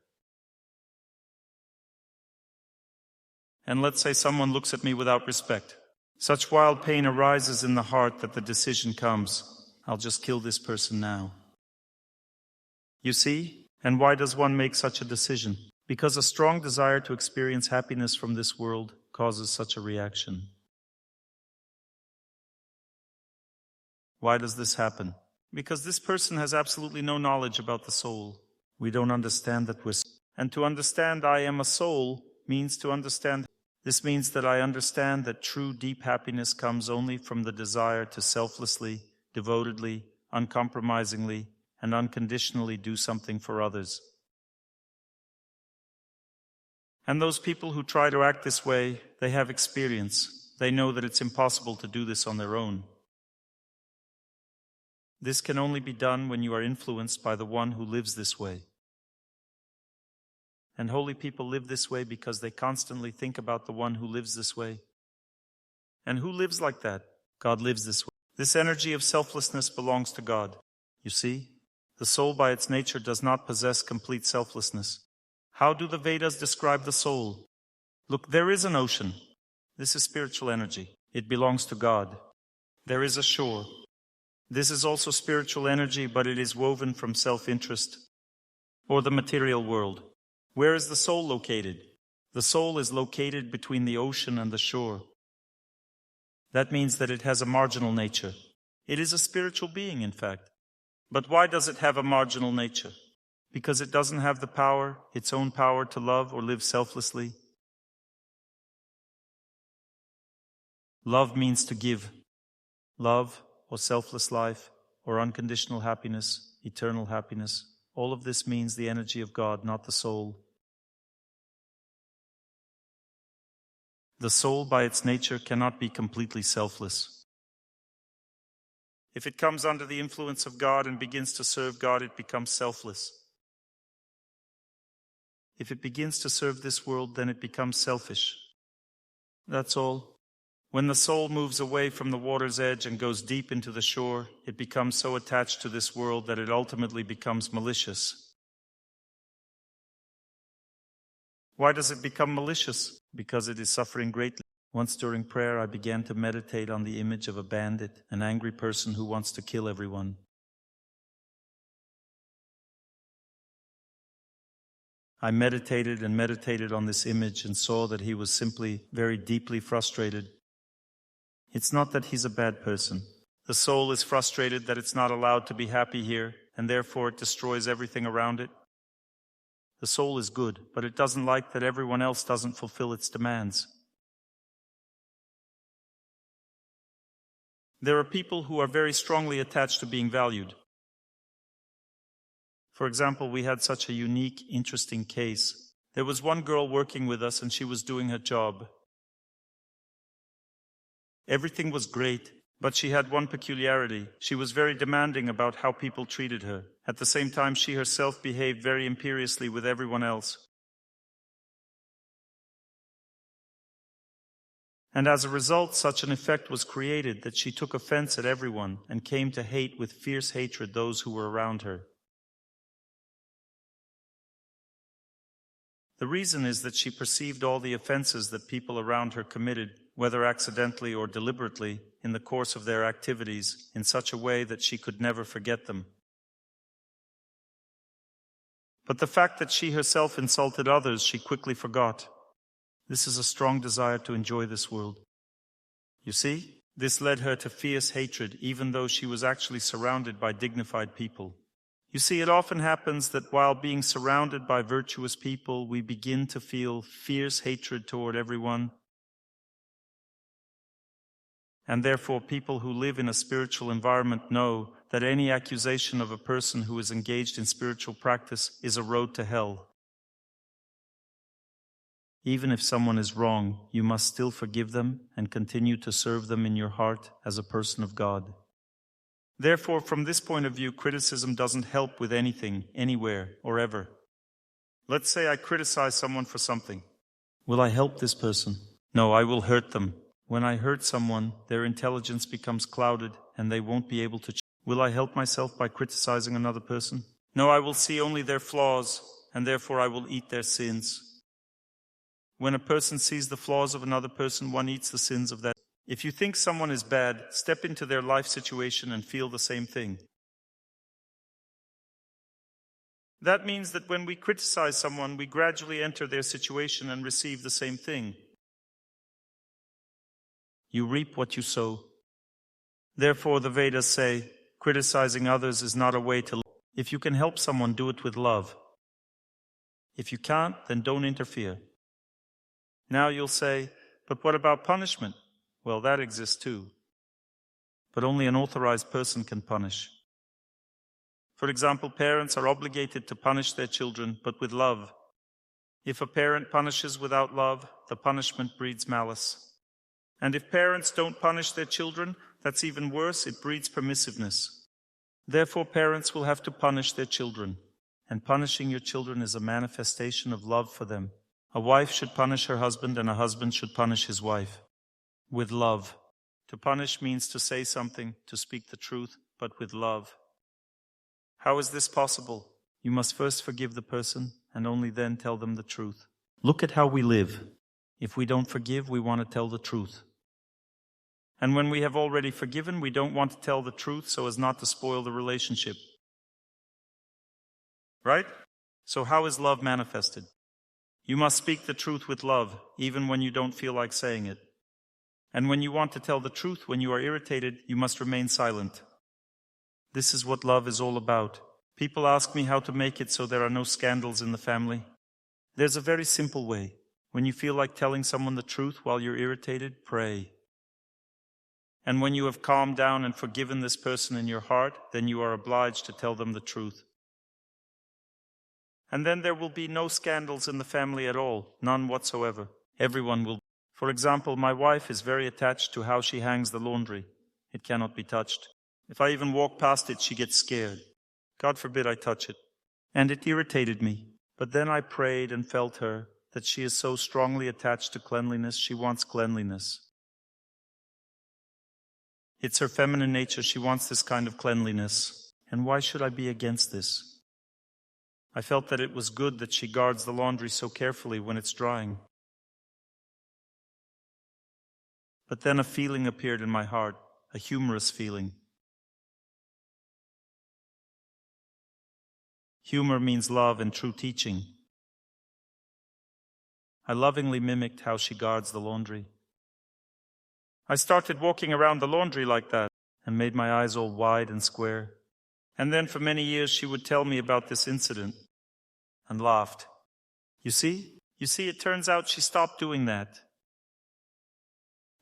And let's say someone looks at me without respect. Such wild pain arises in the heart that the decision comes, I'll just kill this person now. You see? And why does one make such a decision? Because a strong desire to experience happiness from this world causes such a reaction. Why does this happen? Because this person has absolutely no knowledge about the soul. We don't understand that we're... And to understand I am a soul means to understand... This means that I understand that true deep happiness comes only from the desire to selflessly, devotedly, uncompromisingly, and unconditionally do something for others. And those people who try to act this way, they have experience. They know that it's impossible to do this on their own. This can only be done when you are influenced by the one who lives this way. And holy people live this way because they constantly think about the one who lives this way. And who lives like that? God lives this way. This energy of selflessness belongs to God. You see, the soul by its nature does not possess complete selflessness. How do the Vedas describe the soul? Look, there is an ocean. This is spiritual energy. It belongs to God. There is a shore. This is also spiritual energy, but it is woven from self-interest or the material world. Where is the soul located? The soul is located between the ocean and the shore. That means that it has a marginal nature. It is a spiritual being, in fact. But why does it have a marginal nature? Because it doesn't have the power, its own power to love or live selflessly. Love means to give. Love or selfless life or unconditional happiness, eternal happiness. All of this means the energy of God, not the soul. The soul by its nature cannot be completely selfless. If it comes under the influence of God and begins to serve God, it becomes selfless. If it begins to serve this world, then it becomes selfish. That's all. When the soul moves away from the water's edge and goes deep into the shore, it becomes so attached to this world that it ultimately becomes malicious. Why does it become malicious? Because it is suffering greatly. Once during prayer, I began to meditate on the image of a bandit, an angry person who wants to kill everyone. I meditated and meditated on this image and saw that he was simply very deeply frustrated. It's not that he's a bad person. The soul is frustrated that it's not allowed to be happy here, and therefore it destroys everything around it. The soul is good, but it doesn't like that everyone else doesn't fulfill its demands. There are people who are very strongly attached to being valued. For example, we had such a unique, interesting case. There was one girl working with us and she was doing her job. Everything was great, but she had one peculiarity. She was very demanding about how people treated her. At the same time, she herself behaved very imperiously with everyone else. And as a result, such an effect was created that she took offense at everyone and came to hate with fierce hatred those who were around her. The reason is that she perceived all the offenses that people around her committed, whether accidentally or deliberately, in the course of their activities, in such a way that she could never forget them. But the fact that she herself insulted others, she quickly forgot. This is a strong desire to enjoy this world. You see, this led her to fierce hatred, even though she was actually surrounded by dignified people. You see, it often happens that while being surrounded by virtuous people, we begin to feel fierce hatred toward everyone. And therefore, people who live in a spiritual environment know that any accusation of a person who is engaged in spiritual practice is a road to hell. Even if someone is wrong, you must still forgive them and continue to serve them in your heart as a person of God. Therefore, from this point of view, criticism doesn't help with anything, anywhere, or ever. Let's say I criticize someone for something. Will I help this person? No, I will hurt them. When I hurt someone, their intelligence becomes clouded and they won't be able to change. Will I help myself by criticizing another person? No, I will see only their flaws, and therefore I will eat their sins. When a person sees the flaws of another person, one eats the sins of that. If you think someone is bad, step into their life situation and feel the same thing. That means that when we criticize someone, we gradually enter their situation and receive the same thing. You reap what you sow. Therefore, the Vedas say, criticizing others is not a way to live. If you can help someone, do it with love. If you can't, then don't interfere. Now you'll say, but what about punishment? Well, that exists too. But only an authorized person can punish. For example, parents are obligated to punish their children, but with love. If a parent punishes without love, the punishment breeds malice. And if parents don't punish their children, that's even worse, it breeds permissiveness. Therefore, parents will have to punish their children. And punishing your children is a manifestation of love for them. A wife should punish her husband, and a husband should punish his wife. With love. To punish means to say something, to speak the truth, but with love. How is this possible? You must first forgive the person, and only then tell them the truth. Look at how we live. If we don't forgive, we want to tell the truth. And when we have already forgiven, we don't want to tell the truth so as not to spoil the relationship. Right? So how is love manifested? You must speak the truth with love, even when you don't feel like saying it. And when you want to tell the truth, when you are irritated, you must remain silent. This is what love is all about. People ask me how to make it so there are no scandals in the family. There's a very simple way. When you feel like telling someone the truth while you're irritated, pray. And when you have calmed down and forgiven this person in your heart, then you are obliged to tell them the truth. And then there will be no scandals in the family at all, none whatsoever. Everyone will. For example, my wife is very attached to how she hangs the laundry. It cannot be touched. If I even walk past it, she gets scared. God forbid I touch it. And it irritated me. But then I prayed and felt her, that she is so strongly attached to cleanliness, she wants cleanliness. It's her feminine nature, she wants this kind of cleanliness. And why should I be against this? I felt that it was good that she guards the laundry so carefully when it's drying. But then a feeling appeared in my heart, a humorous feeling. Humor means love and true teaching. I lovingly mimicked how she guards the laundry. I started walking around the laundry like that and made my eyes all wide and square. And then for many years she would tell me about this incident and laughed. You see, it turns out she stopped doing that.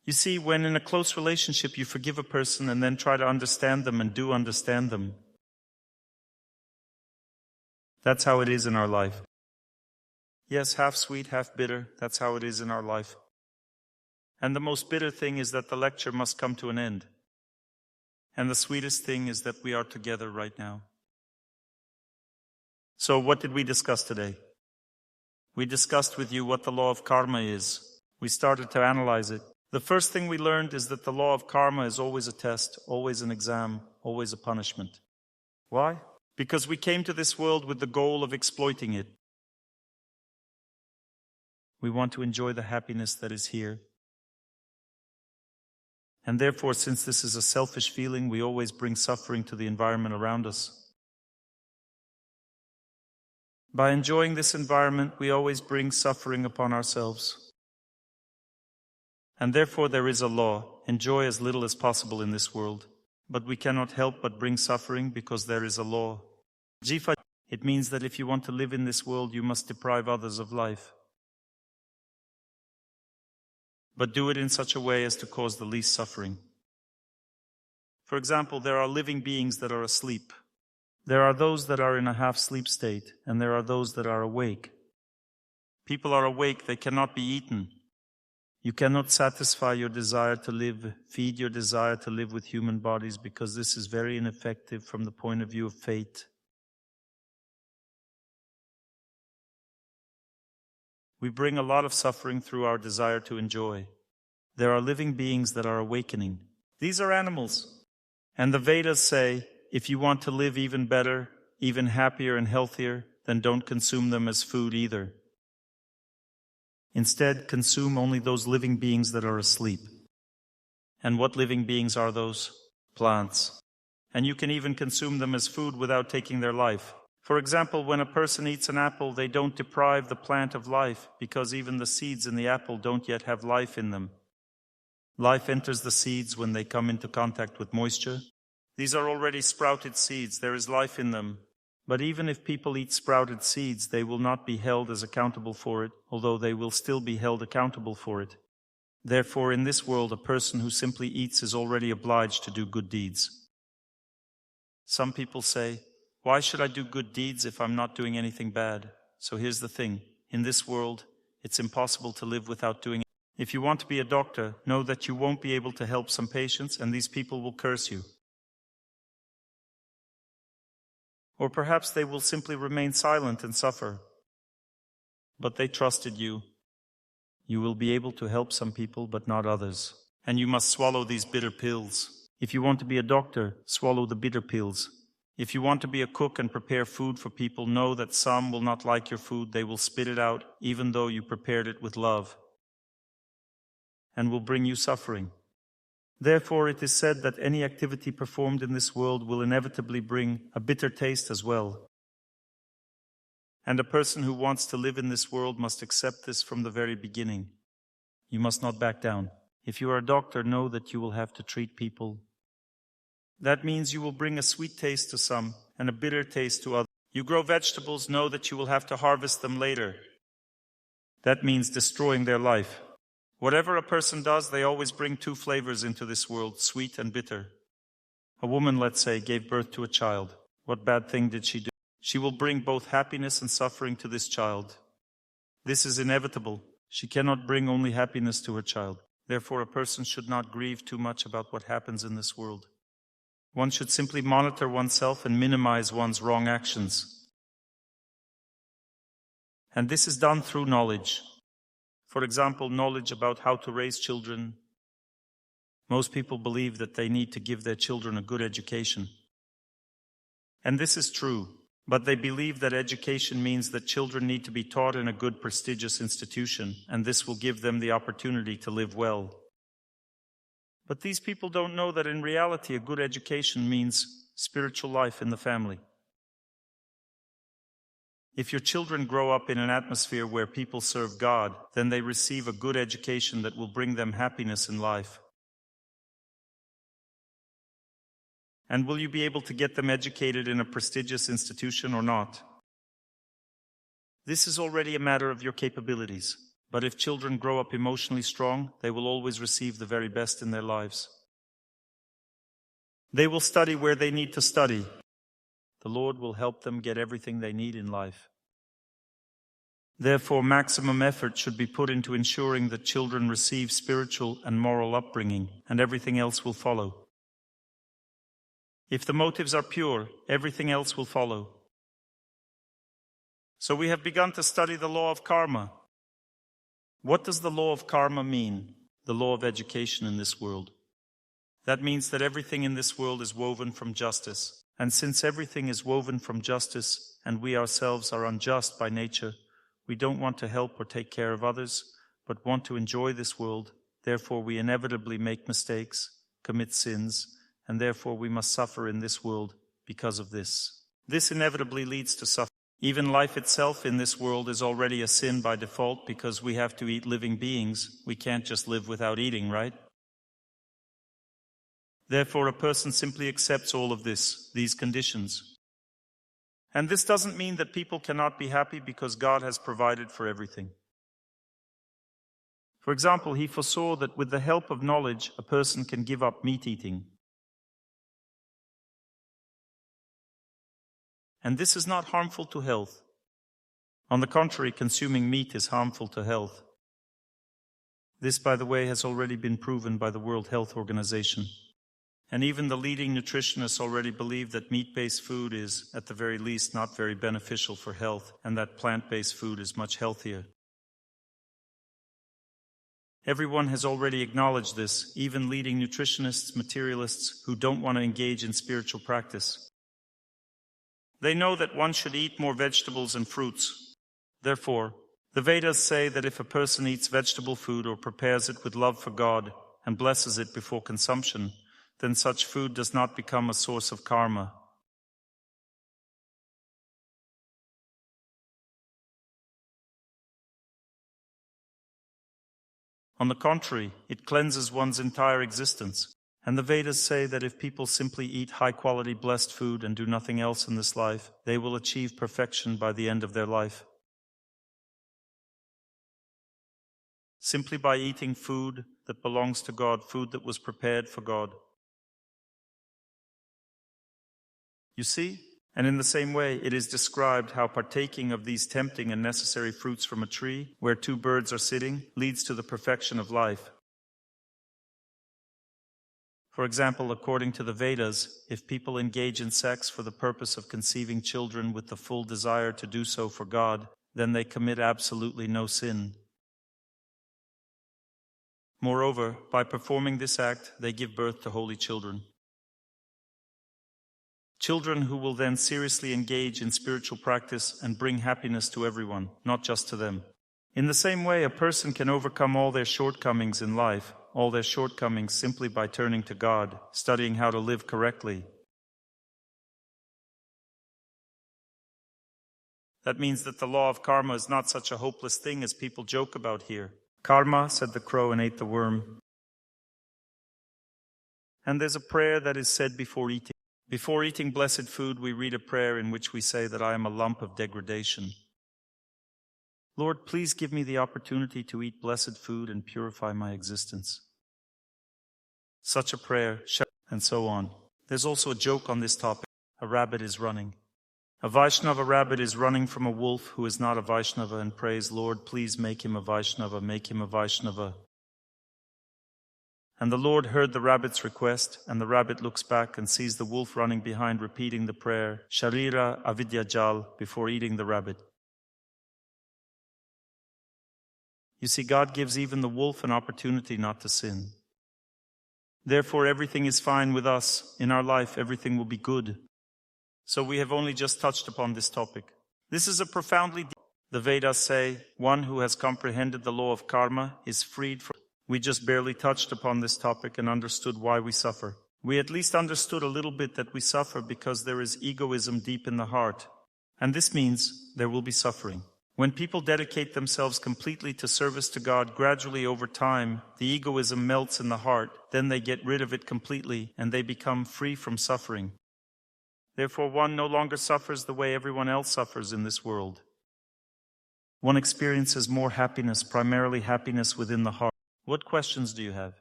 You see, when in a close relationship you forgive a person and then try to understand them and do understand them, that's how it is in our life. Yes, half sweet, half bitter, that's how it is in our life. And the most bitter thing is that the lecture must come to an end. And the sweetest thing is that we are together right now. So what did we discuss today? We discussed with you what the law of karma is. We started to analyze it. The first thing we learned is that the law of karma is always a test, always an exam, always a punishment. Why? Because we came to this world with the goal of exploiting it. We want to enjoy the happiness that is here. And therefore, since this is a selfish feeling, we always bring suffering to the environment around us. By enjoying this environment, we always bring suffering upon ourselves. And therefore there is a law, enjoy as little as possible in this world. But we cannot help but bring suffering because there is a law. Jifa, it means that if you want to live in this world, you must deprive others of life. But do it in such a way as to cause the least suffering. For example, there are living beings that are asleep. There are those that are in a half-sleep state, and there are those that are awake. People are awake, they cannot be eaten. You cannot satisfy your desire to live, feed your desire to live with human bodies, because this is very ineffective from the point of view of fate. We bring a lot of suffering through our desire to enjoy. There are living beings that are awakening. These are animals. And the Vedas say, if you want to live even better, even happier and healthier, then don't consume them as food either. Instead, consume only those living beings that are asleep. And what living beings are those? Plants. And you can even consume them as food without taking their life. For example, when a person eats an apple, they don't deprive the plant of life, because even the seeds in the apple don't yet have life in them. Life enters the seeds when they come into contact with moisture. These are already sprouted seeds. There is life in them. But even if people eat sprouted seeds, they will not be held as accountable for it, although they will still be held accountable for it. Therefore, in this world, a person who simply eats is already obliged to do good deeds. Some people say, why should I do good deeds if I'm not doing anything bad? So here's the thing. In this world, it's impossible to live without doing it. If you want to be a doctor, know that you won't be able to help some patients, and these people will curse you. Or perhaps they will simply remain silent and suffer. But they trusted you. You will be able to help some people, but not others. And you must swallow these bitter pills. If you want to be a doctor, swallow the bitter pills. If you want to be a cook and prepare food for people, know that some will not like your food. They will spit it out, even though you prepared it with love, and will bring you suffering. Therefore, it is said that any activity performed in this world will inevitably bring a bitter taste as well. And a person who wants to live in this world must accept this from the very beginning. You must not back down. If you are a doctor, know that you will have to treat people. That means you will bring a sweet taste to some and a bitter taste to others. You grow vegetables, know that you will have to harvest them later. That means destroying their life. Whatever a person does, they always bring two flavors into this world, sweet and bitter. A woman, let's say, gave birth to a child. What bad thing did she do? She will bring both happiness and suffering to this child. This is inevitable. She cannot bring only happiness to her child. Therefore, a person should not grieve too much about what happens in this world. One should simply monitor oneself and minimize one's wrong actions. And this is done through knowledge. For example, knowledge about how to raise children. Most people believe that they need to give their children a good education. And this is true, but they believe that education means that children need to be taught in a good, prestigious institution, and this will give them the opportunity to live well. But these people don't know that in reality a good education means spiritual life in the family. If your children grow up in an atmosphere where people serve God, then they receive a good education that will bring them happiness in life. And will you be able to get them educated in a prestigious institution or not? This is already a matter of your capabilities. But if children grow up emotionally strong, they will always receive the very best in their lives. They will study where they need to study. The Lord will help them get everything they need in life. Therefore, maximum effort should be put into ensuring that children receive spiritual and moral upbringing, and everything else will follow. If the motives are pure, everything else will follow. So we have begun to study the law of karma. What does the law of karma mean? The law of education in this world. That means that everything in this world is woven from justice. And since everything is woven from justice, and we ourselves are unjust by nature, we don't want to help or take care of others, but want to enjoy this world. Therefore we inevitably make mistakes, commit sins, and therefore we must suffer in this world because of this. This inevitably leads to suffering. Even life itself in this world is already a sin by default because we have to eat living beings. We can't just live without eating, right? Therefore, a person simply accepts all of these conditions. And this doesn't mean that people cannot be happy because God has provided for everything. For example, he foresaw that with the help of knowledge, a person can give up meat eating. And this is not harmful to health. On the contrary, consuming meat is harmful to health. This, by the way, has already been proven by the World Health Organization. And even the leading nutritionists already believe that meat-based food is, at the very least, not very beneficial for health, and that plant-based food is much healthier. Everyone has already acknowledged this, even leading nutritionists, materialists who don't want to engage in spiritual practice. They know that one should eat more vegetables and fruits. Therefore, the Vedas say that if a person eats vegetable food or prepares it with love for God and blesses it before consumption, then such food does not become a source of karma. On the contrary, it cleanses one's entire existence. And the Vedas say that if people simply eat high-quality blessed food and do nothing else in this life, they will achieve perfection by the end of their life. Simply by eating food that belongs to God, food that was prepared for God. You see? And in the same way, it is described how partaking of these tempting and necessary fruits from a tree, where two birds are sitting, leads to the perfection of life. For example, according to the Vedas, if people engage in sex for the purpose of conceiving children with the full desire to do so for God, then they commit absolutely no sin. Moreover, by performing this act, they give birth to holy children. Children who will then seriously engage in spiritual practice and bring happiness to everyone, not just to them. In the same way, a person can overcome all their shortcomings in life, all their shortcomings simply by turning to God, studying how to live correctly. That means that the law of karma is not such a hopeless thing as people joke about here. Karma, said the crow and ate the worm. And there's a prayer that is said before eating. Before eating blessed food, we read a prayer in which we say that I am a lump of degradation. Lord, please give me the opportunity to eat blessed food and purify my existence. Such a prayer, and so on. There's also a joke on this topic. A rabbit is running. A Vaishnava rabbit is running from a wolf who is not a Vaishnava and prays, Lord, please make him a Vaishnava, make him a Vaishnava. And the Lord heard the rabbit's request, and the rabbit looks back and sees the wolf running behind, repeating the prayer, Sharira Avidya Jal, before eating the rabbit. You see, God gives even the wolf an opportunity not to sin. Therefore, everything is fine with us. In our life, everything will be good. So we have only just touched upon this topic. This is a profoundly deep. The Vedas say, one who has comprehended the law of karma is freed from. We just barely touched upon this topic and understood why we suffer. We at least understood a little bit that we suffer because there is egoism deep in the heart. And this means there will be suffering. When people dedicate themselves completely to service to God, gradually over time, the egoism melts in the heart. Then they get rid of it completely and they become free from suffering. Therefore, one no longer suffers the way everyone else suffers in this world. One experiences more happiness, primarily happiness within the heart. What questions do you have?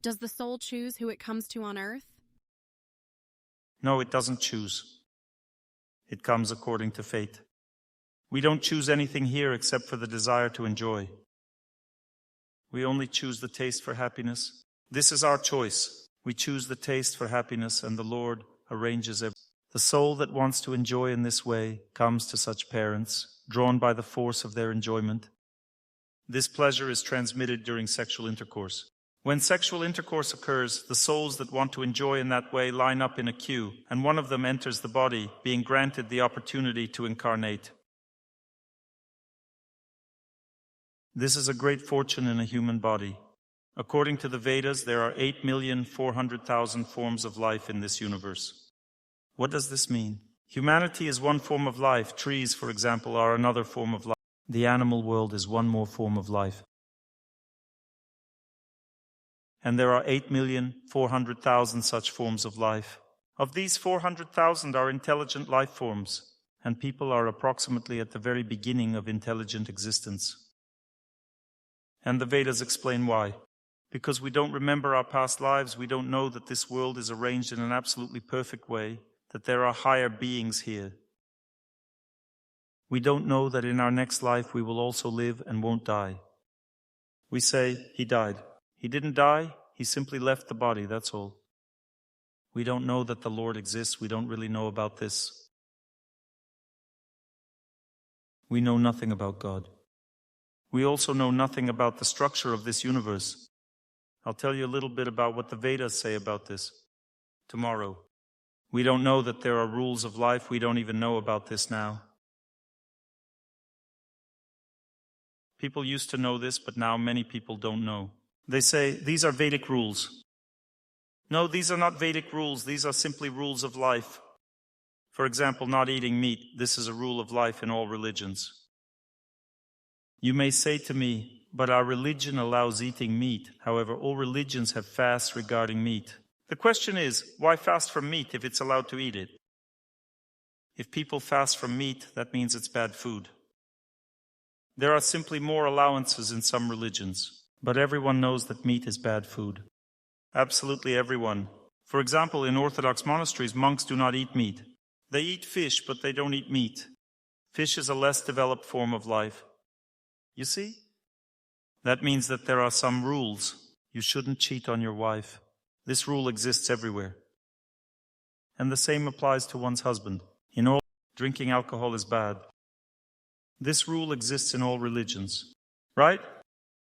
Does the soul choose who it comes to on earth? No, it doesn't choose. It comes according to fate. We don't choose anything here except for the desire to enjoy. We only choose the taste for happiness. This is our choice. We choose the taste for happiness, and the Lord arranges everything. The soul that wants to enjoy in this way comes to such parents, drawn by the force of their enjoyment. This pleasure is transmitted during sexual intercourse. When sexual intercourse occurs, the souls that want to enjoy in that way line up in a queue, and one of them enters the body, being granted the opportunity to incarnate. This is a great fortune in a human body. According to the Vedas, there are 8,400,000 forms of life in this universe. What does this mean? Humanity is one form of life. Trees, for example, are another form of life. The animal world is one more form of life. And there are 8,400,000 such forms of life. Of these, 400,000 are intelligent life forms, and people are approximately at the very beginning of intelligent existence. And the Vedas explain why. Because we don't remember our past lives, we don't know that this world is arranged in an absolutely perfect way, that there are higher beings here. We don't know that in our next life we will also live and won't die. We say, he died. He didn't die, he simply left the body, that's all. We don't know that the Lord exists, we don't really know about this. We know nothing about God. We also know nothing about the structure of this universe. I'll tell you a little bit about what the Vedas say about this tomorrow. We don't know that there are rules of life, we don't even know about this now. People used to know this, but now many people don't know. They say, these are Vedic rules. No, these are not Vedic rules, these are simply rules of life. For example, not eating meat, this is a rule of life in all religions. You may say to me, but our religion allows eating meat. However, all religions have fasts regarding meat. The question is, why fast from meat if it's allowed to eat it? If people fast from meat, that means it's bad food. There are simply more allowances in some religions, but everyone knows that meat is bad food. Absolutely everyone. For example, in Orthodox monasteries, monks do not eat meat. They eat fish, but they don't eat meat. Fish is a less developed form of life. You see? That means that there are some rules. You shouldn't cheat on your wife. This rule exists everywhere. And the same applies to one's husband. In all, drinking alcohol is bad. This rule exists in all religions, right?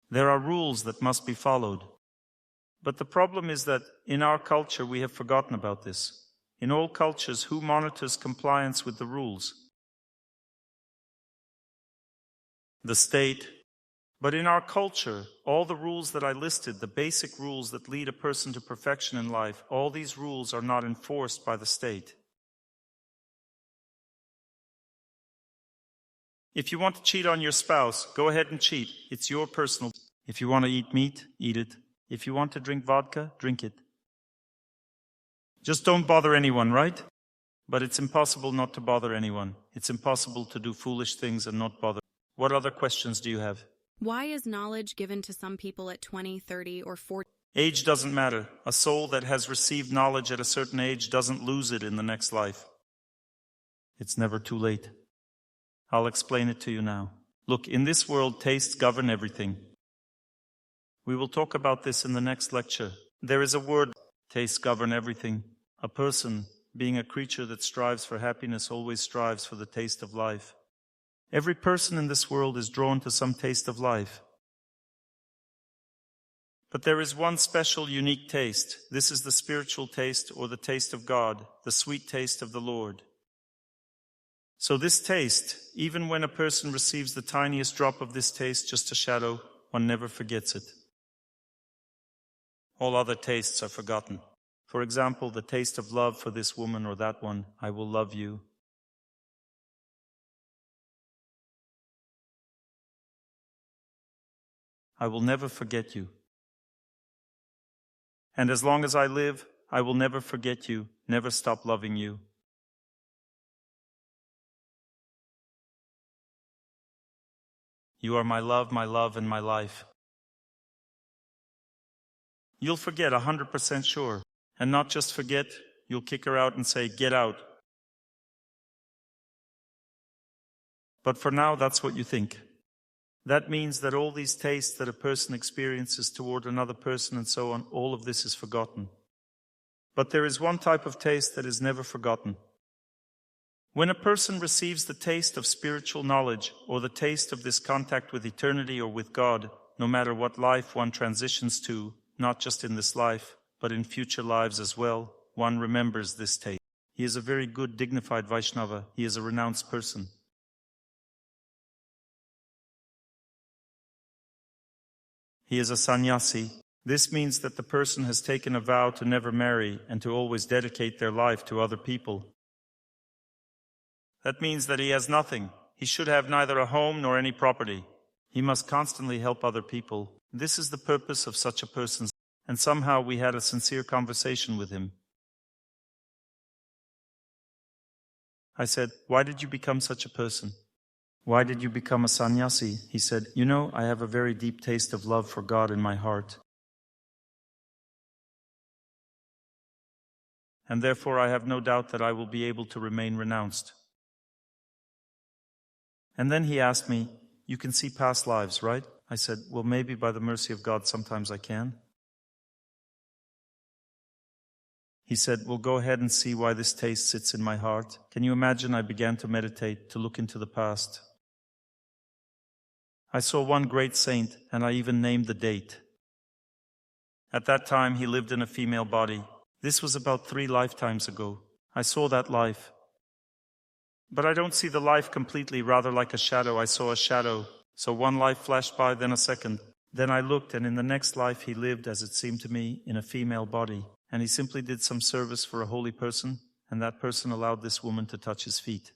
There are rules that must be followed. But the problem is that in our culture we have forgotten about this. In all cultures, who monitors compliance with the rules? The state. But in our culture, all the rules that I listed, the basic rules that lead a person to perfection in life, all these rules are not enforced by the state. If you want to cheat on your spouse, go ahead and cheat. It's your personal. If you want to eat meat, eat it. If you want to drink vodka, drink it. Just don't bother anyone, right? But it's impossible not to bother anyone. It's impossible to do foolish things and not bother. What other questions do you have? Why is knowledge given to some people at 20, 30, or 40? Age doesn't matter. A soul that has received knowledge at a certain age doesn't lose it in the next life. It's never too late. I'll explain it to you now. Look, in this world, tastes govern everything. We will talk about this in the next lecture. There is a word, tastes govern everything. A person, being a creature that strives for happiness, always strives for the taste of life. Every person in this world is drawn to some taste of life. But there is one special, unique taste. This is the spiritual taste, or the taste of God, the sweet taste of the Lord. So this taste, even when a person receives the tiniest drop of this taste, just a shadow, one never forgets it. All other tastes are forgotten. For example, the taste of love for this woman or that one, I will love you. I will never forget you. And as long as I live, I will never forget you, never stop loving you. You are my love, and my life. You'll forget 100% sure. And not just forget, you'll kick her out and say, get out. But for now, that's what you think. That means that all these tastes that a person experiences toward another person and so on, all of this is forgotten. But there is one type of taste that is never forgotten. When a person receives the taste of spiritual knowledge, or the taste of this contact with eternity or with God, no matter what life one transitions to, not just in this life, but in future lives as well, one remembers this taste. He is a very good, dignified Vaishnava. He is a renounced person. He is a sannyasi. This means that the person has taken a vow to never marry and to always dedicate their life to other people. That means that he has nothing. He should have neither a home nor any property. He must constantly help other people. This is the purpose of such a person. And somehow we had a sincere conversation with him. I said, why did you become such a person? Why did you become a sannyasi? He said, you know, I have a very deep taste of love for God in my heart. And therefore I have no doubt that I will be able to remain renounced. And then he asked me, you can see past lives, right? I said, well, maybe by the mercy of God sometimes I can. He said, well, go ahead and see why this taste sits in my heart. Can you imagine? I began to meditate, to look into the past. I saw one great saint, and I even named the date. At that time, he lived in a female body. This was about 3 lifetimes ago. I saw that life. But I don't see the life completely, rather like a shadow. I saw a shadow. So one life flashed by, then a second. Then I looked, and in the next life he lived, as it seemed to me, in a female body. And he simply did some service for a holy person, and that person allowed this woman to touch his feet.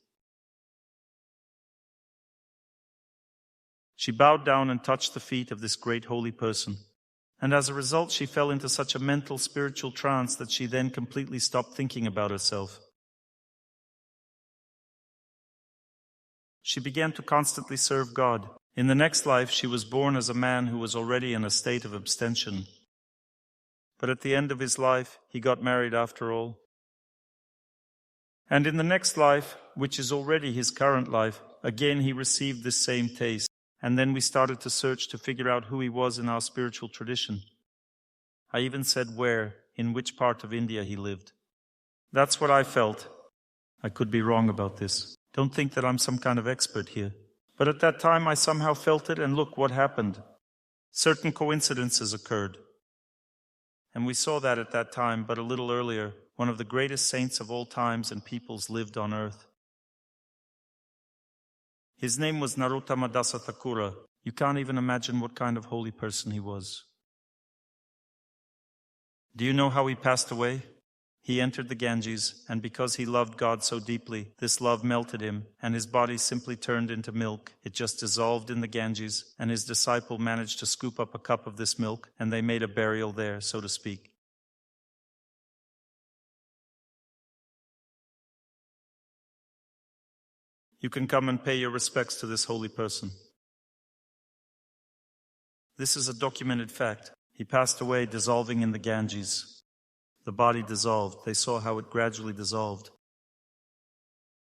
She bowed down and touched the feet of this great holy person. And as a result, she fell into such a mental, spiritual trance that she then completely stopped thinking about herself. She began to constantly serve God. In the next life, she was born as a man who was already in a state of abstention. But at the end of his life, he got married after all. And in the next life, which is already his current life, again he received this same taste. And then we started to search to figure out who he was in our spiritual tradition. I even said where, in which part of India he lived. That's what I felt. I could be wrong about this. Don't think that I'm some kind of expert here. But at that time I somehow felt it, and look what happened. Certain coincidences occurred. And we saw that at that time, but a little earlier, one of the greatest saints of all times and peoples lived on earth. His name was Narottama Dasa Thakura. You can't even imagine what kind of holy person he was. Do you know how he passed away? He entered the Ganges, and because he loved God so deeply, this love melted him, and his body simply turned into milk. It just dissolved in the Ganges, and his disciple managed to scoop up a cup of this milk, and they made a burial there, so to speak. You can come and pay your respects to this holy person. This is a documented fact. He passed away dissolving in the Ganges. The body dissolved. They saw how it gradually dissolved.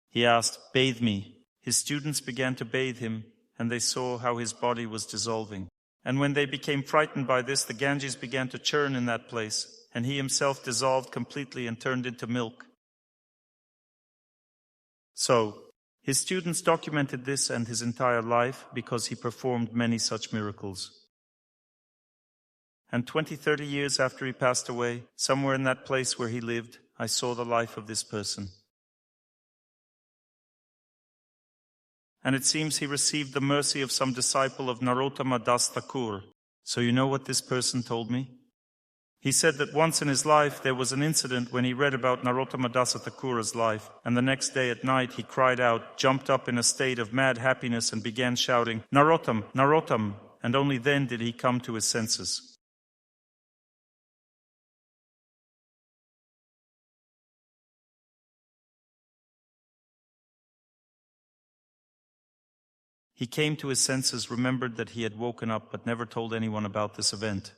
He asked, "Bathe me." His students began to bathe him, and they saw how his body was dissolving. And when they became frightened by this, the Ganges began to churn in that place, and he himself dissolved completely and turned into milk. So, his students documented this and his entire life because he performed many such miracles. And 20-30 years after he passed away, somewhere in that place where he lived, I saw the life of this person. And it seems he received the mercy of some disciple of Narottama Dasa Thakura. So you know what this person told me? He said that once in his life there was an incident when he read about Narottama Dasa Thakura's life, and the next day at night he cried out, jumped up in a state of mad happiness and began shouting, "Narottam, Narottam," and only then did he come to his senses. He came to his senses, remembered that he had woken up, but never told anyone about this event.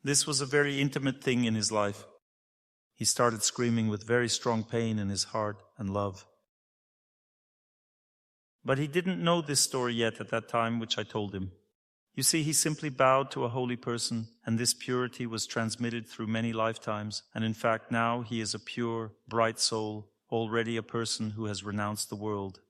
This was a very intimate thing in his life. He started screaming with very strong pain in his heart and love. But he didn't know this story yet at that time, which I told him. You see, he simply bowed to a holy person, and this purity was transmitted through many lifetimes, and in fact now he is a pure, bright soul, already a person who has renounced the world.